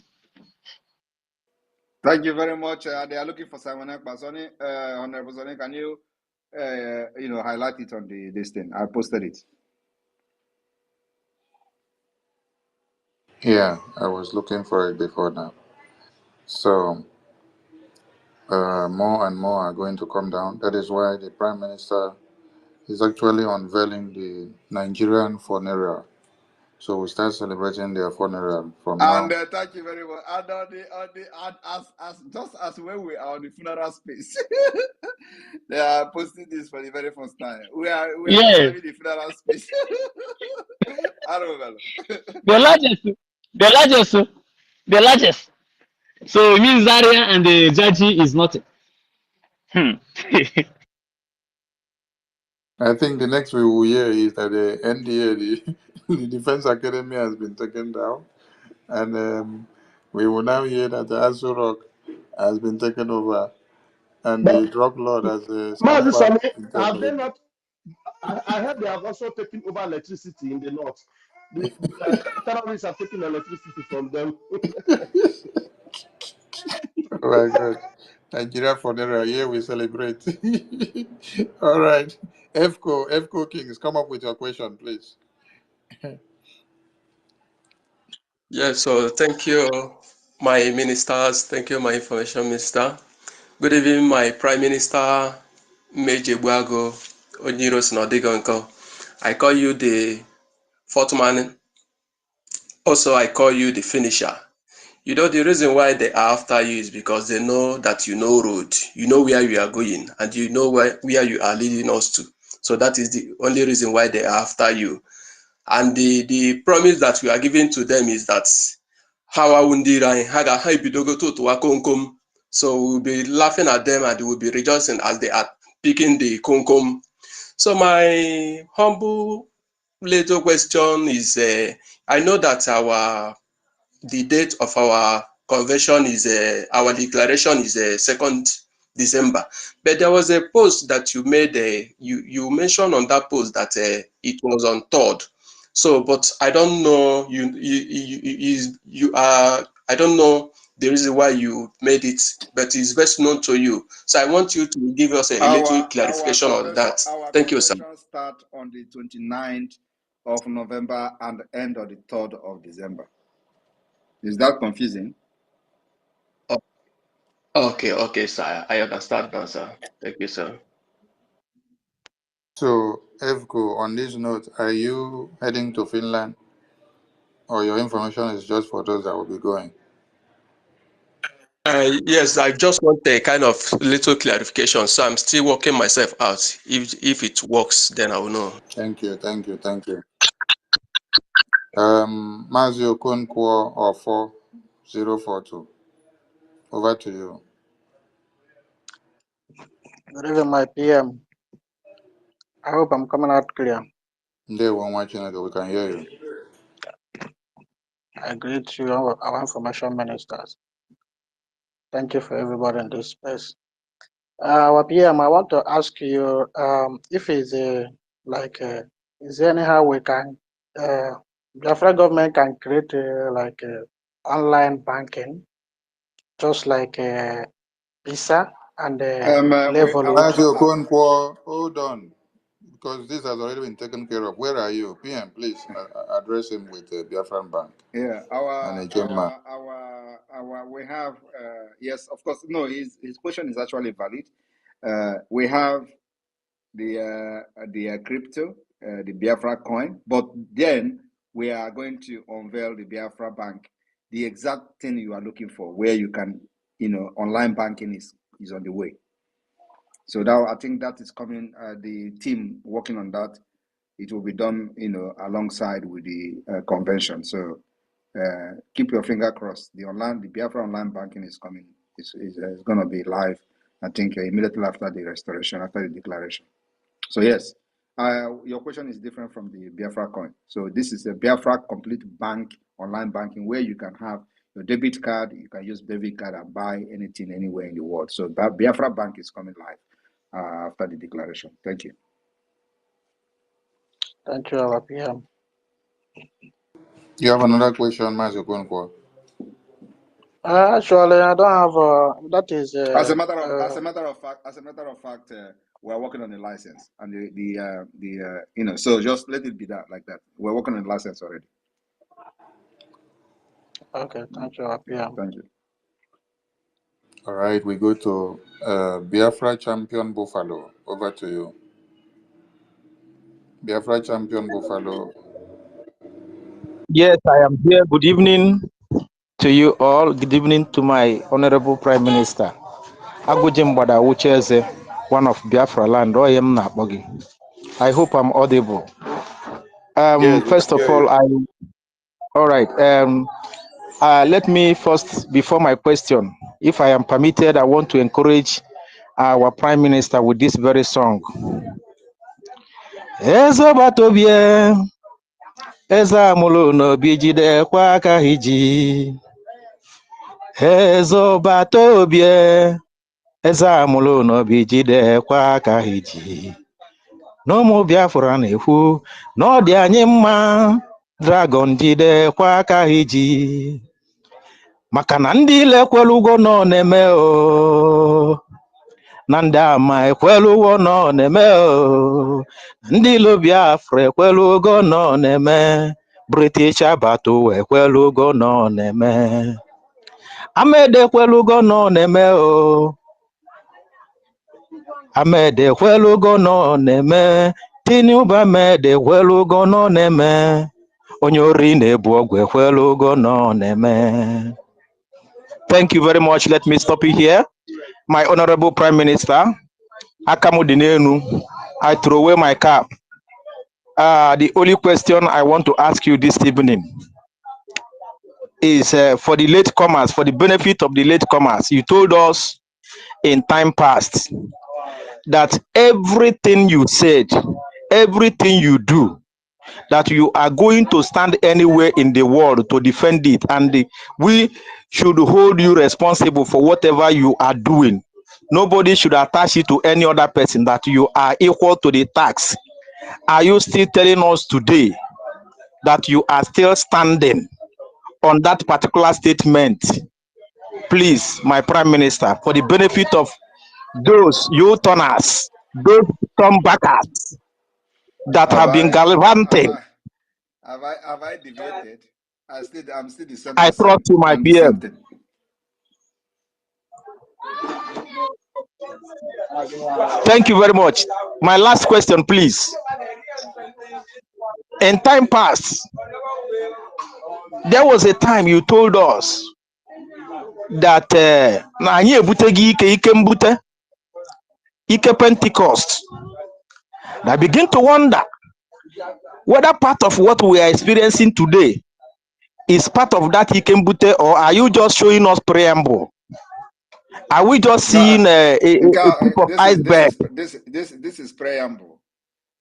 Thank you very much. They are looking for Simon Ekpa. Sonny, Honorable Sonny, can you, highlight it on this thing? I posted it. Yeah, I was looking for it before now. So, more and more are going to come down. That is why the Prime Minister is actually unveiling the Nigerian funeral. So we start celebrating their funeral from And now. thank you very much. And as when we are on the funeral space, they are posting this for the very first time. We are just Yes, having the funeral space. I don't know. the largest, the largest, the largest. So it means Zaria and the Jaji is nothing. Hmm. I think the next we will hear is that the NDA, the Defense Academy, has been taken down. And we will now hear that the Asu Rock has been taken over and the But drug lord has Mazi scampered Sami, into have they America. not? I heard they have also taken over electricity in the north. The terrorists have taken electricity from them. Oh my God. Nigeria for the year we celebrate. All right. FCO Kings, come up with your question, please. Yes, so thank you, my ministers. Thank you, my information minister. Good evening, my Prime Minister, Meje Buago, Onyiro Sinodigonko. I call you the fourth man. Also, I call you the finisher. You know, the reason why they are after you is because they know that you know road, you know where you are going, and you know where you are leading us to. So that is the only reason why they are after you. And the promise that we are giving to them is that so we'll be laughing at them and we'll be rejoicing as they are picking the konkom. So my humble little question is, I know that the date of our convention is our declaration is 2nd December, but there was a post that you made. You mentioned on that post that it was on 3rd. So, but I don't know you are. I don't know the reason why you made it, but it's best known to you. So I want you to give us a little clarification on that. Thank you, sir. Convention start on the 29th of November and end on the 3rd of December. Is that confusing? Oh, okay, sir. I understand now, sir. Thank you, sir. So, FCO, on this note, are you heading to Finland? Or your information is just for those that will be going? Yes, I just want a kind of little clarification. So I'm still working myself out. If it works, then I will know. Thank you. Mazio Okonkwo or 4042. Over to you. Good evening, my PM. I hope I'm coming out clear. They won't watching it, we can hear you. I greet you, our information ministers. Thank you for everybody in this space. Our PM, I want to ask you if it's is there anyhow we can, Biafra government can create online banking, just like PISA and Levolut. Mazio Okonkwo, hold on. Because this has already been taken care of. Where are you? PM, please address him with the Biafran Bank. Yeah, we have yes, of course. No, his question is actually valid. We have the crypto, the Biafra coin, but then we are going to unveil the Biafra Bank, the exact thing you are looking for, where you can, online banking is on the way. So now I think that is coming. The team working on that. It will be done, alongside with the convention. So keep your finger crossed. The Biafra online banking is coming. It's going to be live. I think immediately after the restoration, after the declaration. So yes, your question is different from the Biafra coin. So this is a Biafra complete bank, online banking, where you can have your debit card. You can use debit card and buy anything anywhere in the world. So that Biafra bank is coming live after the declaration. Thank you. Thank you, our PM. You have another question, Mazio Okonkwo? Actually, I don't have. That is. As a matter of fact, we're working on the license and so just let it be that like that. We're working on the license already. Okay, thank you, PM. Thank you. All right, we go to Biafra champion Buffalo. Over to you. Biafra champion Buffalo. Yes, I am here. Good evening to you all. Good evening to my Honorable Prime Minister. Agujimbada Ucheze, one of Biafra land. I hope I'm audible. Yes, we First can of hear you. all right. Let me first, before my question, if I am permitted, I want to encourage our Prime Minister with this very song. Ezobatobie, Ezamulo no bijide kwa kahiji. Ezobatobie, Ezamulo no bijide kwa kahiji. No mu Biafra na-ekwu na ọ dị anyị mma, Dragon jide kwa kahiji. Maka na ndị ile kwelu ugo nọ na-eme na ndị ama ekwelu ụgwọ nọ na-eme o. Ndị ilo Biafra ekwelu ogo nọ na-eme. British abata ụwa ekwelu ogo nọ na-eme. Ahmed ekwelu ogo nọ na-eme o. Ahmed ekwelu ogo nọ na-eme. Tinubu Ahmed ekwelu ogo nọ na-eme. Onye ori na-ebu ọgwụ ekwelu ogo nọ na-eme. Thank you very much. Let me stop it here. My Honorable Prime Minister, Akamudinenu, I throw away my cap. The only question I want to ask you this evening is for the latecomers, for the benefit of the latecomers. You told us in time past that everything you said, everything you do, that you are going to stand anywhere in the world to defend it, and we should hold you responsible for whatever you are doing. Nobody should attach it to any other person, that you are equal to the tax. Are you still telling us today that you are still standing on that particular statement? Please, my Prime Minister, for the benefit of those U-turners, those turn-backers that Have have been I gallivanting, have I deviated? I'm still the same I trust person. you, my I'm the same PM. thing. Thank you very much. My last question, please. In time past, there was a time you told us that na anyị ebuteghị ike mbute, ike Pentecost. I begin to wonder whether part of what we are experiencing today is part of that ike mbute, or are you just showing us preamble? Are we just seeing a tip of iceberg? This is preamble.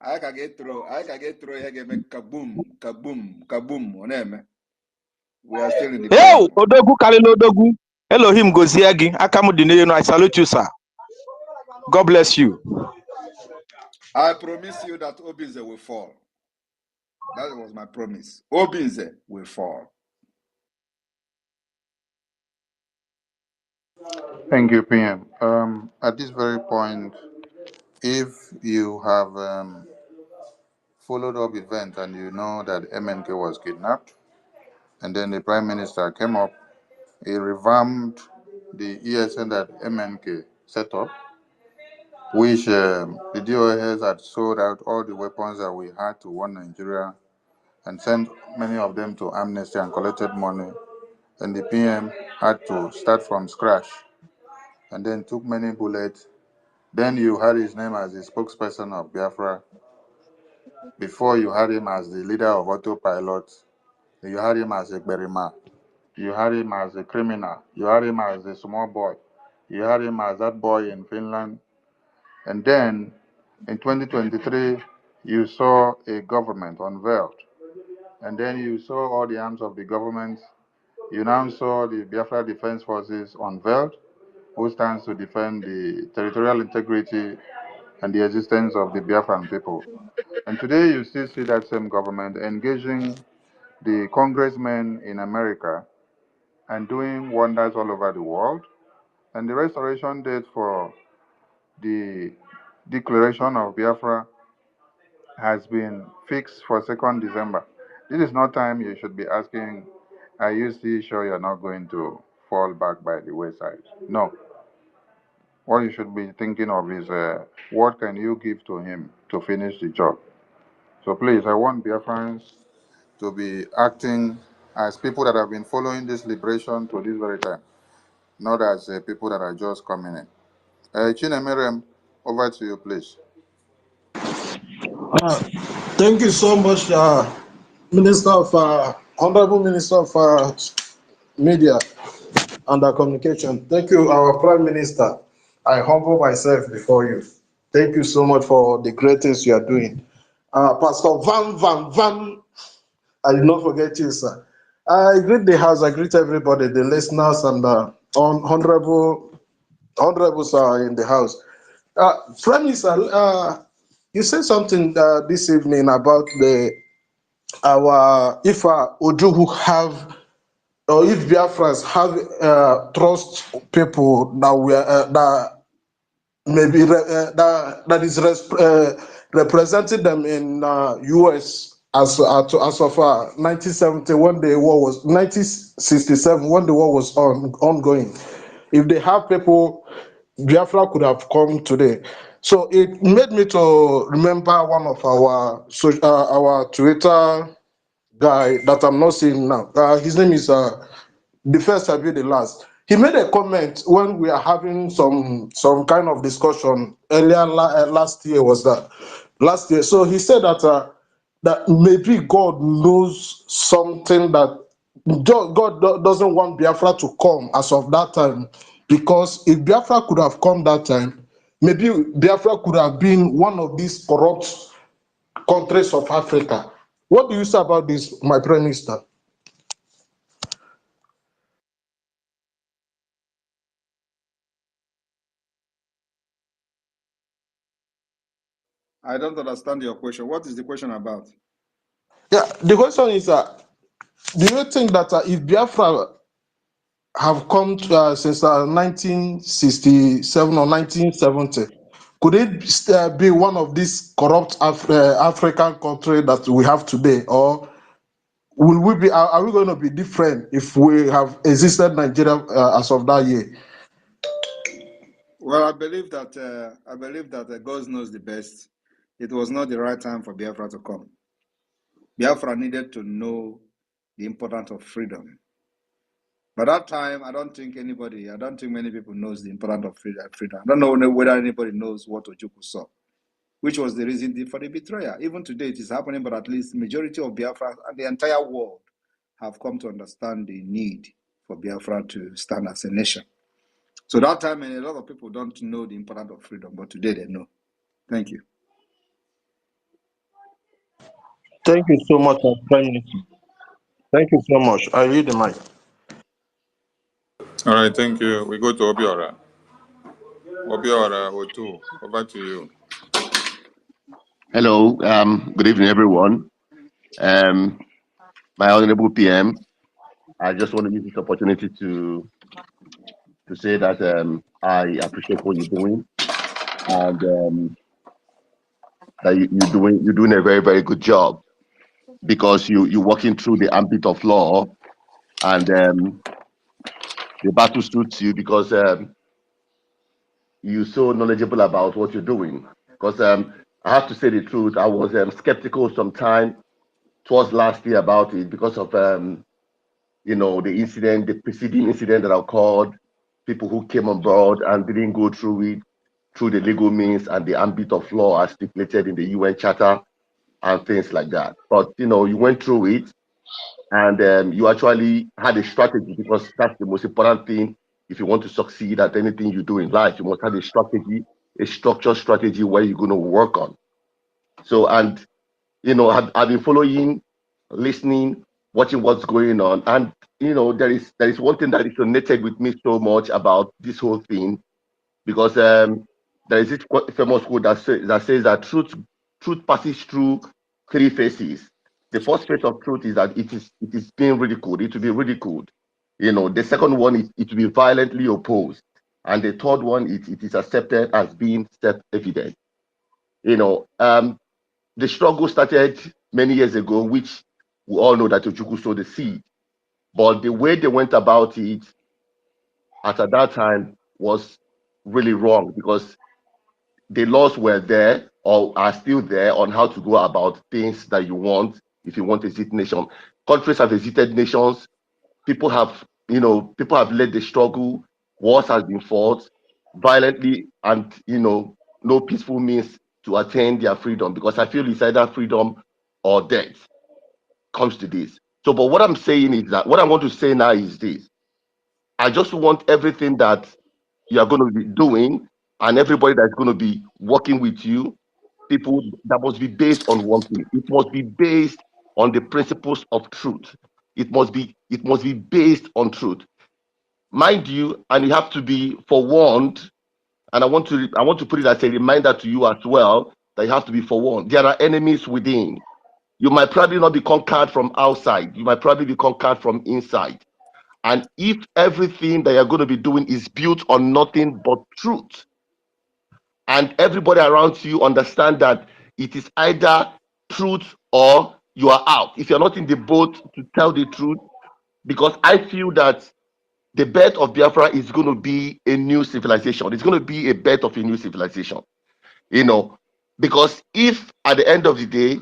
I can get through here, make kaboom, kaboom, kaboom. We are still in the Hey, preamble. Odogu Kalilo Odogu. Elohim Goziagi. Akamudineno. I salute you, sir. God bless you. I promise you that Obinze will fall. That was my promise. Obinze will fall. Thank you, PM. At this very point, if you have followed up event and you know that MNK was kidnapped, and then the Prime Minister came up, he revamped the ESN that MNK set up, which the DOS had sold out all the weapons that we had to one Nigeria and sent many of them to Amnesty and collected money. And the PM had to start from scratch and then took many bullets. Then you had his name as the spokesperson of Biafra. Before you had him as the leader of autopilot, you had him as a Berima. You had him as a criminal. You had him as a small boy. You had him as that boy in Finland. And then in 2023, you saw a government unveiled. And then you saw all the arms of the government. You now saw the Biafra Defense Forces unveiled, who stands to defend the territorial integrity and the existence of the Biafran people. And today you still see that same government engaging the congressmen in America and doing wonders all over the world. And the restoration date for the declaration of Biafra has been fixed for 2nd December. This is not time you should be asking, are you still sure you're not going to fall back by the wayside? No. What you should be thinking of is what can you give to him to finish the job? So please, I want Biafrans to be acting as people that have been following this liberation to this very time, not as people that are just coming in. Chinemerem, over to you, please. Thank you so much, Minister of Honorable Minister of Media and Communication. Thank you, our Prime Minister. I humble myself before you. Thank you so much for the great things you are doing. Pastor Van, I did not forget you, sir. I greet the house, I greet everybody, the listeners and honorables are in the house. Prime Minister, you said something this evening about if Ojuhu have, or if Biafrans have trust people that maybe that is representing them in U.S. as of 1970 when the war was 1967 when the war was ongoing. If they have people, Biafra could have come today. So it made me to remember one of our Twitter guy that I'm not seeing now. His name is the first have been the last. He made a comment when we are having some kind of discussion earlier last year. Was that last year? So he said that maybe God knows something that doesn't want Biafra to come as of that time, because if Biafra could have come that time, maybe Biafra could have been one of these corrupt countries of Africa. What do you say about this, my Prime Minister? I don't understand your question. What is the question about? Yeah, the question is, do you think that if Biafra have come since 1967 or 1970, could it be one of these corrupt African countries that we have today, or will we be? Are we going to be different if we have existed Nigeria as of that year? Well, I believe that God knows the best. It was not the right time for Biafra to come. Biafra needed to know the importance of freedom. By that time, I don't think many people knows the importance of freedom. I don't know whether anybody knows what Ojukwu saw, which was the reason for the betrayal. Even today, it is happening, but at least the majority of Biafra and the entire world have come to understand the need for Biafra to stand as a nation. So that time, a lot of people don't know the importance of freedom, but today they know. Thank you. Thank you so much, Prime Minister. Thank you so much. I read the mic. All right, thank you. We go to Obiora. Obiora Otu, over to you. Hello, good evening, everyone. My honorable PM, I just want to use this opportunity to say that I appreciate what you're doing, and that you're doing a very, very good job, because you're working through the ambit of law, and the battle suits you because you're so knowledgeable about what you're doing. Because I have to say the truth, I was skeptical sometime towards last year about it because of the preceding incident that occurred, people who came on board and didn't go through it through the legal means and the ambit of law as stipulated in the UN Charter and things like that. But you went through it, and you actually had a strategy, because that's the most important thing. If you want to succeed at anything you do in life, you must have a strategy, a structured strategy where you're going to work on. So, and I've been following, listening, watching what's going on, and there is one thing that resonated with me so much about this whole thing, because there is this famous quote that says that truth passes through three phases. The first phase of truth is that it is being ridiculed. It will be ridiculed. The second one is it will be violently opposed, and the third one is it is accepted as being self-evident. You know, um, the struggle started many years ago, which we all know that Ojukwu sowed the seed. But the way they went about it at that time was really wrong, because the laws were there or are still there on how to go about things that you want if you want to exit nation. Countries have exited nations. People have led the struggle. Wars has been fought violently, and no peaceful means to attain their freedom, because I feel it's either freedom or death comes to this. So, but what I'm saying is that what I want to say now is this: I just want everything that you are going to be doing, and everybody that's going to be working with you, people, that must be based on one thing. It must be based on the principles of truth. It must be based on truth. Mind you, and you have to be forewarned. And I want to put it as a reminder to you as well, that you have to be forewarned. There are enemies within. You might probably not be conquered from outside. You might probably be conquered from inside. And if everything that you're going to be doing is built on nothing but truth, and everybody around you understand that it is either truth or you are out. If you're not in the boat to tell the truth, because I feel that the birth of Biafra is going to be a new civilization. It's going to be a birth of a new civilization, you know, because if at the end of the day,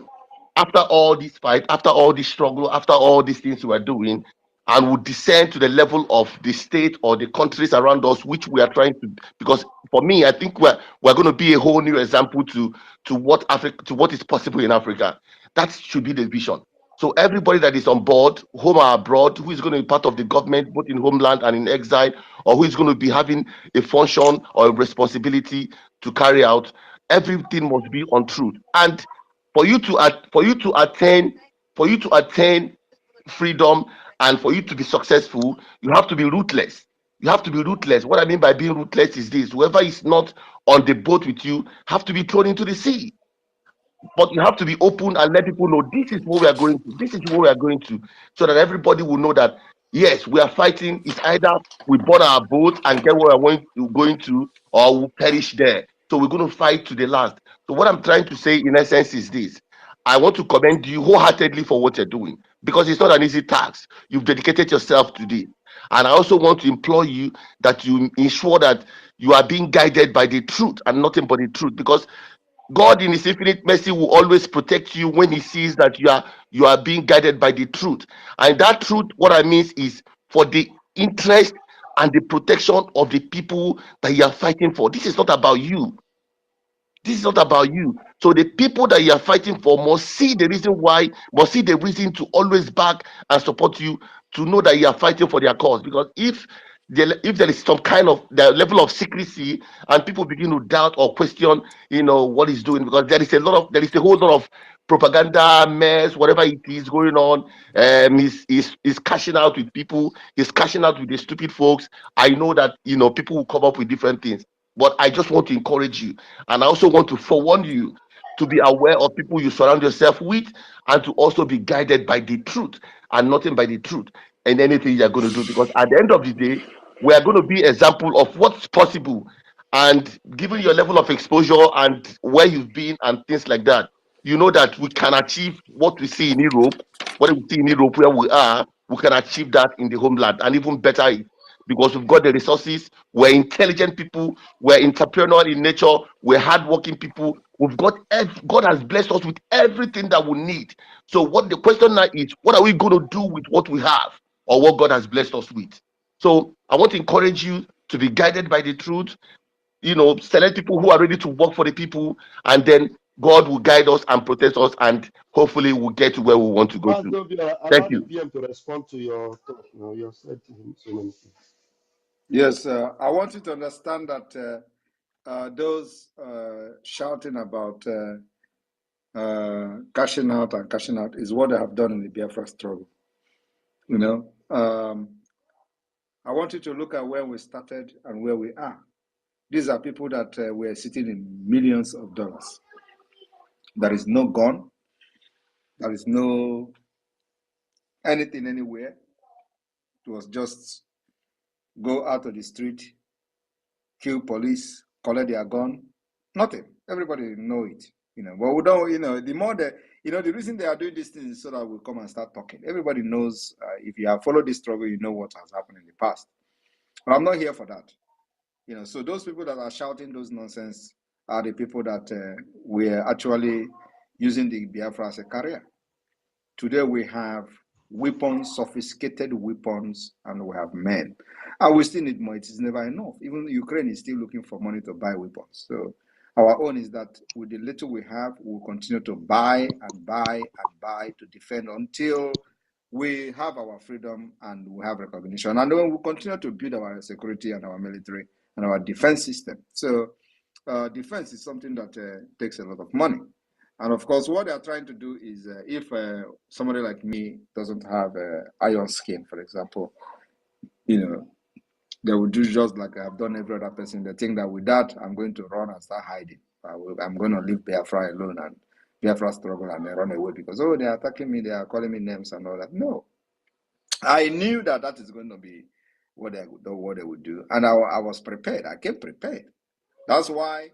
after all this fight, after all this struggle, after all these things we are doing, and we descend to the level of the state or the countries around us, which we are trying to, because for me, I think we're going to be a whole new example to what Africa, to what is possible in Africa. That should be the vision. So everybody that is on board, home or abroad, who is going to be part of the government, both in homeland and in exile, or who is going to be having a function or a responsibility to carry out, everything must be on truth. And for you to attain freedom and for you to be successful, you have to be ruthless. You have to be ruthless. What I mean by being ruthless is this: whoever is not on the boat with you have to be thrown into the sea. But you have to be open and let people know this is what we are going to. This is what we are going to, so that everybody will know that yes, we are fighting. It's either we burn our boat and get where we're going to, or we perish there. So we're going to fight to the last. So what I'm trying to say, in essence, is this: I want to commend you wholeheartedly for what you're doing, because it's not an easy task. You've dedicated yourself to this, and I also want to implore you that you ensure that you are being guided by the truth and nothing but the truth, because God in his infinite mercy will always protect you when he sees that you are being guided by the truth. And that truth, what I mean is for the interest and the protection of the people that you are fighting for. This is not about you. This is not about you. So the people that you are fighting for must see the reason why, must see the reason to always back and support you, to know that you are fighting for their cause. Because if there is some kind of the level of secrecy and people begin to doubt or question, what he's doing, because there is a whole lot of propaganda mess, whatever it is going on. He's cashing out with people, he's cashing out with the stupid folks. I know that people will come up with different things. But I just want to encourage you, and I also want to forewarn you to be aware of people you surround yourself with, and to also be guided by the truth and nothing by the truth in anything you're going to do. Because at the end of the day, we are going to be example of what's possible. And given your level of exposure and where you've been and things like that, you know that we can achieve what we see in Europe. What we see in Europe, where we are, we can achieve that in the homeland, and even better, because we've got the resources. We're intelligent people, we're entrepreneurial in nature, we're hardworking people. God has blessed us with everything that we need. So what the question now is, what are we going to do with what we have, or what God has blessed us with? So I want to encourage you to be guided by the truth. Select people who are ready to work for the people, and then God will guide us and protect us, and hopefully we'll get to where we want to go to. Allow Thank the you. PM to respond to your talk. You have said so many things. Yes, I want you to understand that those shouting about cashing out and cashing out is what they have done in the Biafra struggle. I want you to look at where we started and where we are. These are people that were sitting in millions of dollars. There is no gun. There is no anything anywhere. It was just go out of the street, kill police, collect their gun. Nothing. Everybody know it. But we don't, the more the reason they are doing these things is so that we'll come and start talking. Everybody knows, if you have followed this struggle, you know what has happened in the past. But I'm not here for that. So those people that are shouting those nonsense are the people that were actually using the Biafra as a career. Today we have weapons, sophisticated weapons, and we have men. And we still need more. It is never enough. Even Ukraine is still looking for money to buy weapons. So our own is that with the little we have, we'll continue to buy and buy and buy to defend until we have our freedom and we have recognition. And then we'll continue to build our security and our military and our defense system. So defense is something that takes a lot of money. And of course, what they are trying to do is if somebody like me doesn't have iron skin, for example, they will do just like I've done every other person. They think that with that, I'm going to run and start hiding. I'm going to leave Biafra alone and Biafra struggle and then run away because, they are attacking me, they are calling me names and all that. No. I knew that is going to be what they would do. And I was prepared. I came prepared. That's why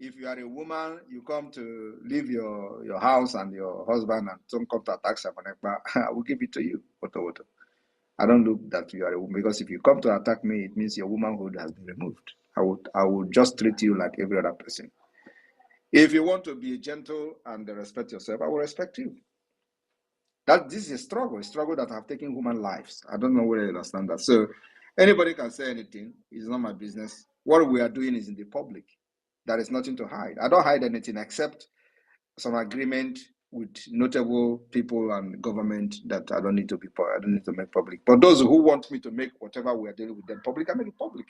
If you are a woman, you come to leave your house and your husband and don't come to attack Ekpa, I will give it to you. I don't look that you are a woman, because if you come to attack me, it means your womanhood has been removed. I would just treat you like every other person. If you want to be gentle and respect yourself, I will respect you. This is a struggle that have taken human lives. I don't know whether you understand that. So anybody can say anything. It's not my business. What we are doing is in the public. There is nothing to hide. I don't hide anything except some agreement with notable people and government that I don't need to make public. But those who want me to make whatever we are dealing with them public, I make it public.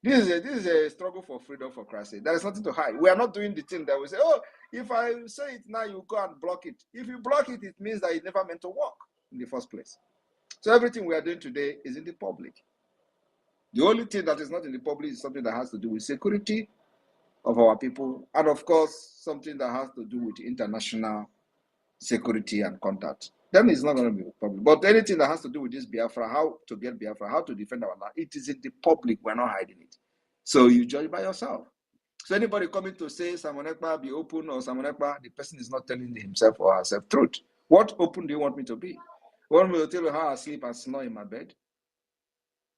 This is a struggle for freedom, for Christ's sake. There is nothing to hide. We are not doing the thing that we say, oh, if I say it now, you go and block it. If you block it, it means that it never meant to work in the first place. So everything we are doing today is in the public. The only thing that is not in the public is something that has to do with security of our people, and of course, something that has to do with international security and contact. Then it's not going to be public. But anything that has to do with this Biafra, how to get Biafra, how to defend our land, it is in the public. We're not hiding it. So you judge by yourself. So anybody coming to say Simon Ekpa be open or Simon Ekpa, the person is not telling himself or herself truth. What open do you want me to be? You want me to tell you how I sleep and snore in my bed?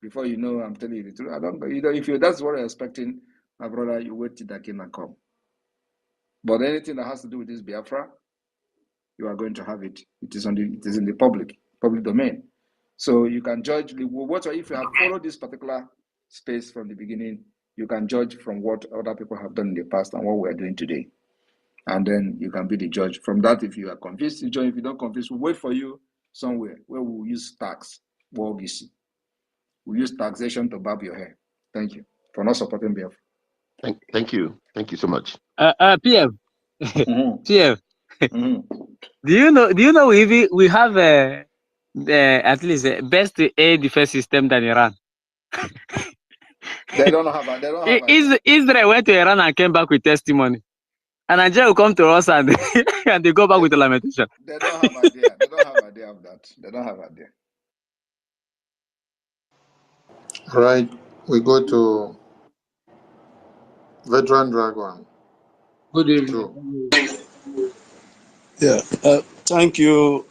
Before you know I'm telling you the truth. I don't. If that's what you're expecting, my brother, you wait till that can come. But anything that has to do with this Biafra, you are going to have it. It is in the public domain. So you can judge if you have followed this particular space from the beginning, you can judge from what other people have done in the past and what we are doing today. And then you can be the judge. From that, if you are convinced, you join. If you don't convince, we'll wait for you somewhere where we'll use tax. We use taxation to barb your hair. Thank you for not supporting BF. Thank you. Thank you so much. PM. PM. Do you know we have at least best air defense system than Iran? They don't have Israel went to Iran and came back with testimony. And Nigeria will come to us and and they go back with the lamentation. They don't have idea. They don't have idea of that. They don't have idea. All right, we go to Veteran Dragon. Good evening. Yeah, thank you,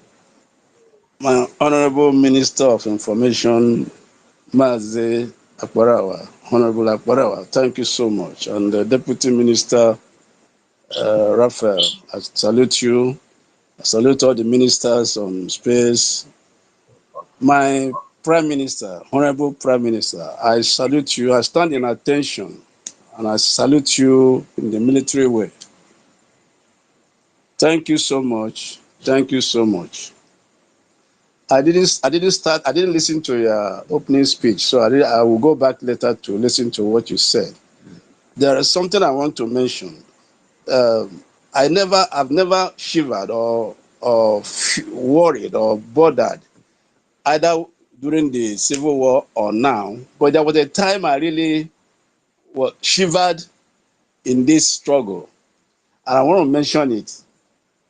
my Honorable Minister of Information, Mazi Akbarawa, Honorable Akbarawa. Thank you so much. And the Deputy Minister, Raphael, I salute you. I salute all the ministers on space. My Prime Minister, Honorable Prime Minister, I salute you. I stand in attention and I salute you in the military way. Thank you so much. Thank you so much. I didn't listen to your opening speech, so I will go back later to listen to what you said. There is something I want to mention. I've never shivered or worried or bothered either during the Civil War or now, but there was a time I really shivered in this struggle, and I want to mention it.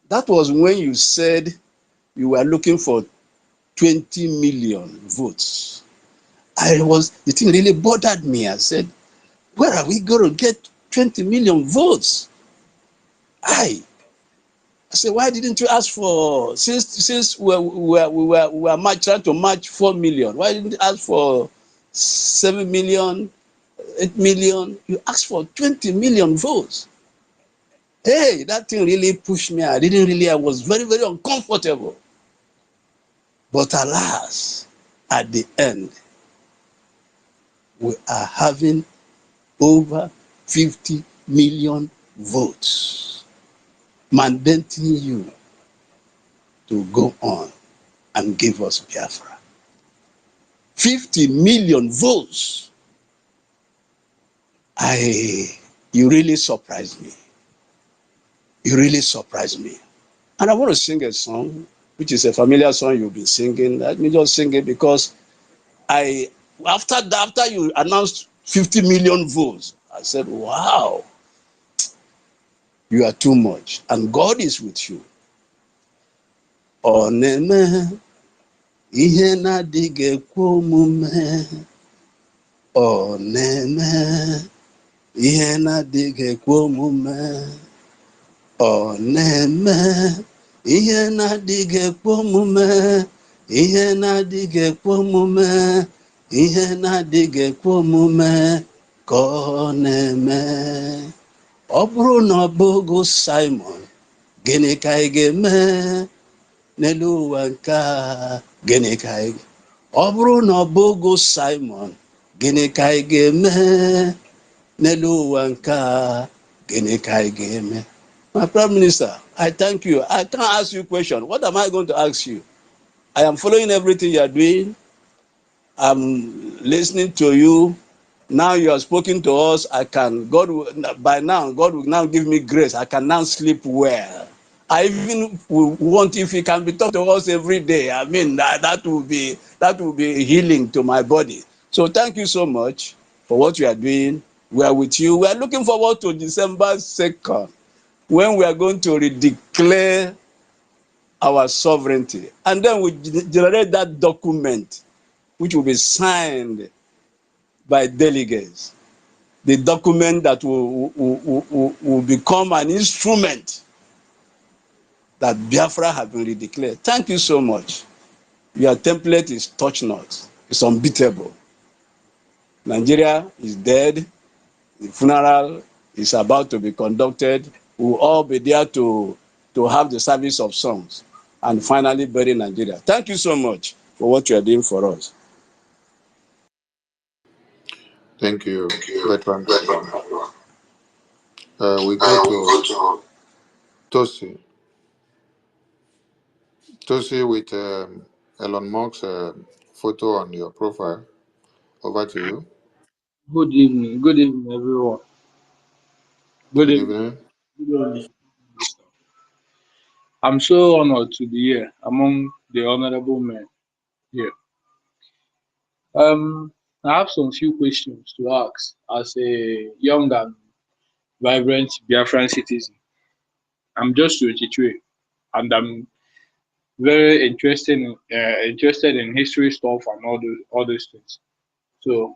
That was when you said you were looking for 20 million votes. The thing really bothered me. I said, where are we going to get 20 million votes? I said, why didn't you ask for, since we were trying to match 4 million, why didn't you ask for 7 million, 8 million? You asked for 20 million votes. Hey, that thing really pushed me. I was very, very uncomfortable. But alas, at the end, we are having over 50 million votes, mandating you to go on and give us Biafra. 50 million votes. You really surprised me. You really surprised me. And I want to sing a song, which is a familiar song you've been singing. Let me just sing it because after you announced 50 million votes, I said, wow, you are too much. And God is with you. Oneme ihe na-adịghị ekwe omume. Oneme ihe na-adịghị ekwe omume ọ na-eme ihe na-adịghị ekwe omume ihe na-adịghị ekwe omume ihe na-adịghị ekwe omume ka ọ na-eme. Ọ bụrụ na ọ bụghị Simon, gịnị ka anyị ga-eme n'elu ụwa nke a? Gịnị ka anyị, ọ bụrụ na ọ bụghị Simon, gịnị ka anyị ga-eme n'elu ụwa nke a? Gịnị ka anyị ga-eme? My Prime Minister, I thank you. I can't ask you a question. What am I going to ask you? I am following everything you are doing. I'm listening to you. Now you have spoken to us. God will now give me grace. I can now sleep well. I even want, if you can be talking to us every day. I mean, that will be healing to my body. So thank you so much for what you are doing. We are with you. We are looking forward to December 2nd, when we are going to redeclare our sovereignty. And then we generate that document, which will be signed by delegates. The document that will become an instrument that Biafra has been redeclared. Thank you so much. Your template is touch-not. It's unbeatable. Nigeria is dead. The funeral is about to be conducted. We'll all be there to have the service of songs and finally bury Nigeria. Thank you so much for what you are doing for us. Thank you, veteran. We go to Tosi. Tosi with Elon Musk's photo on your profile. Over to you. Good evening. Good evening, everyone. Good Good evening. evening. Good evening. I'm so honored to be here among the honorable men here. I have some few questions to ask as a young and vibrant Biafran citizen. I'm just 23, and I'm very interested in history stuff and all those things. So,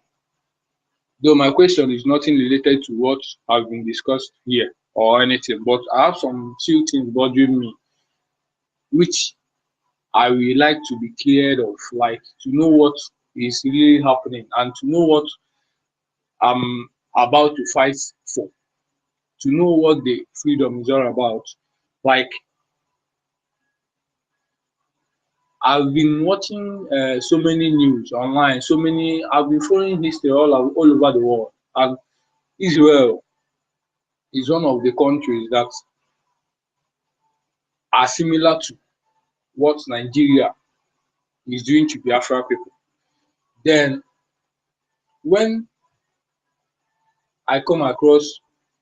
though my question is nothing related to what has been discussed here or anything, but I have some few things bothering me, which I would like to be cleared of, like to know what is really happening and to know what I'm about to fight for, to know what the freedom is all about. Like, I've been watching so many news online, I've been following history all over the world. And Israel is one of the countries that are similar to what Nigeria is doing to Biafra people. Then, when I come across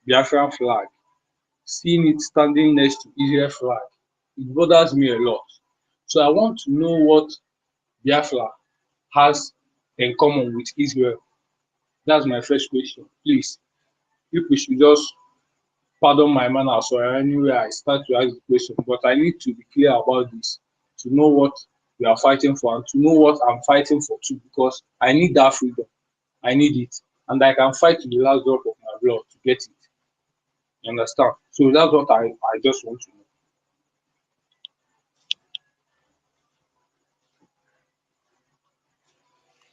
Biafran flag, seeing it standing next to Israel flag, it bothers me a lot. So I want to know what Biafra has in common with Israel. That's my first question. Please, people should just pardon my manners or anywhere I start to ask the question, but I need to be clear about this, to know what we are fighting for and to know what I'm fighting for too, because I need that freedom. I need it. And I can fight to the last drop of my blood to get it. You understand? So that's what I just want to know.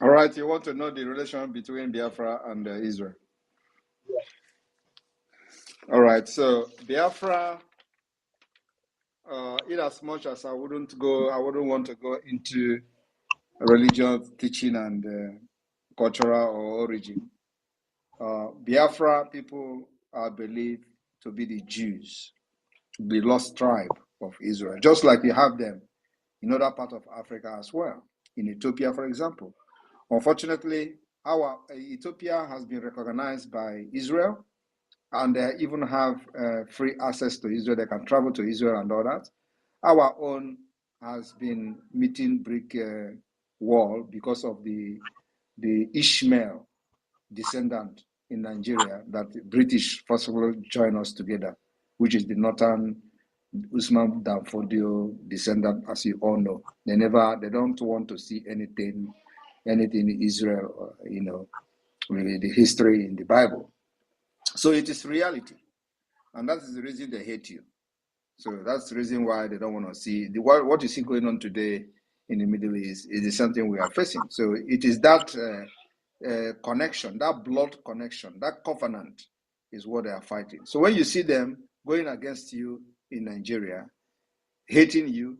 All right, you want to know the relation between Biafra and Israel? Yeah. All right, so Biafra, in as much as I wouldn't want to go into religious teaching and cultural or origin. Biafra people are believed to be the Jews, the lost tribe of Israel, just like you have them in other parts of Africa as well. In Ethiopia, for example. Unfortunately, our Ethiopia has been recognized by Israel, and they even have free access to Israel. They can travel to Israel and all that. Our own has been meeting brick wall because of the Ishmael descendant in Nigeria that the British forcibly joined us together, which is the northern Usman Danfodio descendant, as you all know. They don't want to see anything in Israel, the history in the Bible. So it is reality. And that is the reason they hate you. So that's the reason why they don't want to see what you see going on today in the Middle East is something we are facing. So it is that connection, that blood connection, that covenant is what they are fighting. So when you see them going against you in Nigeria, hating you,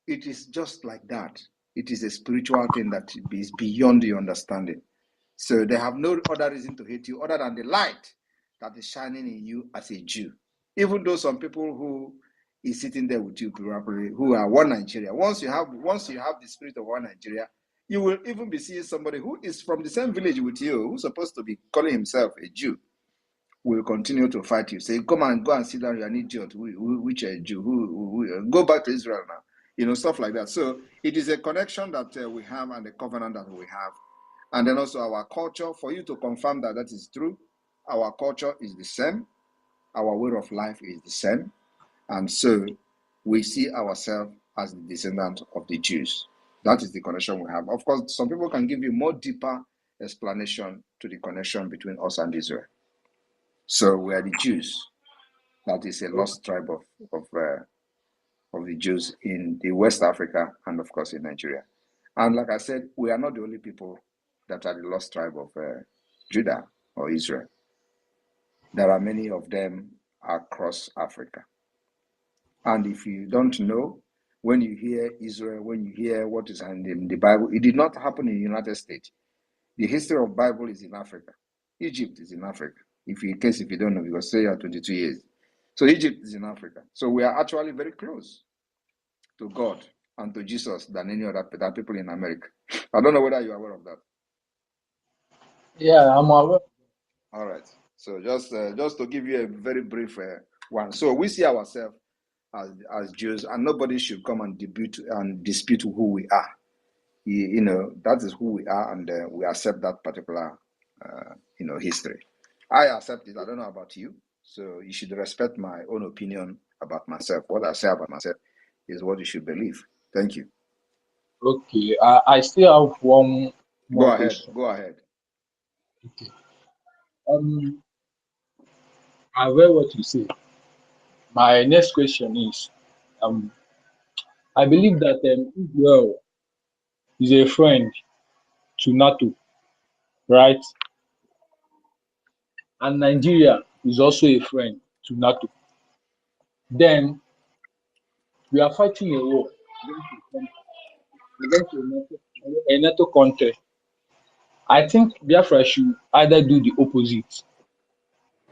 it is just like that. It is a spiritual thing that is beyond your understanding. So they have no other reason to hate you other than the light that is shining in you as a Jew. Even though some people who is sitting there with you probably who are one Nigeria, once you have the spirit of one Nigeria, you will even be seeing somebody who is from the same village with you, who's supposed to be calling himself a Jew, will continue to fight you. Say, go and sit down, you're an idiot, which a Jew, go back to Israel now. Stuff like that. So it is a connection that we have and a covenant that we have. And then also our culture, for you to confirm that that is true, our culture is the same, our way of life is the same. And so we see ourselves as the descendant of the Jews. That is the connection we have. Of course, some people can give you more deeper explanation to the connection between us and Israel. So we are the Jews. That is a lost tribe of the Jews in the West Africa and of course in Nigeria. And like I said, we are not the only people that are the lost tribe of Judah or Israel. There are many of them across Africa. And if you don't know, when you hear Israel, when you hear what is in the Bible, it did not happen in the United States. The history of Bible is in Africa. Egypt is in Africa. In case you don't know, because say you are 22 years. So Egypt is in Africa. So we are actually very close to God and to Jesus than any other people in America. I don't know whether you are aware of that. Yeah, I'm aware. All right. So just to give you a very brief one. So we see ourselves as Jews, and nobody should come and dispute who we are. That is who we are, and we accept that particular history. I accept it. I don't know about you, so you should respect my own opinion about myself. What I say about myself is what you should believe. Thank you. Okay, I still have one Go more ahead. question. Go ahead. Okay. I heard what you say. My next question is, I believe that Israel is a friend to NATO, right? And Nigeria is also a friend to NATO. Then we are fighting a war against a NATO country. I think Biafra should either do the opposite,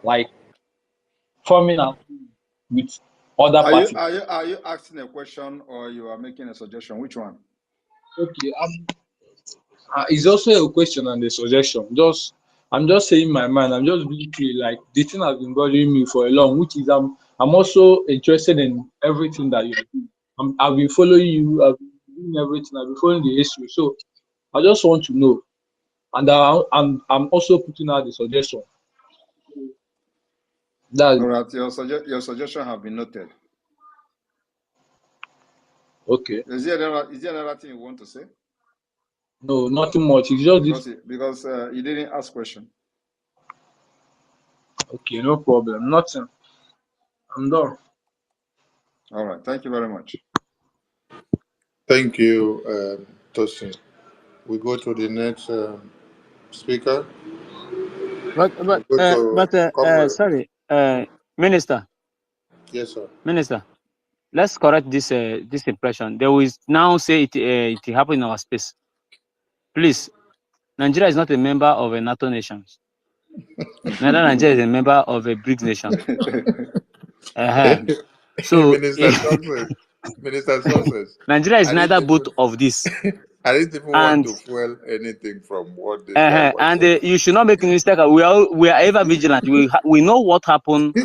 like forming up with other Are parties. you asking a question or you are making a suggestion? Which one? Okay, it's also a question and a suggestion. I'm just saying my mind. I'm just being clear. Like the thing has been bothering me for a long, which is I'm also interested in everything that you're doing. I've been following you. I've been doing everything. I've been following the history. So I just want to know, and I'm also putting out the suggestion. All right, your suggestion have been noted. Okay. Is there another thing you want to say? No, nothing much. It's just because you didn't ask question. Okay, no problem. Nothing. I'm done. All right. Thank you very much. Thank you, Tosin. We go to the next speaker. Sorry, Minister. Yes, sir. Minister, let's correct this impression. They will now say it happened in our space. Please, Nigeria is not a member of a NATO nation. Neither Nigeria is a member of a BRICS nation. So Minister Success. Nigeria is neither both of these. I didn't even want to fuel anything from what this guy was saying. You should not make a mistake. We are ever vigilant. We know what happened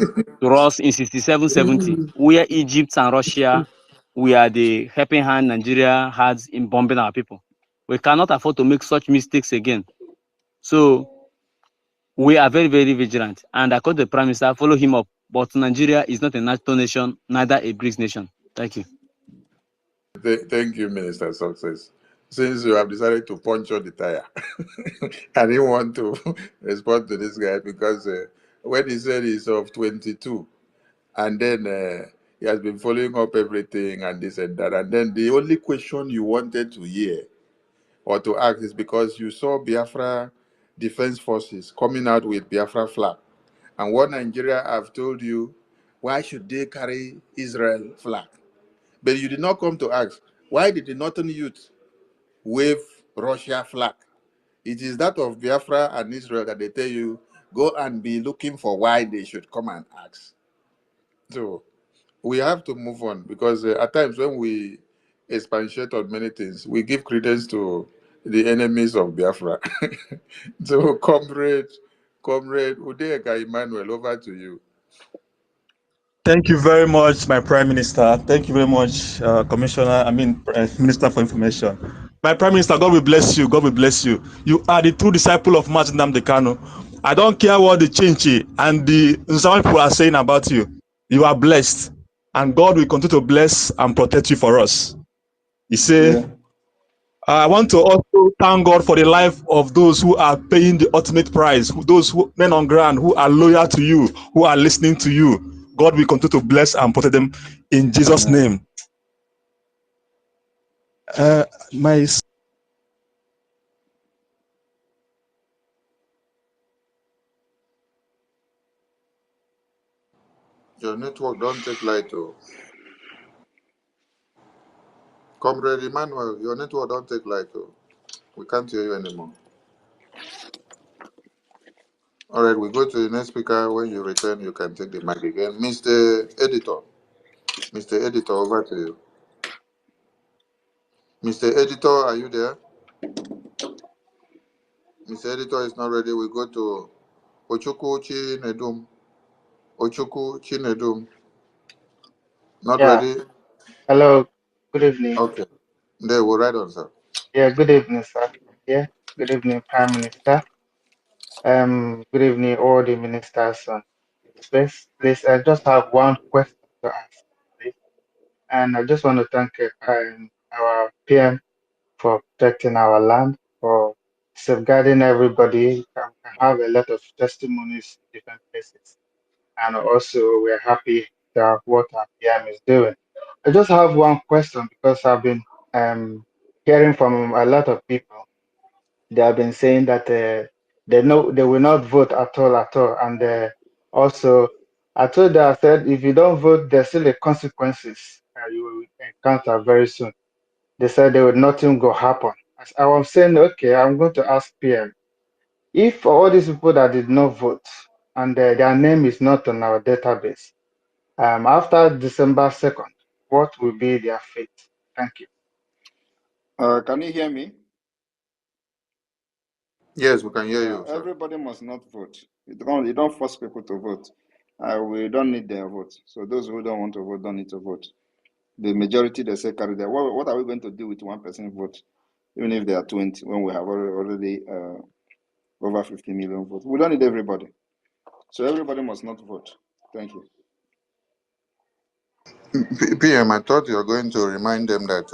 to us in 67, 70, where Egypt and Russia were the helping hand Nigeria had in bombing our people. We cannot afford to make such mistakes again. So we are very, very vigilant. And according to the Prime Minister, follow him up. But Nigeria is not a NATO nation, neither a BRICS nation. Thank you. Thank you, Minister Success. Since you have decided to puncture the tire, I didn't want to respond to this guy because when he said he's of 22, and then he has been following up everything and this and that, and then the only question you wanted to hear or to ask is because you saw Biafra Defense Forces coming out with Biafra flag, and what Nigeria have told you, why should they carry Israel flag? But you did not come to ask, why did the Northern youth wave Russia flag? It is that of Biafra and Israel that they tell you, go and be looking for why they should come and ask. So we have to move on because at times when we expatiate on many things, we give credence to the enemies of Biafra. So, Comrade Udeka Emmanuel, over to you. Thank you very much, my Prime Minister. Thank you very much, Minister for Information. My Prime Minister, God will bless you. God will bless you. You are the true disciple of Martin Nnamdi Kanu. I don't care what the Chinchi and the some people are saying about you. You are blessed, and God will continue to bless and protect you for us. You say, Yeah. I want to also thank God for the life of those who are paying the ultimate price, those men on ground who are loyal to you, who are listening to you. God will continue to bless and protect them in Jesus' name. My Your network don't take light, oh. Comrade Emmanuel, your network don't take light, oh. We can't hear you anymore. All right, we go to the next speaker. When you return, you can take the mic again. Mr. Editor. Mr. Editor, over to you. Mr. Editor, are you there? Mr. Editor is not ready. We go to Ochuku Chinedum. Ochuku Chinedum. Not Yeah. ready? Hello. Good evening. Okay. There, we'll write on, sir. Yeah. Good evening, sir. Yeah. Good evening, Prime Minister. Good evening, all the ministers on space. Please, I just have one question to ask, please. And I just want to thank our PM for protecting our land, for safeguarding everybody. We can have a lot of testimonies in different places. And also, we're happy that what our PM is doing. I just have one question because I've been hearing from a lot of people. They have been saying that they will not vote at all, and also I told them, I said if you don't vote, there's still a consequences you will encounter very soon. They said there would nothing go happen. As I was saying, okay, I'm going to ask PM if all these people that did not vote and their name is not on our database. After December 2nd, what will be their fate? Thank you. Can you hear me? Yes, we can hear Yeah, you, sir. everybody must not vote. You don't force people to vote. We don't need their vote. So those who don't want to vote don't need to vote. The majority, they say, carry their. What are we going to do with 1% vote, even if they are 20, when we have already over 50 million votes? We don't need everybody. So everybody must not vote. Thank you. PM, I thought you were going to remind them that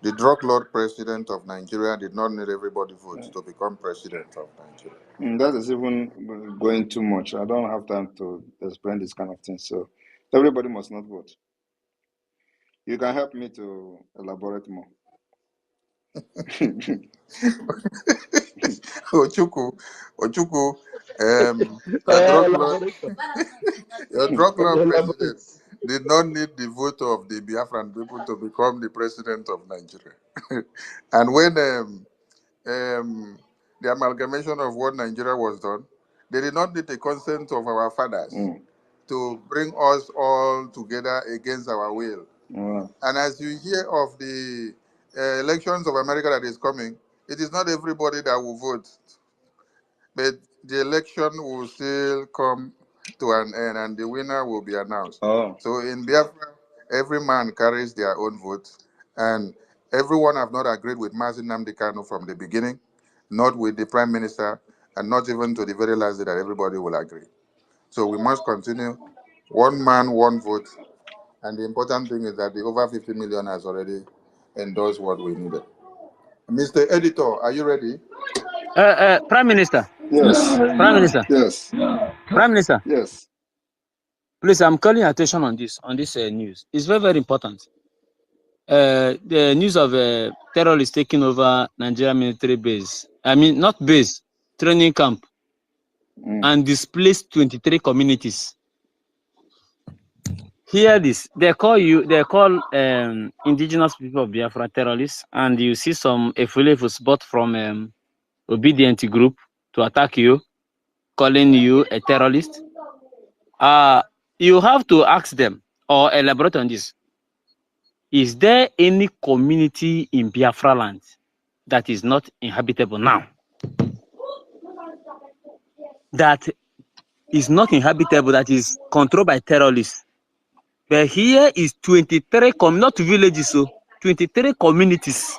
the drug lord president of Nigeria did not need everybody vote to become president of Nigeria. That is even going too much. I don't have time to explain this kind of thing. So everybody must not vote. You can help me to elaborate more. Ochuku, your drug lord, your drug lord president did not need the vote of the Biafran people to become the president of Nigeria. And when the amalgamation of what Nigeria was done, they did not need the consent of our fathers to bring us all together against our will. And as you hear of the elections of America that is coming, it is not everybody that will vote, but the election will still come to an end and the winner will be announced. So in Biafra, every man carries their own vote, and everyone have not agreed with Mazin Nnamdi Kanu from the beginning, not with the Prime Minister, and not even to the very last day that everybody will agree. So we must continue, one man, one vote, and the important thing is that the over 50 million has already endorsed what we needed. Mr. Editor, are you ready? Prime Minister, Yes, Prime Minister, yes, Prime Minister. yes. Please, I'm calling your attention on this news. It's very, very important. The news of terrorists taking over Nigeria military base. I mean, not base, training camp, and displaced 23 communities. Hear this. They call indigenous people of Biafra terrorists, and you see some Efulefu bought from obedient group to attack you, calling you a terrorist. You have to ask them or elaborate on this. Is there any community in Biafra land that is not inhabitable now? That is not inhabitable, that is controlled by terrorists. But here is 23, not villages, so 23 communities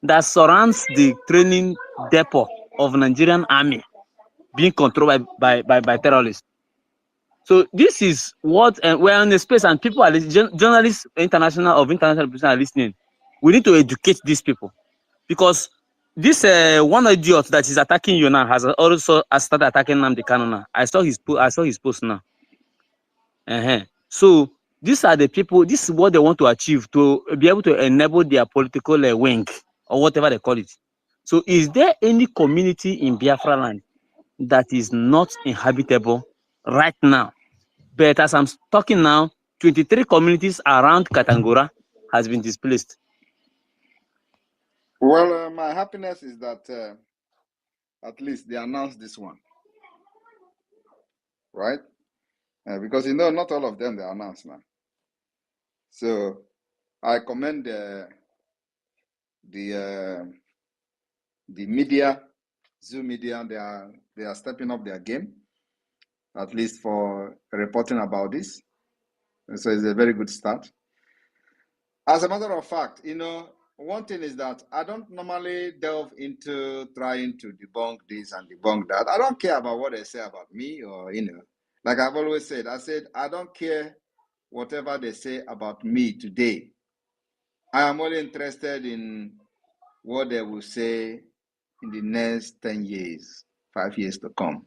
that surrounds the training depot of Nigerian army being controlled by terrorists. So this is what we're in a space, and people are journalists, international people are listening. We need to educate these people, because this one idiot that is attacking you now has also started attacking Nnamdi Kanu now. I saw his post now. So these are the people. This is what they want to achieve, to be able to enable their political wing or whatever they call it. So is there any community in Biafra land that is not inhabitable right now? But as I'm talking now, 23 communities around Katangura has been displaced. Well, my happiness is that at least they announced this one, right? Because not all of them they announced now. So I commend the media, Zoom media. They are stepping up their game, at least for reporting about this. And so it's a very good start. As a matter of fact, one thing is that I don't normally delve into trying to debunk this and debunk that. I don't care about what they say about me, or like I've always said, I don't care whatever they say about me today. I am only interested in what they will say in the next 10 years, 5 years to come.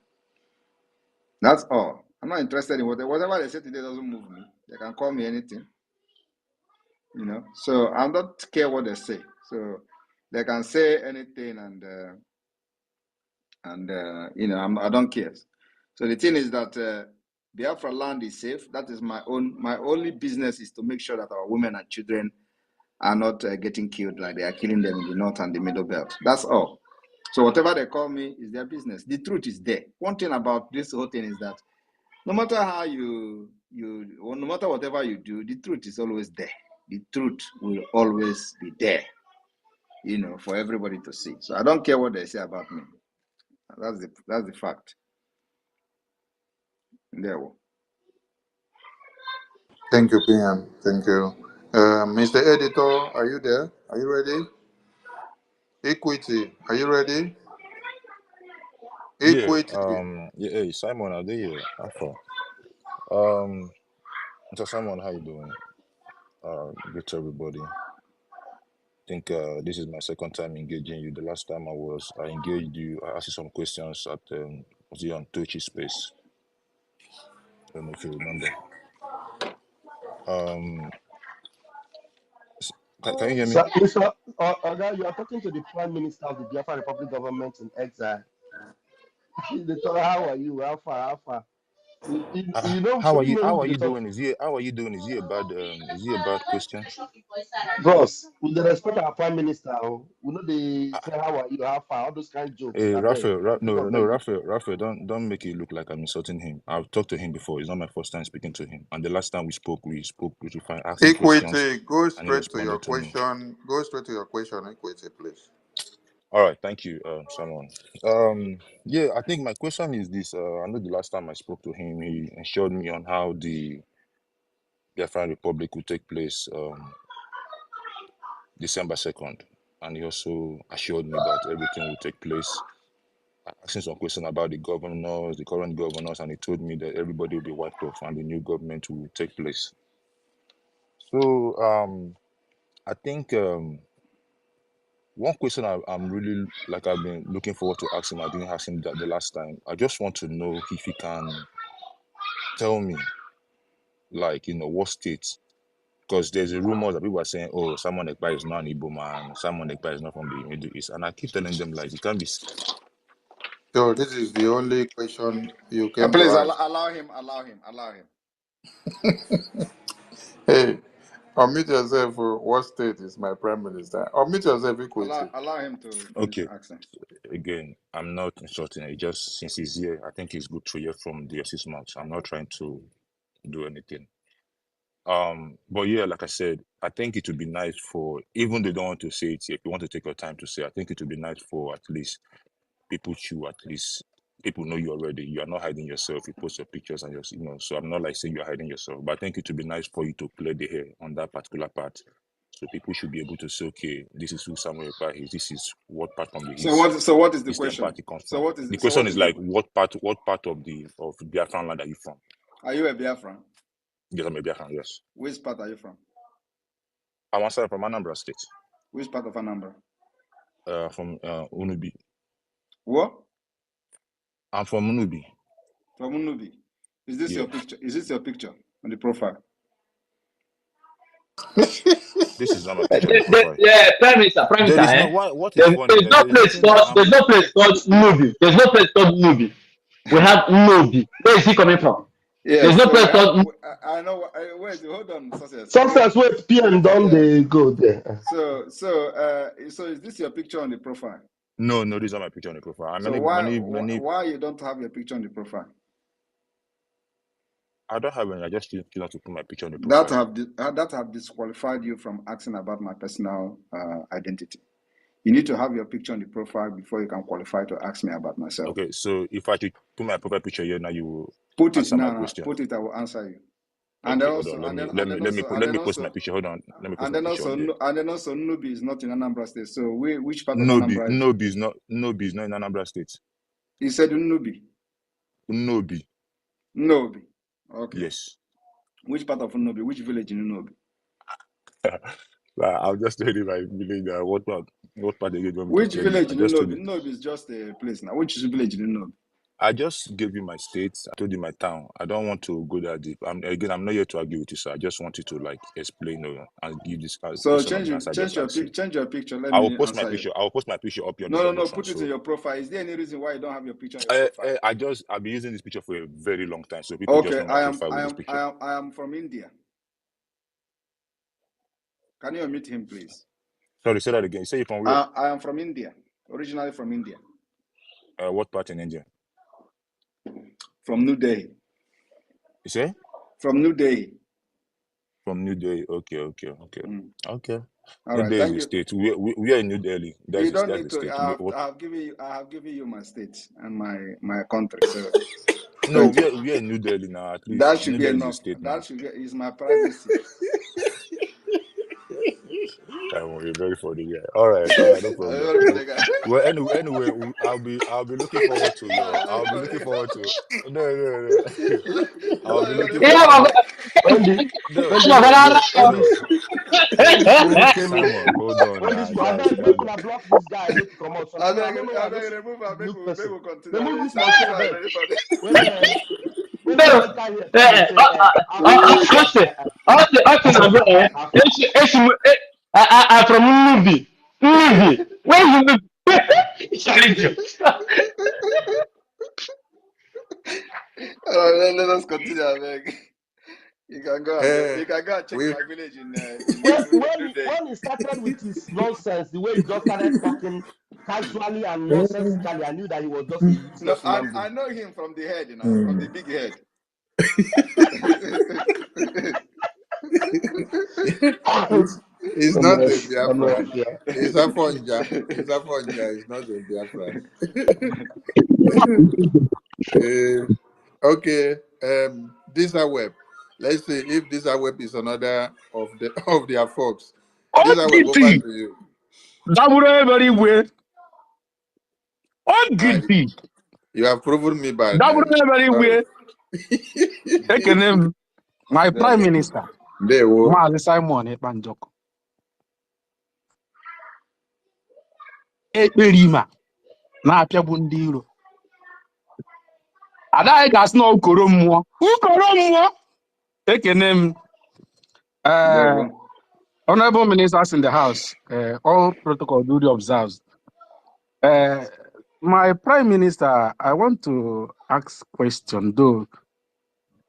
That's all. I'm not interested in whatever they say today doesn't move me. They can call me anything, So I don't care what they say. So they can say anything, and I don't care. So the thing is that Biafra land is safe. That is my only business, is to make sure that our women and children are not getting killed like they are killing them in the north and the middle belt. That's all. So whatever they call me is their business. The truth is there. One thing about this whole thing is that no matter how no matter whatever you do, the truth is always there. The truth will always be there, for everybody to see. So I don't care what they say about me. That's the fact. There. Thank you, PM. Thank you. Mr. Editor, are you there? Are you ready? Equity, are you ready? Yeah, Equity. yeah, hey, Simon, are they here? Alpha. So Simon, how you doing? Good to everybody. I think this is my second time engaging you. The last time I engaged you, I asked you some questions at was it on Tochi Space? I don't know if you remember. Can you hear me? So, Mr. Oga, you are talking to the Prime Minister of the Biafra Republic government in exile. They talk, how are you? How far? How far? You know, How are you you? know How who are they you talk. doing? How are you doing? Is he a bad question? Bros, with the respect our Prime Minister, we know they say how are you? How far? All those kind of jokes. Hey, I beg. Raphael, Make us no do. Raphael, don't make it look like I'm insulting him. I've talked to him before. It's not my first time speaking to him. And the last time we spoke with fine asking questions, Equity, go and he straight to your responded to me. question. Go straight to your question, Equity, please. All right, thank you, Simon. Yeah, I think my question is this. I know the last time I spoke to him, he assured me on how the Biafran Republic will take place December 2nd. And he also assured me that everything will take place. I asked him some question about the governors, the current governors, and he told me that everybody will be wiped off and the new government will take place. So I think one question I'm really like I've been looking forward to ask him. I didn't ask him that the last time. I just want to know if he can tell me, like, what state. Because there's a rumor that people are saying, oh, Simon Ekpa is not an Igbo man, Simon Ekpa is not from the Middle East. And I keep telling them, like, it can't be. So this is the only question you came to Please ask. allow him. Hey, unmute yourself. What state is my prime minister? Unmute yourself, equity. Allow him to finish Okay. asking. Again, I'm not insulting it. Just since he's here, I think it's good to hear from the assist mouth. I'm not trying to do anything. But yeah, like I said, I think it would be nice for, even they don't want to say it, if you want to take your time to say, I think it would be nice for at least people know you already. You are not hiding yourself. You post your pictures and so I'm not like saying you're hiding yourself, but I think it would be nice for you to clear the hair on that particular part. So people should be able to say, okay, this is who Samuel Ekpa is. This is what part from So what is the question? party comes from. The question is like, what part of Biafran land are you from? Are you a Biafran? Yes, I'm a Biafran, yes. Which part are you from? I'm from Anambra State. Which part of Anambra? From Unubi. What? I'm from Unubi. From Unubi. Is this your picture? Is this your picture on the profile? This is not my picture on the profile. Prime Minister. There is no what is funny? There's no place called Nubi. There's no place called Nubi. We have Nubi. Where is he coming from? Yes, there's no place called. I know. Wait, hold on, Success. Success, wait, PM, don't they go there? So is this your picture on the profile? No, this is not my picture on the profile. So why you don't have your picture on the profile? I don't have any. I just didn't to put my picture on the profile. That have disqualified you from asking about my personal identity. You need to have your picture on the profile before you can qualify to ask me about myself. Okay, so if I should put my profile picture here now, you will answer my question. Put it. I will answer you. And okay, also, hold on. Let me post my picture. Hold on. Let me post my picture. And then also, Nubi is not in Anambra State. So which part of Anambra? Nubi is not in Anambra State. He said Nubi. Nubi. Okay. Yes. Which part of Nubi? Which village in Nubi? I'll just tell you my village. What part they gave me? Which village in Nubi? Nubi is just a place now. Which village in Nubi? I just gave you my state. I told you my town. I don't want to go that deep. I'm not here to argue with you, so I just want you to like explain and give this. So change your picture. I will post my picture. I will post my picture up here. No. Put it in your profile. Is there any reason why you don't have your picture in your profile? I've been using this picture for a very long time, so people just know my profile with this picture. I am from India. Can you meet him, please? Sorry, say that again. You say you're from where? I am from India. Originally from India. What part in India? From New Delhi. You say? From New Delhi. From New Delhi. Okay. Okay. All New right. Delhi is the state. We are in New Delhi. You don't need to. I have given you my state and my country. So no, we are in New Delhi now. At least that should be enough. That is my privacy. You're very funny guy. All right, no problem. Well, anyway, I'll be looking forward to your. I'll be looking forward to. No. I'll be looking forward. Simon, hold on. Block this guy. Remove this I'm from Nubi. Where you live? Let us continue, I beg. You can go and check my village in when he started with his nonsense, the way he just started talking casually and nonsensically, I knew that he was just a useless human being. I know him from the head, from the big head. It's not a Biafran. It's a Fonja. It's not a Biafran. Okay. This web. Let's see if this web is another of their folks. This web over to you. You have proven me bad. My Prime Minister. Simon Ekpa. ekperima na-apịagbu ndị iro adaghị gasị na ukoro mmụọ ekene m honorable ministers in the house, all protocol duly observed. My prime minister, I want to ask question though.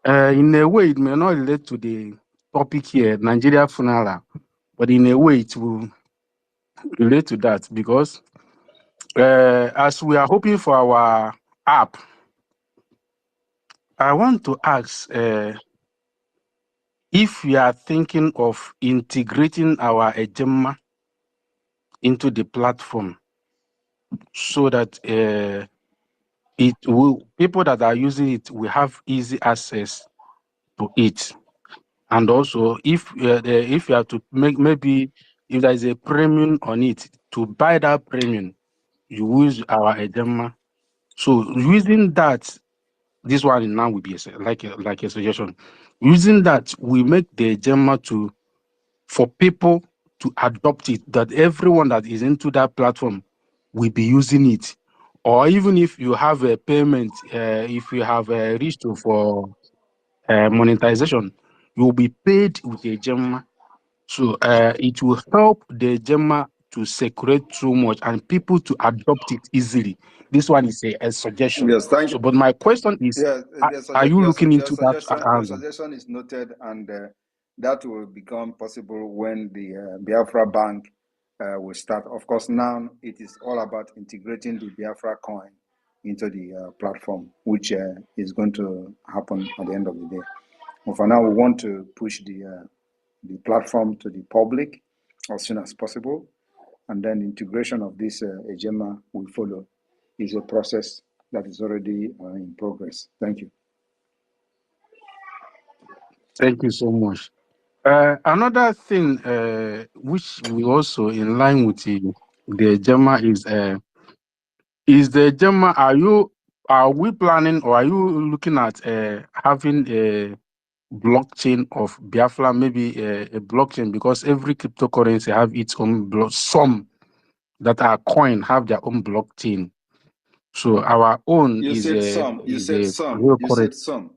In a way, it may not relate to the topic here, Nigeria funeral, but in a way, it will relate to that because as we are hoping for our app, I want to ask if we are thinking of integrating our Ejema into the platform so that it will people that are using it will have easy access to it. And also, if you have to make maybe if there is a premium on it, to buy that premium, you use our Ejema. So using that, this one now will be like a suggestion. Using that, we make the Ejema for people to adopt it. That everyone that is into that platform will be using it. Or even if you have a payment, if you have reached for monetization, you will be paid with a Gemma. So it will help the Gemma to circulate so much and people to adopt it easily. This one is a suggestion. Yes, thank So, you. but my question is, Yes, are you looking into that your angle? suggestion is noted, and that will become possible when the Biafra Bank will start. Of course, now it is all about integrating the Biafra coin into the platform, which is going to happen at the end of the day. But for now, we want to push the platform to the public as soon as possible, and then integration of this Ejema will follow. Is a process that is already in progress. Thank you. Thank you so much. Another thing which we also in line with the Gemma is the Gemma, are we planning or are you looking at having a blockchain of Biafra, maybe a blockchain, because every cryptocurrency have its own some that are coin have their own blockchain. So our own You is said a some. You is said a some. real You correct. said some.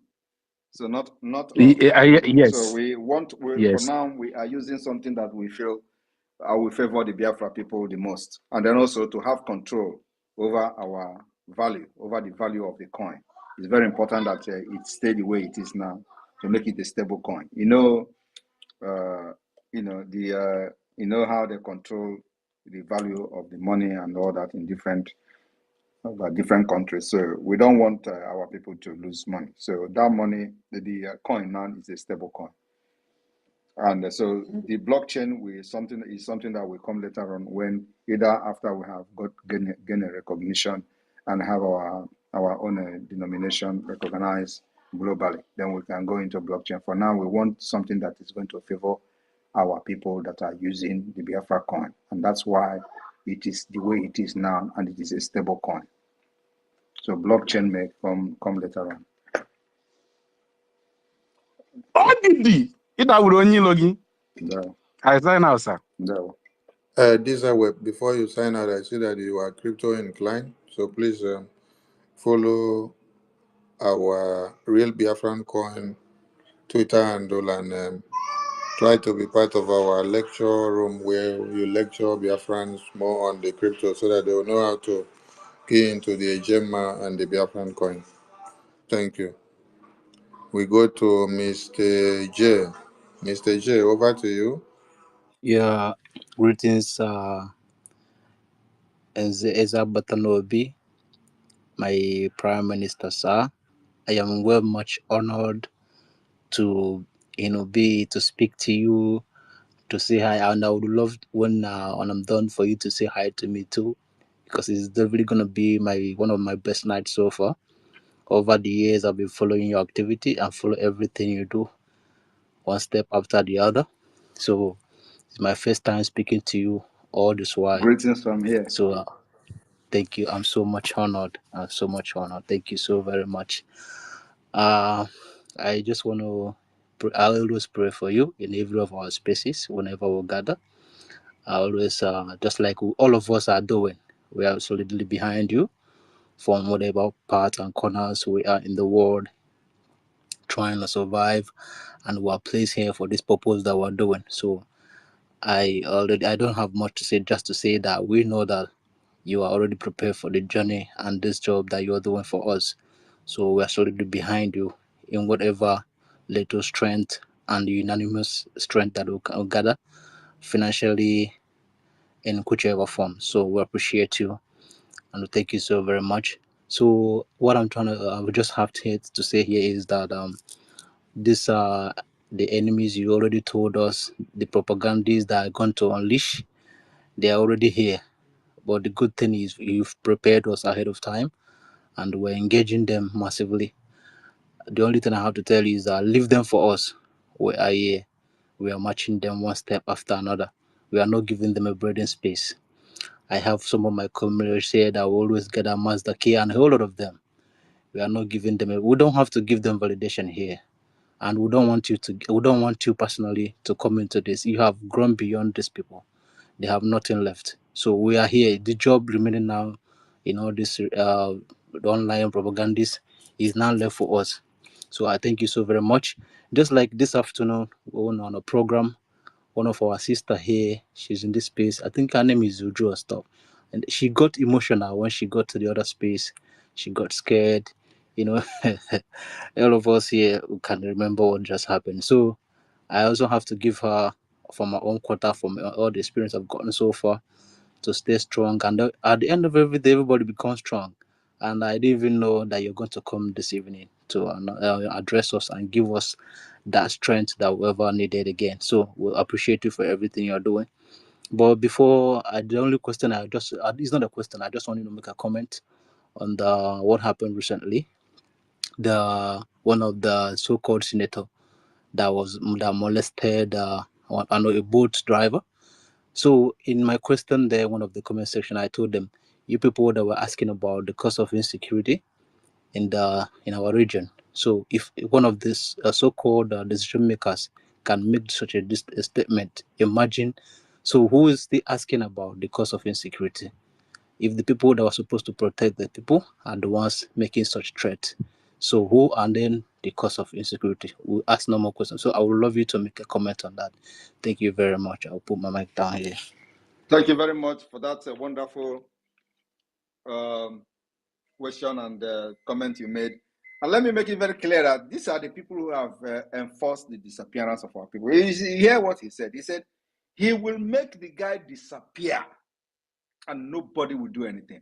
So not all. So Yes. for Yes. now we are using something that we feel will favor the Biafra people the most, and then also to have control over our value, over the value of the coin. It's very important that it stay the way it is now to make it a stable coin. You know how they control the value of the money and all that in different countries. So we don't want our people to lose money. So that money, the coin now is a stable coin. And so the blockchain is something that will come later on, when either after we have gain a recognition and have our own denomination recognized globally, then we can go into blockchain. For now, we want something that is going to favor our people that are using the Biafra coin, and that's why it is the way it is now, and it is a stable coin. So blockchain may come later on. No. I sign out, sir. No. This before you sign out, I see that you are crypto inclined, so please follow our Real Biafran Coin Twitter handle and try to be part of our lecture room where you lecture Biafrans more on the crypto so that they will know how to key into the Gemma and the Biafran coin. Thank you. We go to Mr. J. Mr. J, over to you. Yeah, greetings, Eza Batanobi, my Prime Minister, sir. I am well much honored to to speak to you, to say hi, and I would love when I'm done for you to say hi to me too, because it's definitely gonna be one of my best nights so far. Over the years, I've been following your activity and follow everything you do, one step after the other. So it's my first time speaking to you all this while. Greetings from here. So thank you. I'm so much honored. Thank you so very much. I just want to. I always pray for you in every of our spaces whenever we gather. I always, just like all of us are doing, We are solidly behind you from whatever parts and corners we are in the world trying to survive, and we are placed here for this purpose that we're doing. So I don't have much to say, just to say that we know that you are already prepared for the journey and this job that you are doing for us. So we are solidly behind you in whatever little strength and unanimous strength that we can gather financially in whichever form. So we appreciate you and thank you so very much. So what I'm trying to I would just have to say here is that this the enemies you already told us, the propagandists that are going to unleash, they are already here. But the good thing is you've prepared us ahead of time and we're engaging them massively. The only thing I have to tell you is that leave them for us. We are here. We are matching them one step after another. We are not giving them a breathing space. I have some of my comrades here that will always get a master key and a whole lot of them. We are not giving them we don't have to give them validation here. And we don't want you personally to come into this. You have grown beyond these people. They have nothing left. So we are here. The job remaining now in all this online propagandists is now left for us. So I thank you so very much. Just like this afternoon, we were on a program. One of our sister here, she's in this space. I think her name is Zuju or stuff. And she got emotional when she got to the other space. She got scared. You know, all of us here who can remember what just happened. So I also have to give her from my own quarter, from all the experience I've gotten so far, to stay strong. And at the end of every day, everybody becomes strong. And I didn't even know that you're going to come this evening to address us and give us that strength that we ever needed again. So we appreciate you for everything you're doing. But before, the only question it's not a question, I just wanted to make a comment on the what happened recently. The one of the so-called senator that molested I know a boat driver. So in my question there, one of the comment section, I told them, you people that were asking about the cause of insecurity in our region. So if one of these so-called decision makers can make such a statement, imagine. So who is they asking about the cause of insecurity? If the people that were supposed to protect the people are the ones making such threats, so who are then the cause of insecurity? We'll ask no more questions. So I would love you to make a comment on that. Thank you very much. I'll put my mic down here. Thank you very much for that wonderful question and comment you made. And let me make it very clear that these are the people who have enforced the disappearance of our people. You hear what he said? He said he will make the guy disappear and nobody will do anything.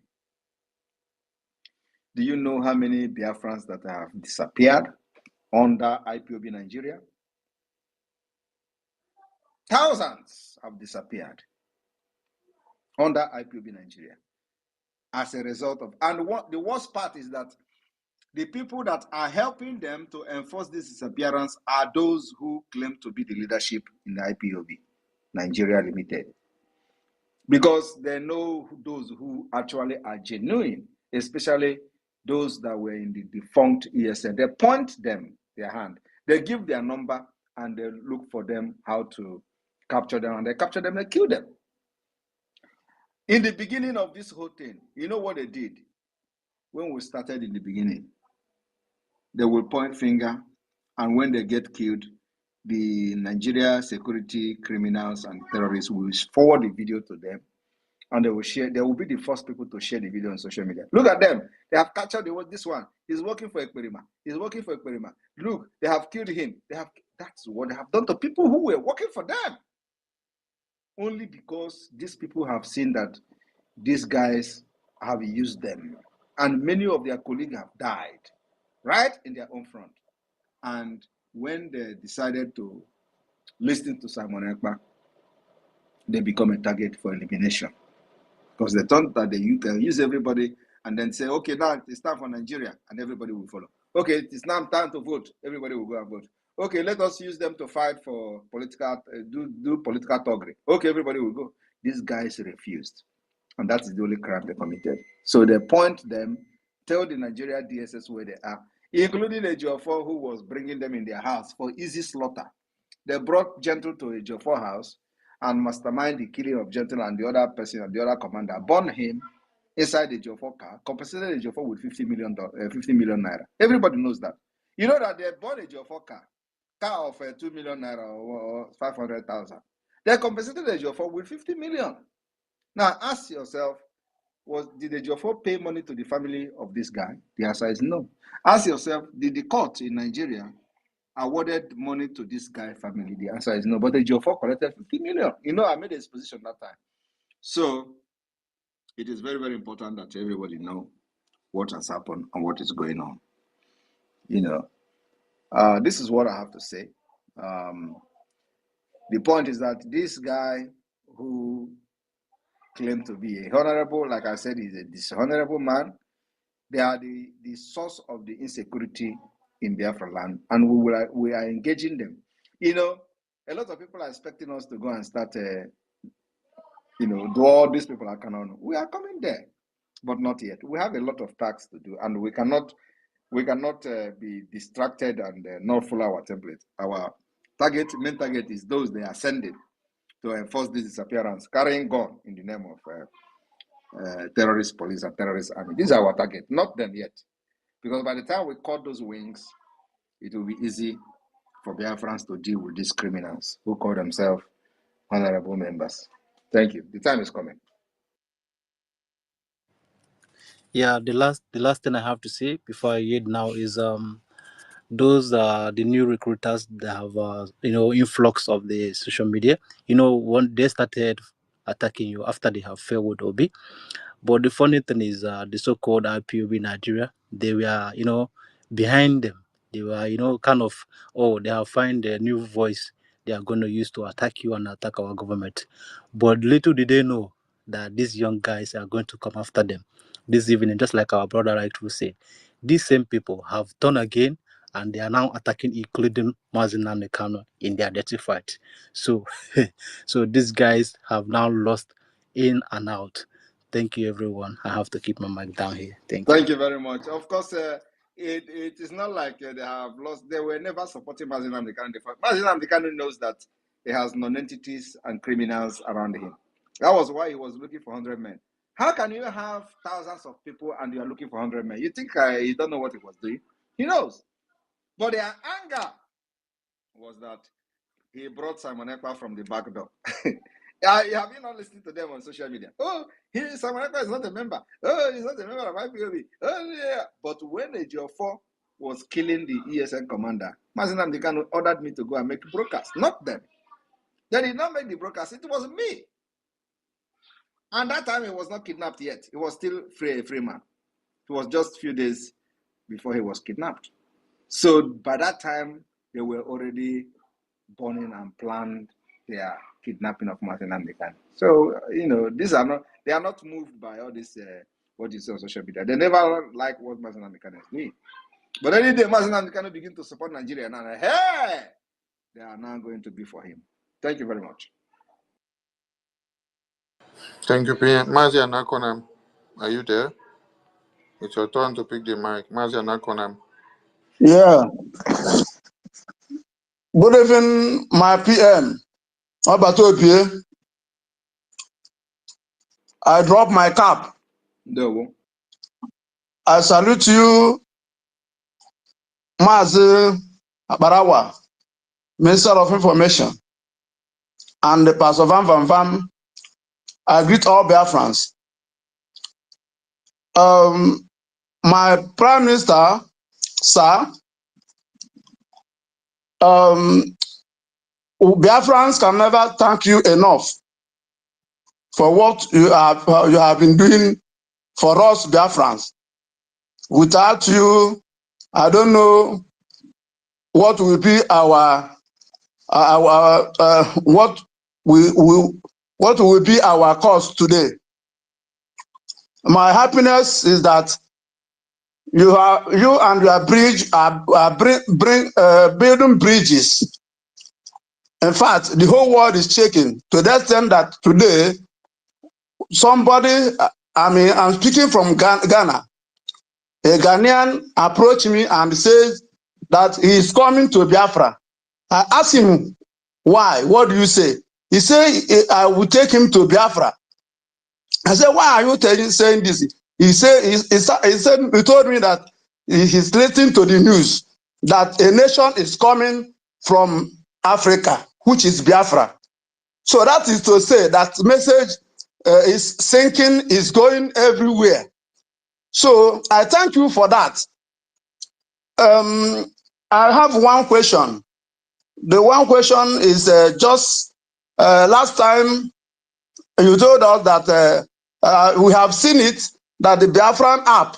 Do you know how many Biafrans that have disappeared under IPOB Nigeria? Thousands have disappeared under IPOB Nigeria as a result of, and the worst part is that the people that are helping them to enforce this disappearance are those who claim to be the leadership in the IPOB Nigeria Limited, because they know those who actually are genuine, especially those that were in the defunct ESN. They point them their hand, they give their number, and they look for them how to capture them, and they capture them, they kill them. In the beginning of this whole thing, you know what they did? When we started in the beginning, they will point finger, and when they get killed, the Nigeria security criminals and terrorists will forward the video to them, and they will share. They will be the first people to share the video on social media. Look at them. They have captured this one. He's working for Ekpa. He's working for Ekpa. Look, they have killed him. That's what they have done to people who were working for them. Only because these people have seen that these guys have used them. And many of their colleagues have died right in their own front. And when they decided to listen to Simon Ekpa, they become a target for elimination. Because they thought that they can use everybody and then say, okay, now it's time for Nigeria, and everybody will follow. Okay, it's now time to vote. Everybody will go and vote. Okay, let us use them to fight for political, do political thuggery. Okay, everybody will go. These guys refused. And that's the only crime they committed. So they point them, tell the Nigeria DSS where they are, including a Ejiofor who was bringing them in their house for easy slaughter. They brought Gentle to a Ejiofor house and mastermind the killing of Gentle and the other person and the other commander, burn him, inside the Jofor car, compensated the Jofor with 50 million naira. Everybody knows that. You know that they bought a Jofor car of 2 million naira or 500,000. They compensated the Jofor with 50 million. Now ask yourself, did the Jofor pay money to the family of this guy? The answer is no. Ask yourself, did the court in Nigeria awarded money to this guy family? The answer is no. But the Jofor collected 50 million. You know, I made a exposition that time. So it is very, very important that everybody know what has happened and what is going on. You know, this is what I have to say. The point is that this guy who claimed to be a honorable, like I said, is a dishonorable man. They are the source of the insecurity in Biafra land, and we are engaging them. You know, a lot of people are expecting us to go and start, you know, do all these people are canon. We are coming there, but not yet. We have a lot of tasks to do, and we cannot be distracted and not follow our template. Our main target is those they are sending to enforce this disappearance, carrying gun in the name of terrorist police and terrorist army. This is our target, not them yet. Because by the time we cut those wings, it will be easy for Biafrans to deal with these criminals who call themselves honorable members. Thank you. The time is coming. Yeah, the last thing I have to say before I yield now is those are the new recruiters that have influx of the social media. You know, when they started attacking you after they have failed with Obi. But the funny thing is, the so-called IPOB Nigeria, they were, behind them. They were, kind of, they have found a new voice they are going to use to attack you and attack our government. But little did they know that these young guys are going to come after them this evening, just like our brother right will say. These same people have turned again, and they are now attacking, including Mazin and Kano in their dirty fight. So, so these guys have now lost in and out. Thank you, everyone. I have to keep my mic down here. Thank you. Thank you very much. Of course, it is not like they have lost. They were never supporting Mazin Amdekano. Mazin Amdekano knows that he has non-entities and criminals around him. That was why he was looking for 100 men. How can you have thousands of people and you are looking for 100 men? You think he don't know what he was doing? He knows. But their anger was that he brought Simon Ekpa from the back door. Have you not listened to them on social media? Oh, Simon Ekpa is not a member. Oh, he's not a member of IPOB. Oh, yeah. But when Ejiofor was killing the ESN commander, Mazin Amdekano ordered me to go and make broadcast, not them. They did not make the broadcast. It was me. And that time he was not kidnapped yet. He was still a free man. It was just a few days before he was kidnapped. So by that time, they were already burning and planned their kidnapping of Martin Amdekano. So, they are not moved by all this, what you see on social media. They never like what Martin Amdekano is doing. But any day Martin Amdekano begin to support Nigeria now, hey, they are now going to be for him. Thank you very much. Thank you, PM. Mazi Anakonam, are you there? It's your turn to pick the mic. Mazi Anakonam. Yeah. Good evening, my PM. How about you? I drop my cap. No. I salute you, Mazi Abarawa, Minister of Information, and the Pastor Van Van Van. I greet all Biafrans. My Prime Minister, sir, Biafrans can never thank you enough for what you have been doing for us Biafrans. Without you, I don't know what will be what will be our cause today. My happiness is that you and your bridge are building bridges. In fact, the whole world is shaking to the extent that today somebody, I'm speaking from Ghana. A Ghanaian approached me and says that he is coming to Biafra. I asked him, why? What do you say? He said, I will take him to Biafra I said, why are you saying this? He told me that he's listening to the news that a nation is coming from Africa, which is Biafra. So that is to say that message is sinking, is going everywhere. So I thank you for that. I have one question. The one question is just last time you told us that we have seen it, that the Biafran app,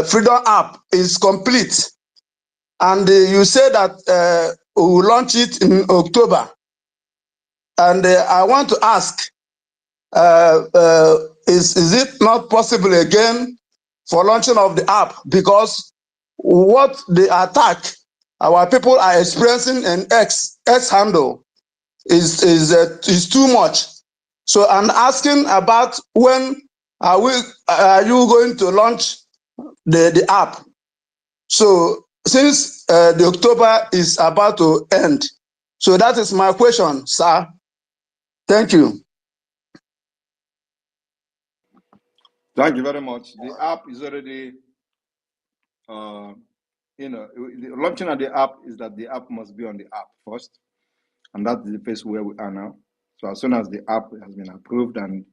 Freedom app, is complete. And you say that we will launch it in October. And I want to ask, is it not possible again for launching of the app? Because what the attack our people are experiencing in X handle is too much. So I'm asking about when are you going to launch the app? So since the October is about to end, so that is my question, sir. Thank you. Thank you very much. The app is already, the launching of the app is that the app must be on the app first, and that's the place where we are now. So as soon as the app has been approved and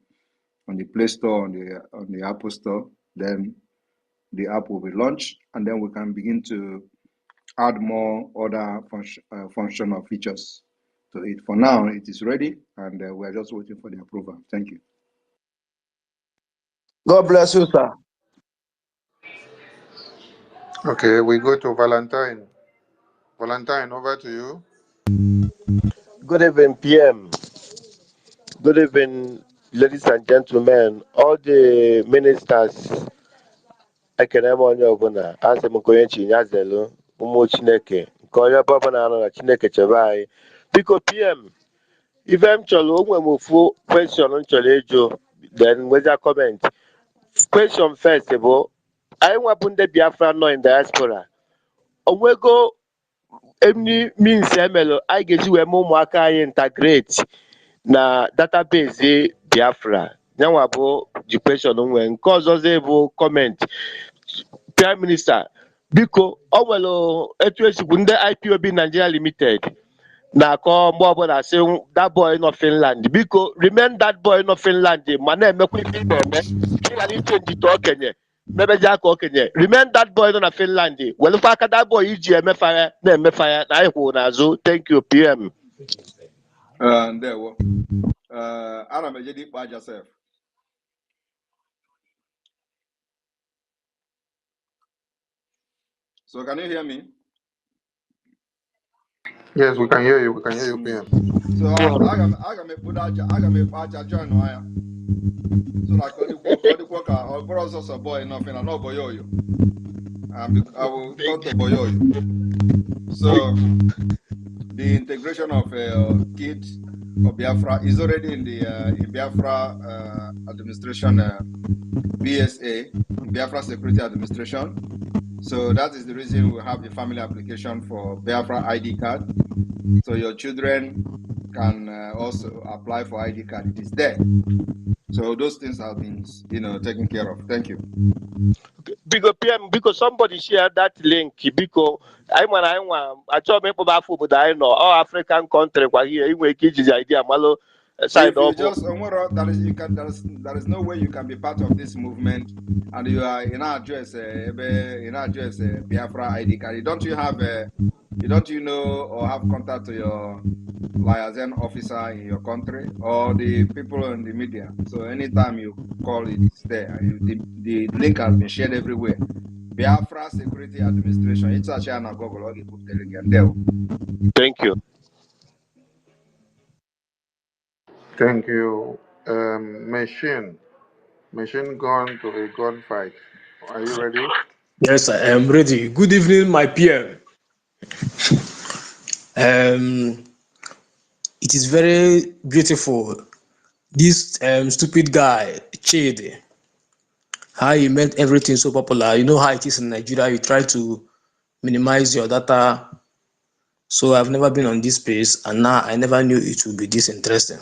on the Play Store, on the Apple Store, then the app will be launched, and then we can begin to add more other functional features to it. For now, it is ready, and we are just waiting for the approval. Thank you. God bless you, sir. Okay, we go to Valentine. Valentine, over to you. Good evening, PM. Good evening, ladies and gentlemen, all the ministers. Ekene m onye ọbụla, asị m ka onye chi ya zelu ụmụ Chineke nke onye ọbụla anọ na Chineke chebe anyị. Biko PM, ife m chọrọ onwe m ofu question m chọrọ ịjụ, then nwezia comment. Question first bụ, anyị nwabụ ndị Biafra nọ in diaspora, onwego any means emelụ anyị ga-eji wee mee ụmụaka anyị integrate na database Biafra? Yanwa bụ the question nwere. Nke ọzọzi bụ comment. Prime Minister, biko o nwere etu esikwu ndị IPOB Nigeria Limited na-akọ mgbe ọbụla sị that boy nọ Finland, biko remain that boy nọ Finland ma na-emekwa ife ị na-eme ka ị ghara ichenji ite okenye mebeji aka okenye. Remain that boy nọ na Finland, welụkwa aka that boy iji emefaya na-emefaya na anyị kwụrụ n'azụ. Thank you, PM. Ndewo. Ana m eje dị ikpe aja sef. So can you hear me? Yes, we can hear you. We can hear you, PM. So aga m ekpe aja join ya. So like all the worker or brothers or boy nothing and no boyoyo. I will talk to boyoyo. So the integration of kids of Biafra is already in the in Biafra administration, BSA, Biafra Security Administration. So that is the reason we have the family application for Biafra ID card. So your children can also apply for ID card. It is there. So those things have been, taken care of. Thank you. Biko PM, biko somebody share that link. Biko I chọrọ m ịkpọba afọ obodo anyị nọ all African country kwa here inwe ike iji idea malo side If you just there is no way you can be part of this movement and you are in our address Biafra ID card. Don't you know or have contact to your liaison officer in your country or the people in the media? So anytime you call, it's there. The link has been shared everywhere. Biafra Security Administration. It's actually on Google. Thank you. Thank you. Machine gone to a gunfight. Are you ready? Yes, I am ready. Good evening, my PM. It is very beautiful. This stupid guy, Chidi, how he made everything so popular. You know how it is in Nigeria. You try to minimize your data. So I've never been on this space, and now I never knew it would be this interesting.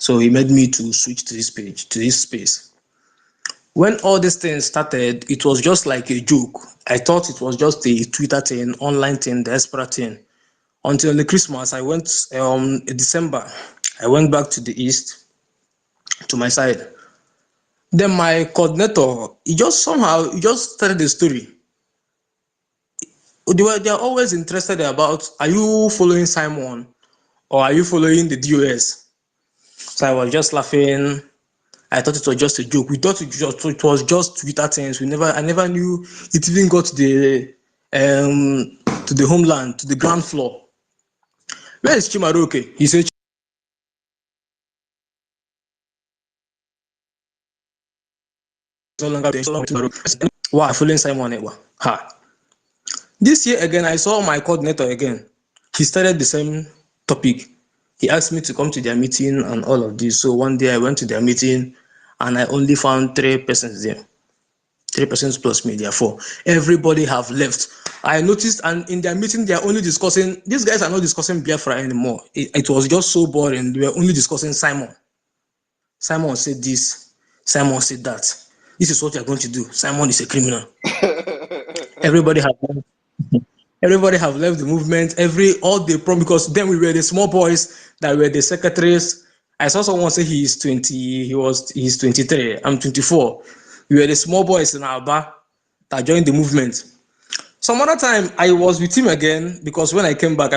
So he made me to switch to this page, to this space. When all these things started, it was just like a joke. I thought it was just a Twitter thing, online thing, desperate thing. Until the Christmas, I went in December. I went back to the east, to my side. Then my coordinator, he just started the story. They're always interested about, are you following Simon or are you following the DOS? So I was just laughing. I thought it was just a joke. We thought it was just Twitter things. I never knew it even got to the homeland, to the ground floor. Where is Chimaroke? He said no longer Chimaroke. Wow, following Simon Ekpa. Ha. This year again, I saw my coordinator again. He started the same topic. He asked me to come to their meeting and all of this. So one day I went to their meeting and I only found 3 persons there. 3 persons plus me, therefore. Everybody have left. I noticed, and in their meeting, they are only discussing, these guys are not discussing Biafra anymore. It was just so boring. They were only discussing Simon. Simon said this. Simon said that. This is what you are going to do. Simon is a criminal. Everybody have Everybody have left the movement. Because then we were the small boys that were the secretaries. I saw someone say he's 23. I'm 24. We were the small boys in Alba that joined the movement. Some other time I was with him again because when I came back, I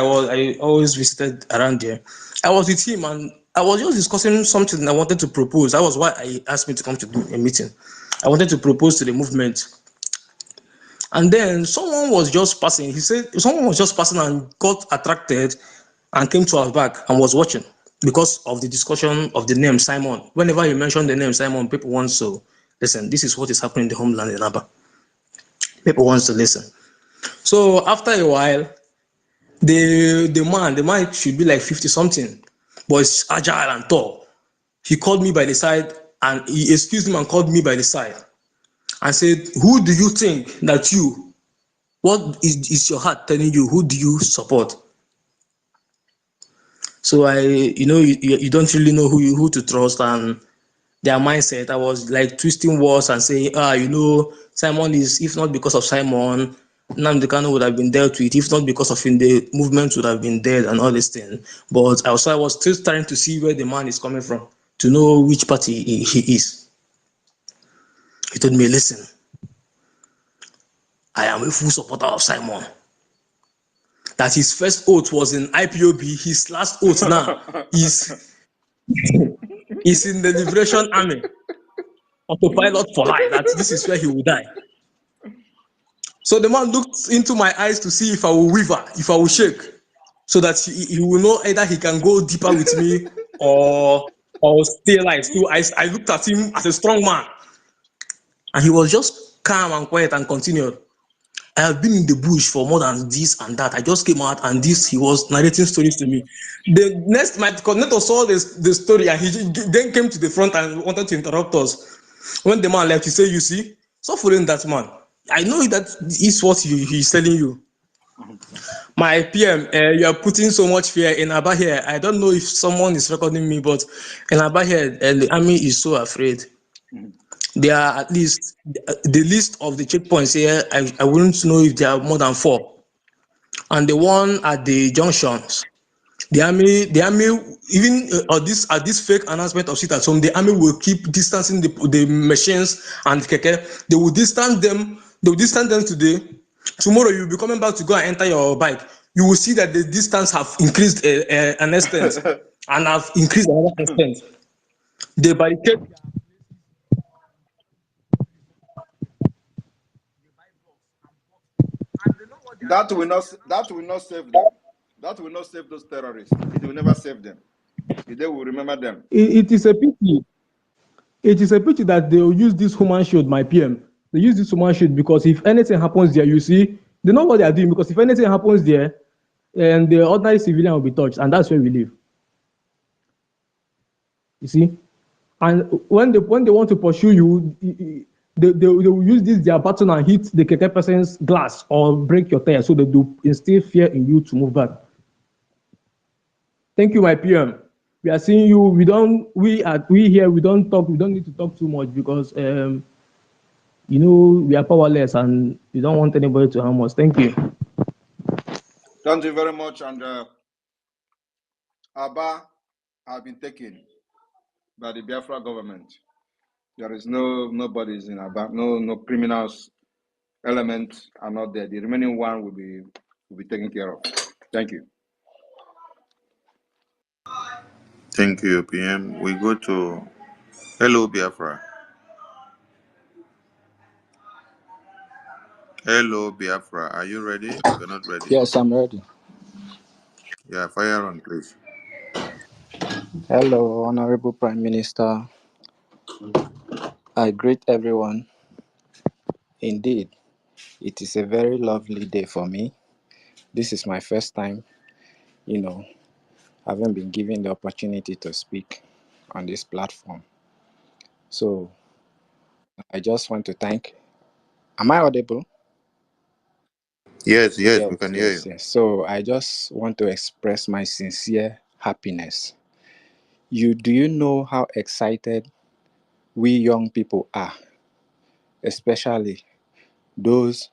always visited around there. I was with him and I was just discussing something I wanted to propose. That was why I asked me to come to do a meeting. I wanted to propose to the movement. And then someone was just passing. He said someone was just passing and got attracted and came to our back and was watching because of the discussion of the name Simon. Whenever you mention the name Simon, people want to listen. This is what is happening in the homeland in Aba. People want to listen. So after a while, the man should be like 50 something, but it's agile and tall. He called me by the side and he excused him and called me by the side and said, "Who do you think that what is your heart telling you? Who do you support?" So you don't really know who to trust and their mindset. I was like twisting words and saying, Simon is, if not because of Simon, Nnamdi Kanu would have been dealt with. If not because of him, the movement would have been dead and all this thing. But I was still trying to see where the man is coming from, to know which party he is. He told me, "Listen, I am a full supporter of Simon. That his first oath was in IPOB, his last oath now is in the Liberation Army, autopilot for life, that this is where he will die." So the man looked into my eyes to see if I will waver, if I will shake, so that he will know either he can go deeper with me or stay alive. So I looked at him as a strong man, and he was just calm and quiet and continued. "I have been in the bush for more than this and that. I just came out and this," he was narrating stories to me. The next, my coordinator saw the story and he then came to the front and wanted to interrupt us. When the man left, he said, "You see, stop following that man. I know that is what he's telling you." My PM, you are putting so much fear in Aba here. I don't know if someone is recording me, but in Aba here, the army is so afraid. There are at least the list of the checkpoints here. I wouldn't know if there are more than 4. And the one at the junctions, the army, even at this fake announcement of sit at home, the army will keep distancing the machines and keke. They will distance them. They will distance them today. Tomorrow you'll be coming back to go and enter your bike. You will see that the distance have increased an extent and have increased another extent. The barricade. That will not save them. That will not save those terrorists. It will never save them. They will remember them. It is a pity. It is a pity that they will use this human shield, my PM. They use this human shield because if anything happens there, you see, they know what they are doing, because if anything happens there, and the ordinary civilian will be touched, and that's where we live. You see? And when they want to pursue you, they will use this their baton and hit the keke person's glass or break your tire, so they do instill fear in you to move back. Thank you, my PM. we are seeing you. We here we don't talk. We don't need to talk too much because we are powerless and we don't want anybody to harm us. Thank you. Thank you very much. And Aba have been taken by the Biafra government. There is nobody's in Aba, no criminals elements are not there. The remaining one will be taken care of. Thank you. Thank you, PM. We go to Hello Biafra. Hello Biafra. Are you ready? You're not ready. Yes, I'm ready. Yeah, fire on, please. Hello, Honorable Prime Minister. I greet everyone. Indeed, it is a very lovely day for me. This is my first time, you know, having been given the opportunity to speak on this platform. So I just want to thank. Am I audible? Yes, we Yes, can hear yes, you. yes. So I just want to express my sincere happiness. Do you know how excited we young people are, especially those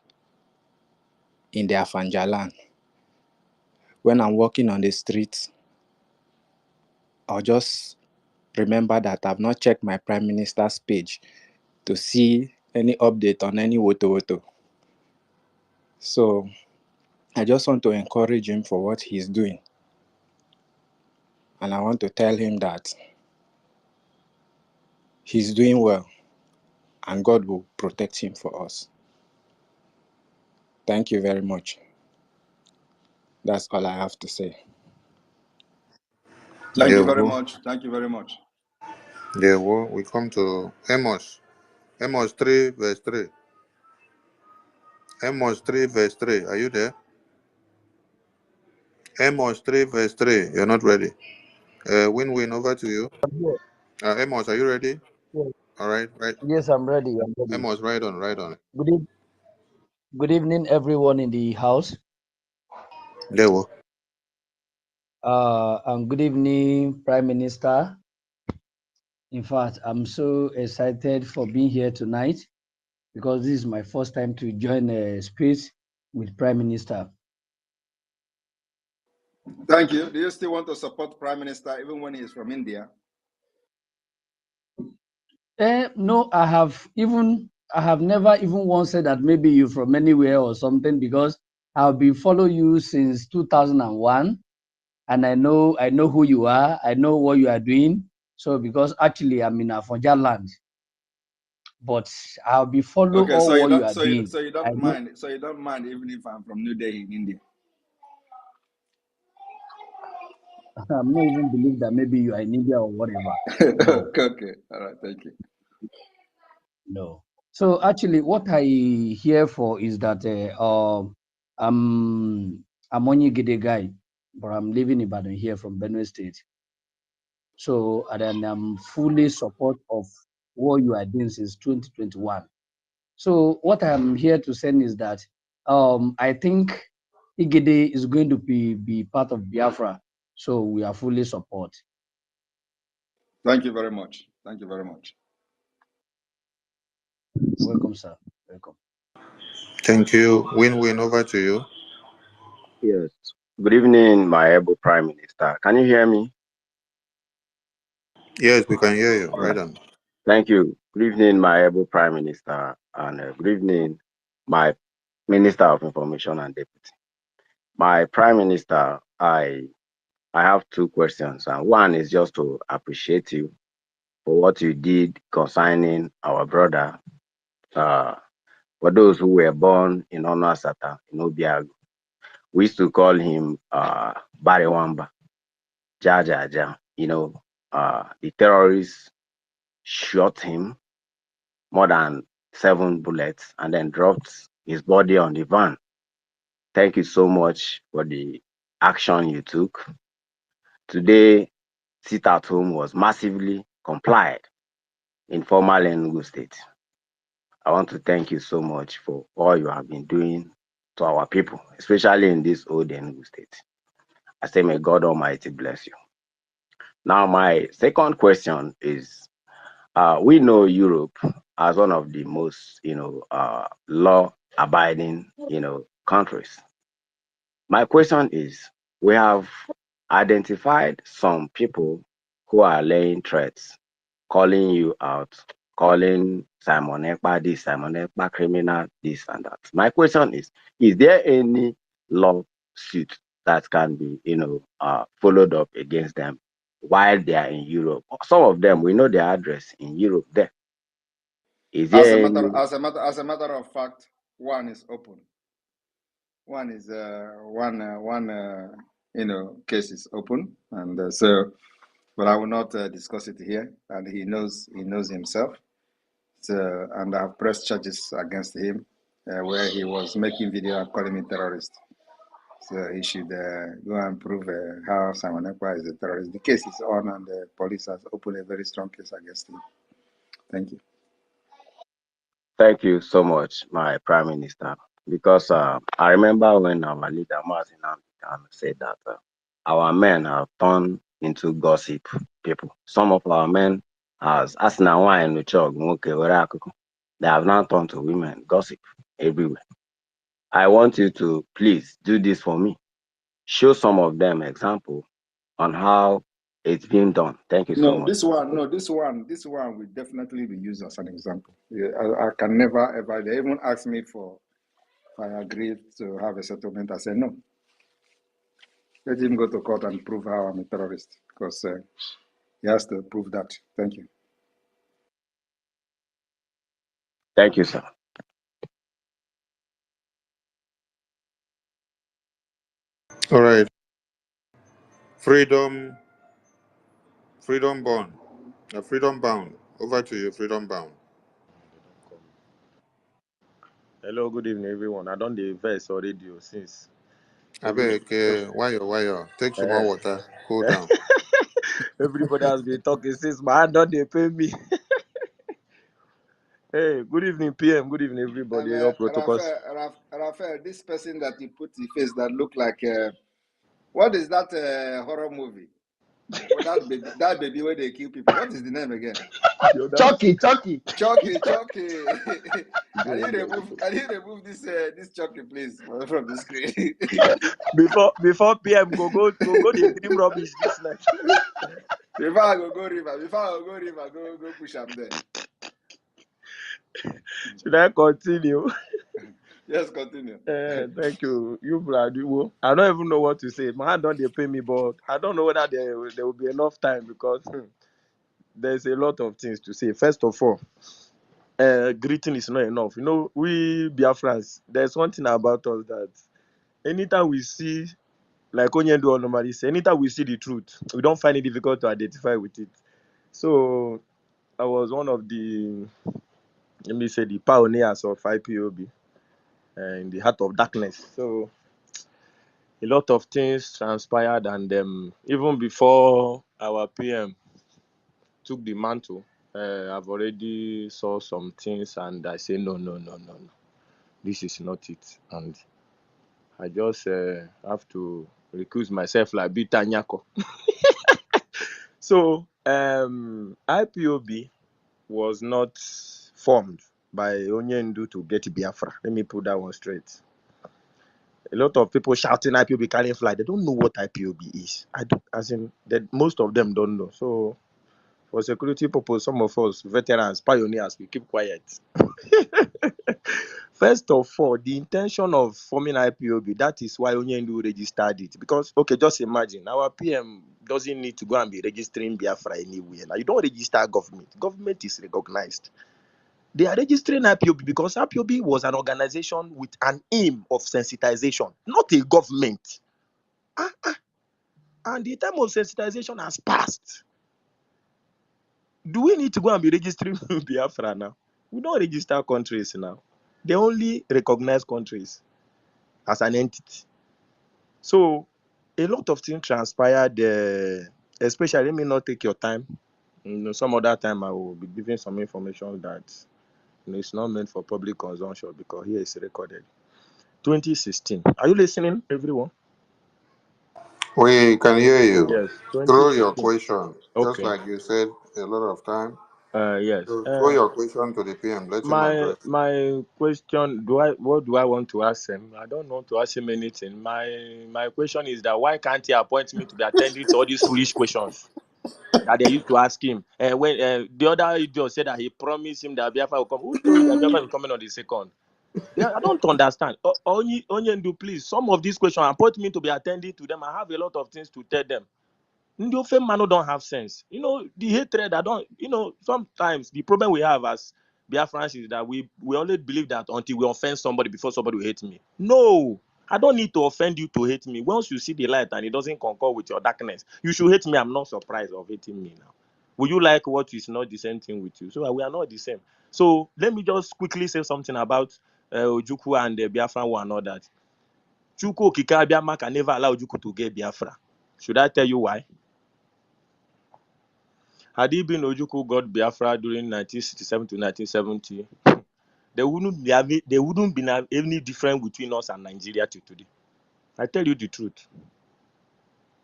in the Afanjalan? When I'm walking on the streets, I'll just remember that I've not checked my Prime Minister's page to see any update on any woto. So I just want to encourage him for what he's doing. And I want to tell him that he's doing well and God will protect him for us. Thank you very much. That's all I have to say. Thank you very Dewo. much. Thank you very much. Dewo. We come to Amos. Amos 3, verse 3. Amos 3, verse 3. Are you there? Amos 3, verse 3. You're not ready. Win, over to you. Yes, Amos, are you ready? yes, All right, right. yes, I'm ready. I'm ready. Amos, right on, right on. Good, good evening, everyone in the house. Dewo. And good evening, Prime Minister. In fact, I'm so excited for being here tonight because this is my first time to join a space with Prime Minister. Thank you. Do you still want to support Prime Minister even when he's from India? No, I have never even once said that maybe you're from anywhere or something because I've been following you since 2001, and I know who you are. I know what you are doing. So because actually I'm in Afonja land, but I'll be follow Okay, so all you what you don't are doing. so you I don't know, mind even if I'm from New Delhi in India. I'm not even believe that maybe you are in India or whatever. No, Okay. All right, thank you. no. So actually, what I hear for is that I'm only Gide guy, but I'm living in Ibadan here from Benue State. So and then I'm fully support of what you are doing since 2021. So what I'm here to say is that I think Igede is going to be part of Biafra. So we are fully support. Thank you very much. Thank you very much. Welcome, sir. Welcome. Thank you. Win, over to you. Yes. Good evening, my able Prime Minister. Can you hear me? Yes, we can hear you. All Right right. on. Thank you. Good evening, my able Prime Minister, and good evening, my Minister of Information and Deputy. My Prime Minister, I have two questions, and one is just to appreciate you for what you did concerning our brother. For those who were born in Onasata, in Obiagu, we used to call him Bariwamba, Jaja. The terrorists shot him more than 7 bullets and then dropped his body on the van. Thank you so much for the action you took. Today, sit at home was massively complied in former Enugu State. I want to thank you so much for all you have been doing to our people, especially in this old Enugu State. I say, may God Almighty bless you. Now, my second question is, we know Europe as one of the most, law-abiding, countries. My question is, we have identified some people who are laying threats, calling you out, calling Simon Ekpa this, Simon Ekpa criminal, this and that. My question is there any lawsuit that can be, followed up against them while they are in Europe? Some of them, we know their address in Europe there. Is As a there matter, any? as a matter of fact, one is open. One is case is open, and but I will not discuss it here. And he knows himself. So, and I have pressed charges against him, where he was making video and calling me terrorist. So he should go and prove how Simon Ekpa is a terrorist. The case is on, and the police has opened a very strong case against him. Thank you. Thank you so much, my Prime Minister. Because I remember when our leader Martin said that our men have turned into gossip people. Some of our men, as now wine they have now turned to women gossip everywhere. I want you to please do this for me. Show some of them example on how it's being done. Thank you so No, much. this one will definitely be used as an example. Yeah, I can never ever. They even asked me for if I agreed to have a settlement. I said no. Let him go to court and prove how I'm a terrorist, because he has to prove that. Thank you. Thank you, sir. All right. Freedom, freedom born, freedom bound. Over to you, freedom bound. Hello, good evening, everyone. I don't the verse or radio since I beg, everybody, why, take some more uh, water, cool down. everybody has been talking since my hand don't they pay me. Hey, good evening, PM. Good evening, everybody. All protocols. Raphael, this person that you put the face that look like what is that horror movie? Well, that baby where they kill people. What is the name again? Chucky. Chucky. Can you remove this Chucky, please, from the screen? Before PM go the dream rubbish this night. Before I go river, go push up there. Should I continue? Yes, continue. Thank you. You Bradiwo. I don't even know what to say. My hand don't they pay me, but I don't know whether there will be enough time because there's a lot of things to say. First of all, greeting is not enough. We Biafrans, there's one thing about us that anytime we see, like Onyendu normally say, anytime we see the truth, we don't find it difficult to identify with it. So I was one of the, let me say, the pioneers of IPOB in the heart of darkness. So a lot of things transpired, and even before our PM took the mantle, I've already saw some things, and I say no, this is not it, and I just have to recuse myself like Bita Nyako. So IPOB was not formed by Onyendu to get Biafra. Let me put that one straight. A lot of people shouting IPOB carrying flag. They don't know what IPOB is. I do, as in that most of them don't know. So for security purpose, some of us veterans, pioneers, we keep quiet. First of all, the intention of forming IPOB, that is why Onyendu registered it. Because, okay, just imagine, our PM doesn't need to go and be registering Biafra anywhere. Now, you don't register government. Government is recognized. They are registering IPOB because IPOB was an organization with an aim of sensitization, not a government. And the time of sensitization has passed. Do we need to go and be registering Biafra now? We don't register countries now. They only recognize countries as an entity. So a lot of things transpired, especially, let me not take your time. Some other time I will be giving some information that it's not meant for public consumption because here it's recorded. 2016. Are you listening, everyone? We can hear you. Yes, Throw your 2015. question, just Okay. like you said a lot of time. Yes. So throw your question to the PM. Let him My address. question, what do I want to ask him? I don't want to ask him anything. My question is that why can't he appoint me to be attending to all these foolish questions that they used to ask him? And when the other idiot said that he promised him that Biafra will come, who told you that Biafra will come in on the second? Yeah, I don't understand. Onyendu, please, some of these questions appoint me to be attending to them. I have a lot of things to tell them. The Ofe man don't have sense. The hatred, sometimes the problem we have as Biafrans is that we always believe that until we offend somebody before somebody will hate me. No, I don't need to offend you to hate me. Once you see the light and it doesn't concur with your darkness, you should hate me. I'm not surprised of hating me now. Will you like what is not the same thing with you? So we are not the same. So let me just quickly say something about Ojukwu and the Biafra war and all that. Chukwu Okike Abiama can never allow Ojukwu to get Biafra. Should I tell you why? Had it been Ojukwu got Biafra during 1967 to 1970, there wouldn't be any difference between us and Nigeria till today. I tell you the truth.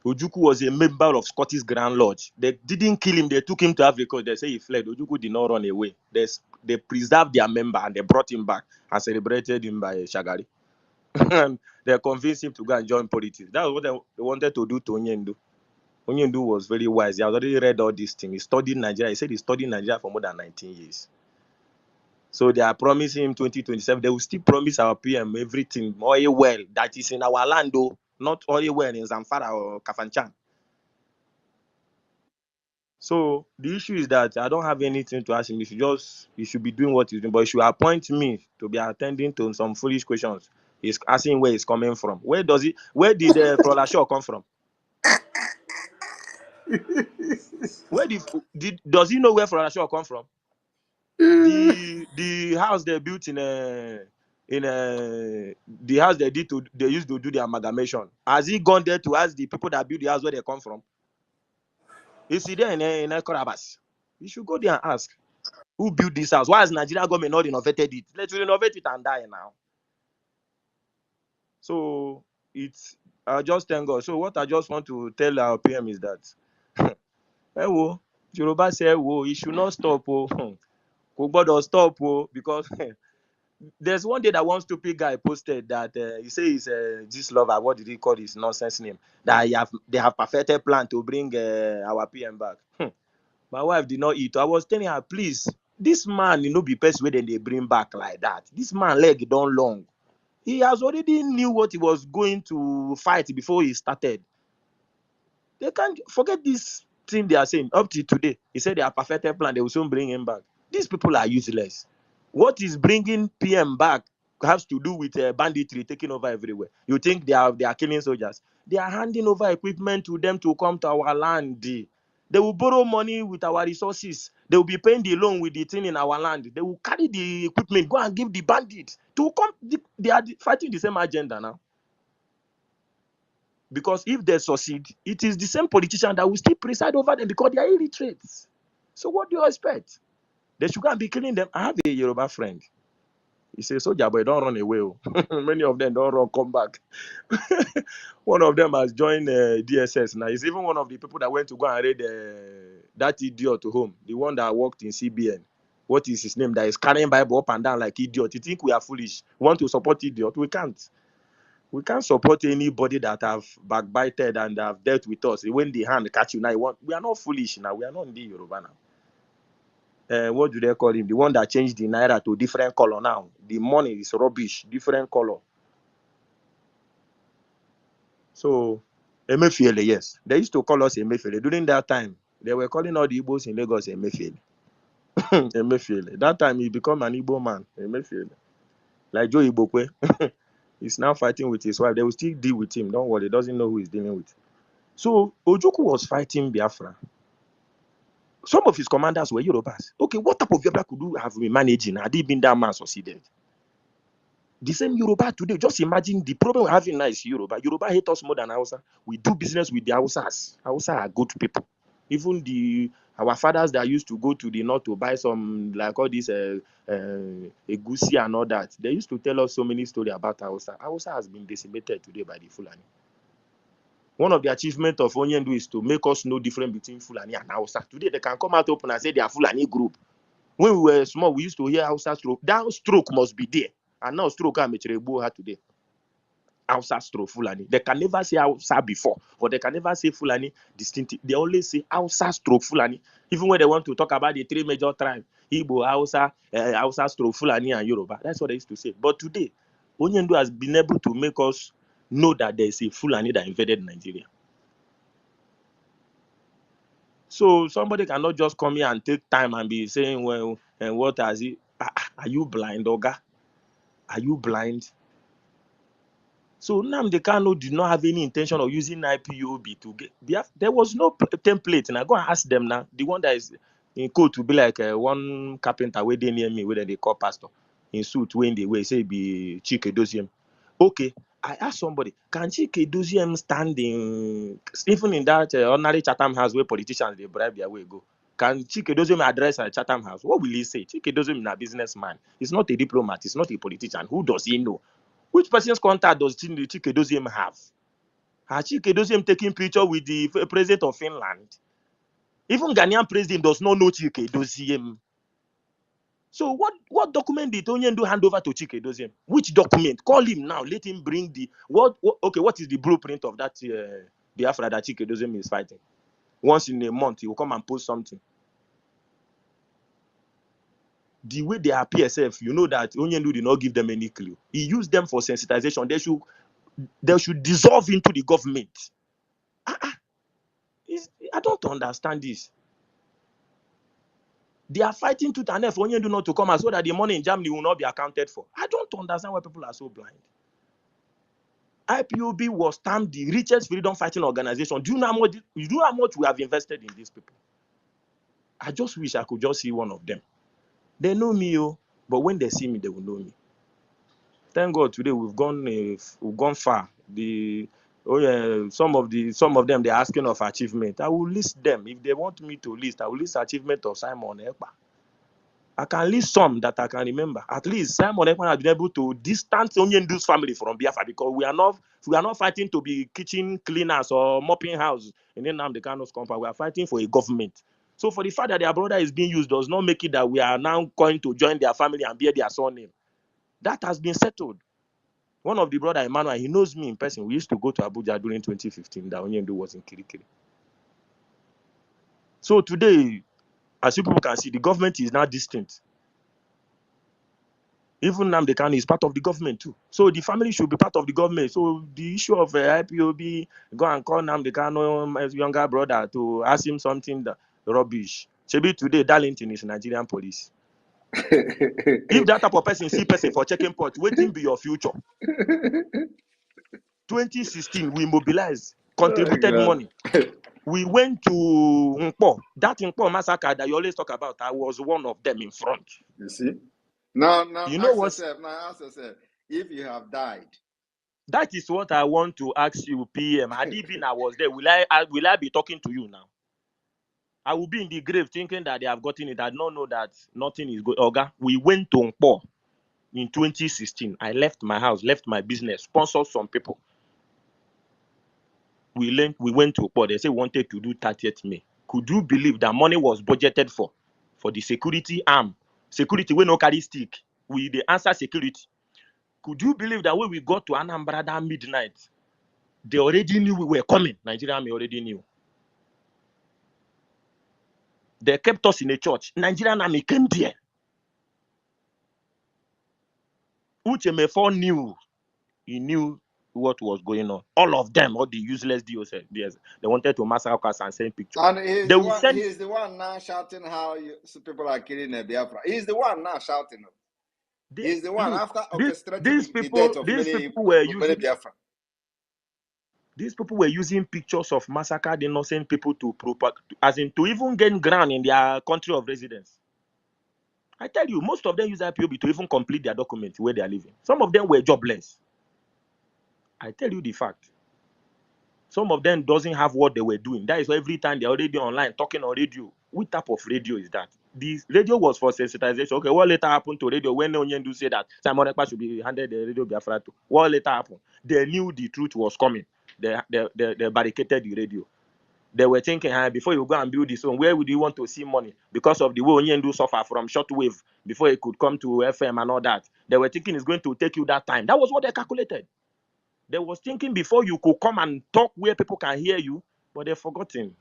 Ojukwu was a member of Scottish Grand Lodge. They didn't kill him. They took him to Africa. They say he fled. Ojukwu did not run away. They preserved their member and they brought him back and celebrated him by Shagari. And they convinced him to go and join politics. That was what they wanted to do to Onyendu. Onyendu was very wise. He had already read all these things. He studied Nigeria. He said he studied Nigeria for more than 19 years. So they are promising him 2027. They will still promise our PM everything, oil well that is in our land, though, not oil well in Zamfara or Kafanchan. So the issue is that I don't have anything to ask him. He should be doing what he's doing, but he should appoint me to be attending to some foolish questions. He's asking where he's coming from. Where did Prolashaw come from? Does he know where Prolashaw come from? The house they built the house they used to do the amalgamation. Has he gone there to ask the people that built the house where they come from? Is he there in Korabas? You should go there and ask who built this house. Why has Nigeria government not renovated it? Let's renovate it and die now. So I just thank God. So what I just want to tell our PM is that Yoruba say he should not stop. Kò stop because there's one day that one stupid guy posted that he says this lover, what did he call his nonsense name? That they have perfected plan to bring our PM back. My wife did not eat. I was telling her, please, this man, be person where they bring back like that. This man leg don't long. He has already knew what he was going to fight before he started. They can't forget this thing they are saying up to today. He said they have perfected plan. They will soon bring him back. These people are useless. What is bringing PM back has to do with banditry taking over everywhere. You think they are killing soldiers? They are handing over equipment to them to come to our land. They will borrow money with our resources. They will be paying the loan with the thing in our land. They will carry the equipment, go and give the bandits to come. They are fighting the same agenda now. Because if they succeed, it is the same politician that will still preside over them because they are illiterates. So what do you expect? They should go and be killing them. I have a Yoruba friend. He says, soldier boy, don't run away. Many of them don't run, come back. One of them has joined DSS. Now, he's even one of the people that went to go and raid that idiot to home. The one that worked in CBN. What is his name? That is carrying Bible up and down like idiot. You think we are foolish? We want to support idiot? We can't. We can't support anybody that have backbited and have dealt with us. When the hand catch you now, we are not foolish now. We are not in the Yoruba now. What do they call him? The one that changed the naira to different color now. The money is rubbish, different color. So, Emefiele, yes. They used to call us Emefiele. During that time, they were calling all the Igbos in Lagos Emefiele. Emefiele. That time, he became an Igbo man, Emefiele. Like Joe Ibokwe. He's now fighting with his wife. They will still deal with him. Don't worry, he doesn't know who he's dealing with. So, Ojukwu was fighting Biafra. Some of his commanders were Yorubas. Okay, what type of Biafra could you have been managing had he been that man succeeded? The same Yoruba today, just imagine the problem we're having now is Yoruba. Yoruba hate us more than Hausa. We do business with the Hausas. Hausa are good people. Even our fathers that used to go to the north to buy some, like all this egusi and all that, they used to tell us so many stories about Hausa. Hausa has been decimated today by the Fulani. One of the achievements of Onyendu is to make us know difference between Fulani and Hausa. Today they can come out open and say they are Fulani group. When we were small, we used to hear Hausa stroke. That stroke must be there. And now stroke are today. Hausa stroke Fulani. They can never say Hausa before, or they can never say Fulani distinctive. They always say Hausa stroke Fulani. Even when they want to talk about the three major tribes, Igbo, Hausa stroke Fulani, and Yoruba. That's what they used to say. But today, Onyendu has been able to make us know that there is a Fulani that invaded Nigeria. So somebody cannot just come here and take time and be saying, well, and what has it? Are you blind, Oga? Are you blind? So Nnamdi Kanu did not have any intention of using IPOB to get. There was no template. And I go and ask them now. The one that is in code to be like one carpenter where they near me, where they call pastor in suit when they way say be Chike Doziem. Okay, I asked somebody, can Chike Doziem stand in even in that ordinary Chatham House where politicians they bribe their way go? Can Chike Doziem address a Chatham House? What will he say? Chike Doziem is a businessman. He's not a diplomat. He's not a politician. Who does he know? Which person's contact does Chike Doziem have? Has Chike Doziem taking picture with the president of Finland? Even Ghanaian president does not know Chike Doziem. So what document did Onyendu hand over to Chike Doziem? Which document? Call him now. Let him bring the what is the blueprint of that Biafra that Chike Doziem is fighting? Once in a month, he will come and post something. The way they appear, you know that Onyendu did not give them any clue. He used them for sensitization. They should dissolve into the government. I don't understand this. They are fighting tooth and nail for Onyendu not to come out so that the money in Germany will not be accounted for. I don't understand why people are so blind. IPOB was termed the richest freedom fighting organization. Do you know how much we have invested in these people? I just wish I could just see one of them. They know me, but when they see me, they will know me. Thank God today we've gone far. Some of them they're asking of achievement. I will list them. If they want me to list, I will list achievement of Simon Ekpa. I can list some that I can remember. At least Simon Ekpa has been able to distance Onyendu's family from Biafra because we are not fighting to be kitchen cleaners or mopping houses in Nnamdi Kanu's compound. We are fighting for a government. So for the fact that their brother is being used does not make it that we are now going to join their family and bear their surname. That has been settled. One of the brother, Emmanuel, he knows me in person. We used to go to Abuja during 2015. That Onyendu was in Kirikiri. So today, as you people can see, the government is now distinct. Even Nnamdi Kanu is part of the government too. So the family should be part of the government. So the issue of IPOB, go and call Nnamdi Kanu's younger brother to ask him something rubbish. Shebi today, Darlington is Nigerian police. If that type of person see person for checking port, waiting be your future. 2016, we mobilized, contributed money. We went to Nkpo. That Nkpo massacre that you always talk about, I was one of them in front. You see? Now you know what? Ask yourself, if you have died. That is what I want to ask you, PM. Had it been I was there, will I be talking to you now? I will be in the grave thinking that they have gotten it. I don't know that nothing is good. Oga, we went to Nkpo in 2016. I left my house, left my business, sponsored some people. We went to Ekpa. They say we wanted to do 30th May. Could you believe that money was budgeted for the security arm? Security, we no carry stick. The answer security. Could you believe that when we got to Anambra that midnight, they already knew we were coming? Nigeria Army already knew. They kept us in a church. Nigerian Army came there. Uchemefo knew. He knew what was going on. All of them, all the useless DOs, they wanted to massacre us and send pictures. And he's the one now shouting how people are killing Biafra. He's the one now shouting. He's the one after orchestrating the death of many Biafra. These people were using pictures of massacred innocent people to even gain ground in their country of residence. I tell you, most of them use IPOB to even complete their documents where they are living. Some of them were jobless. I tell you the fact. Some of them doesn't have what they were doing. That is why every time they're already online talking on radio. What type of radio is that? The radio was for sensitization. Okay, what later happened to radio when Onyendu said that Simon Ekpa should be handed the radio Biafra to? What later happened? They knew the truth was coming. they barricaded the radio. They were thinking, before you go and build this one, where would you want to see money? Because of the way Onyendu suffer from shortwave before it could come to FM and all that. They were thinking it's going to take you that time. That was what they calculated. They was thinking before you could come and talk where people can hear you, but they've forgotten.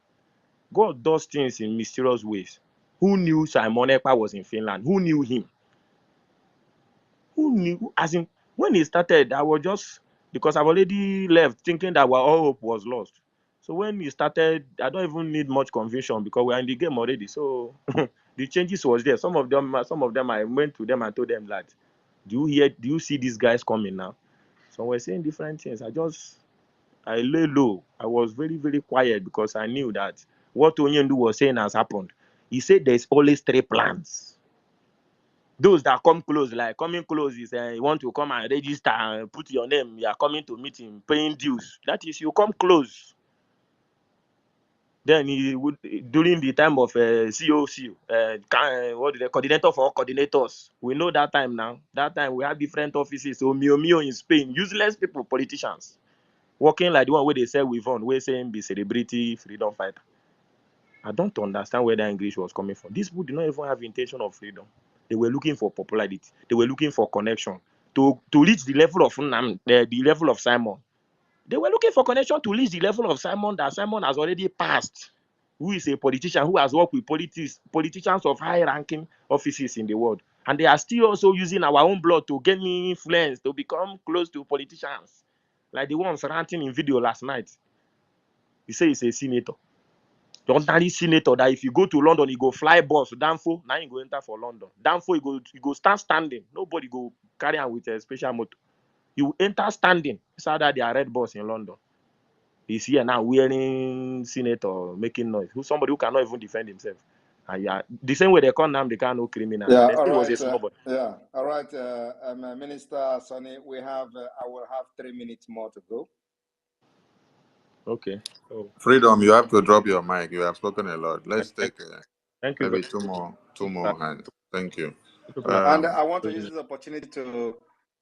God does things in mysterious ways. Who knew Simon Ekpa was in Finland? Who knew him? Who knew? As in, when he started, I was just, because I've already left thinking that all hope was lost. So when he started, I don't even need much conviction because we're in the game already. So the changes was there. Some of them, I went to them and told them that, do you see these guys coming now? So we're saying different things. I lay low. I was very, very quiet because I knew that what Onyendu was saying has happened. He said there's always 3 plans. Those that come close, like coming close is you want to come and register and put your name, you are coming to meeting, paying dues. That is, you come close. Then he would, during the time of COC, what is the coordinator for all coordinators? We know that time now. That time we have different offices. So Mio in Spain, useless people, politicians, working like the one where they say we've on, we're saying be celebrity, freedom fighter. I don't understand where that English was coming from. These people did not even have intention of freedom. They were looking for popularity. They were looking for connection. To reach the level of the level of Simon. They were looking for connection to reach the level of Simon that Simon has already passed. Who is a politician who has worked with politicians of high-ranking offices in the world. And they are still also using our own blood to gain influence, to become close to politicians. Like the ones ranting in video last night. He said he's a senator. The ordinary senator that if you go to London, you go fly bus, Danfo, now you go enter for London. Danfo, you go start standing. Nobody go carry on with a special motor. You enter standing. Saw that they are red bus in London. He's here now wearing senator, making noise. Somebody who cannot even defend himself. And yeah, the same way they call them, they can't no criminal. Yeah, They all say he was right. a small boy. Yeah, all right. Minister Sonny, I will have 3 minutes more to go. Okay. Oh. Freedom, you have to drop your mic. You have spoken a lot. Let's take Thank you. maybe two more hands. Thank you. And I want to use this opportunity to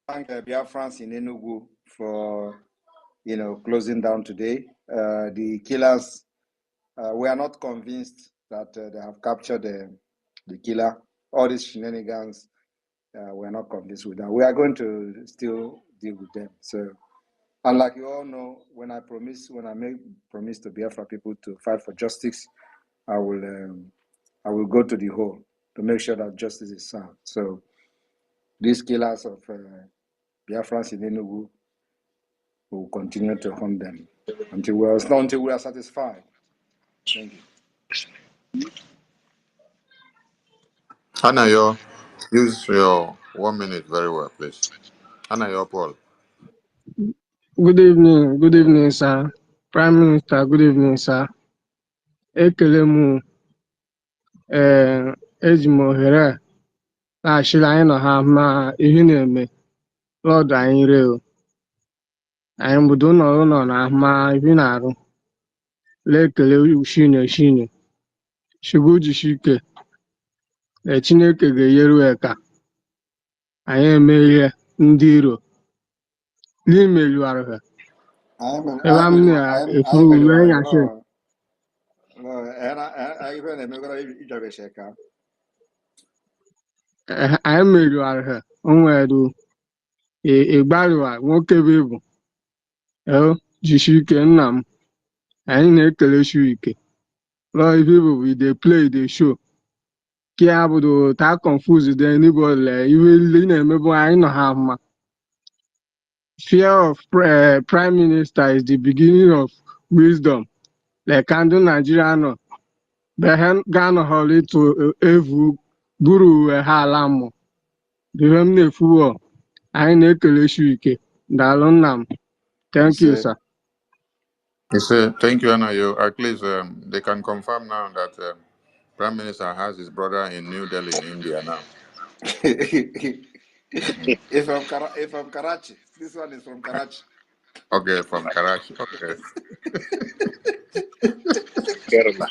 thank Biafrans in Enugu for, closing down today. The killers, we are not convinced that they have captured the killer. All these shenanigans, we are not convinced with that. We are going to still deal with them. So, and like you all know, when I make promise to Biafra people to fight for justice, I will go to the hole to make sure that justice is served. So these killers of Biafrans in Enugu will continue to hunt them until we are satisfied. Thank you. Anayo, use your 1 minute very well, please. Anayo Paul. Good evening, sir. Prime Minister, good evening, sir. Ekele m eji m ohere a na-achịrị anyị nọ ha ma ihe na-eme lọdụ anyị reo. Anyị budo ụlọ na ma ihe na-arụ. Lekele shine. Chukwu jisike. Chineke ga-enyere aka. Anyị emeghe ndị iro. N'imelu arụ ha. Ebe m na-efuru uwe nyasị. Anyị merụrụ ha. O nwere ịgbarụwa nwoke bụ ibu. Jisike nna m. Anyị na-ekele Chuike. Lord, people we they play the show. Kia budo ta confuse the anybody. You will remember I know how. Fear of prime minister is the beginning of wisdom. Like Kando Nigeriano. Behen Gano Holly to Evu Guru Halamo. The Remne Fuo. I nekele Chuike. Dalonam. Thank you, sir. Thank you, Anayo. At least they can confirm now that Prime Minister has his brother in New Delhi in India now. If from Karachi. This one is from Karachi. Okay, from Karachi. Okay. Kerala.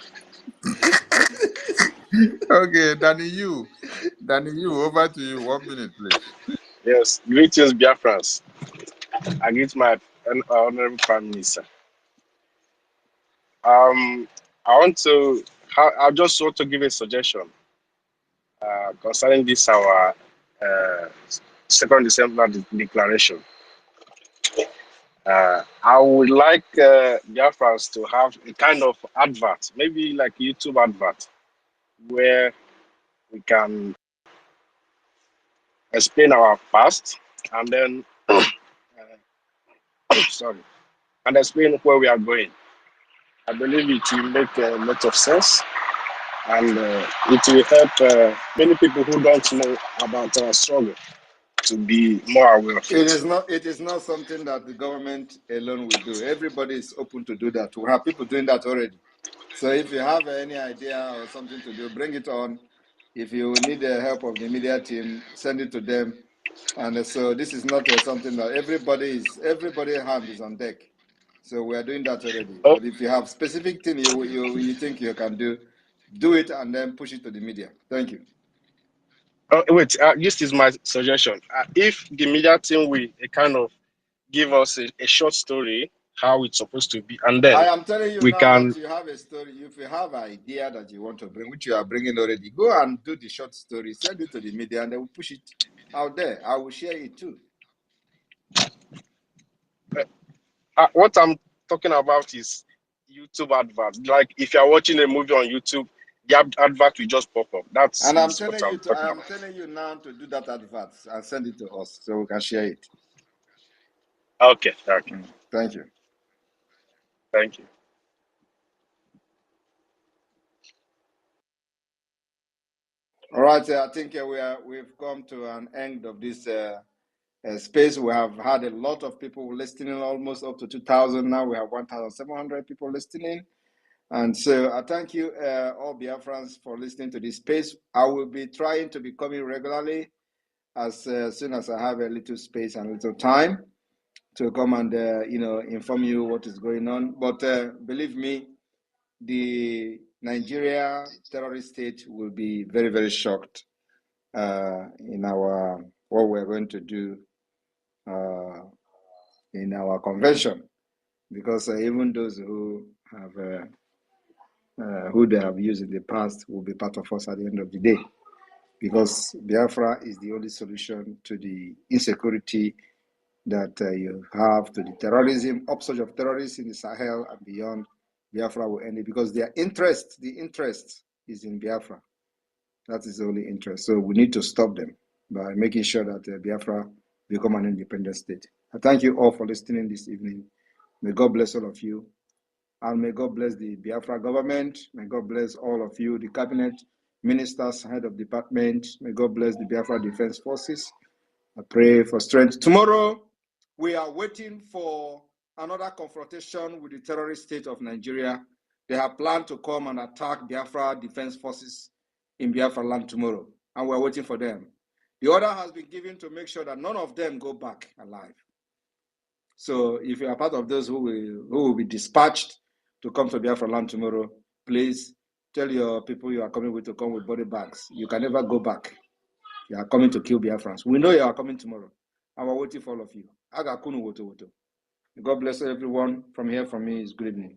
Okay, Danny, you, over to you. 1 minute, please. Yes, greetings, Biafrans. I greet my honorable Prime Minister. I want to. I just want to give a suggestion concerning this our second December declaration. I would like Biafrans to have a kind of advert, maybe like YouTube advert, where we can explain our past and then, sorry, and explain where we are going. I believe it will make a lot of sense, and it will help many people who don't know about our struggle to be more aware of it. It is not something that the government alone will do. Everybody is open to do that. We have people doing that already. So if you have any idea or something to do, bring it on. If you need the help of the media team, send it to them. And so this is not something that everybody's hand is on deck. So we are doing that already. Oh, But if you have specific thing you think you can do it and then push it to the media. Thank you. wait, this is my suggestion. If the media team will kind of give us a short story, how it's supposed to be, and then I am telling you we now can. that you have a story. If you have an idea that you want to bring, which you are bringing already, go and do the short story, send it to the media, and they will push it out there. I will share it too. What I'm talking about is YouTube advert. Like if you're watching a movie on YouTube, the advert will just pop up. That's And I'm what telling I'm you talking I'm about. telling you now to do that advert and send it to us so we can share it. Okay. Thank you. Thank you. All right, I think we've come to an end of this space. We have had a lot of people listening, almost up to 2,000. Now we have 1,700 people listening. And so I thank you, all Biafrans, for listening to this space. I will be trying to be coming regularly as soon as I have a little space and a little time to come and inform you what is going on. But believe me, the Nigeria terrorist state will be very, very shocked in our what we're going to do in our convention, because even those who have who they have used in the past will be part of us at the end of the day, because Biafra is the only solution to the insecurity that you have, to the terrorism, upsurge of terrorists in the Sahel and beyond. Biafra will end it because the interest is in Biafra. That is the only interest. So we need to stop them by making sure that Biafra become an independent state. I thank you all for listening this evening. May God bless all of you. And may God bless the Biafra government. May God bless all of you, the cabinet, ministers, head of department. May God bless the Biafra Defense Forces. I pray for strength. Tomorrow, we are waiting for another confrontation with the terrorist state of Nigeria. They have planned to come and attack Biafra Defense Forces in Biafra land tomorrow, and we're waiting for them. The order has been given to make sure that none of them go back alive. So if you are part of those who will be dispatched to come to Biafra land tomorrow, please tell your people you are coming with to come with body bags. You can never go back. You are coming to kill Biafrans. We know you are coming tomorrow, and we're waiting for all of you. Agakunu woto woto. God bless everyone. From here, from me, is good evening.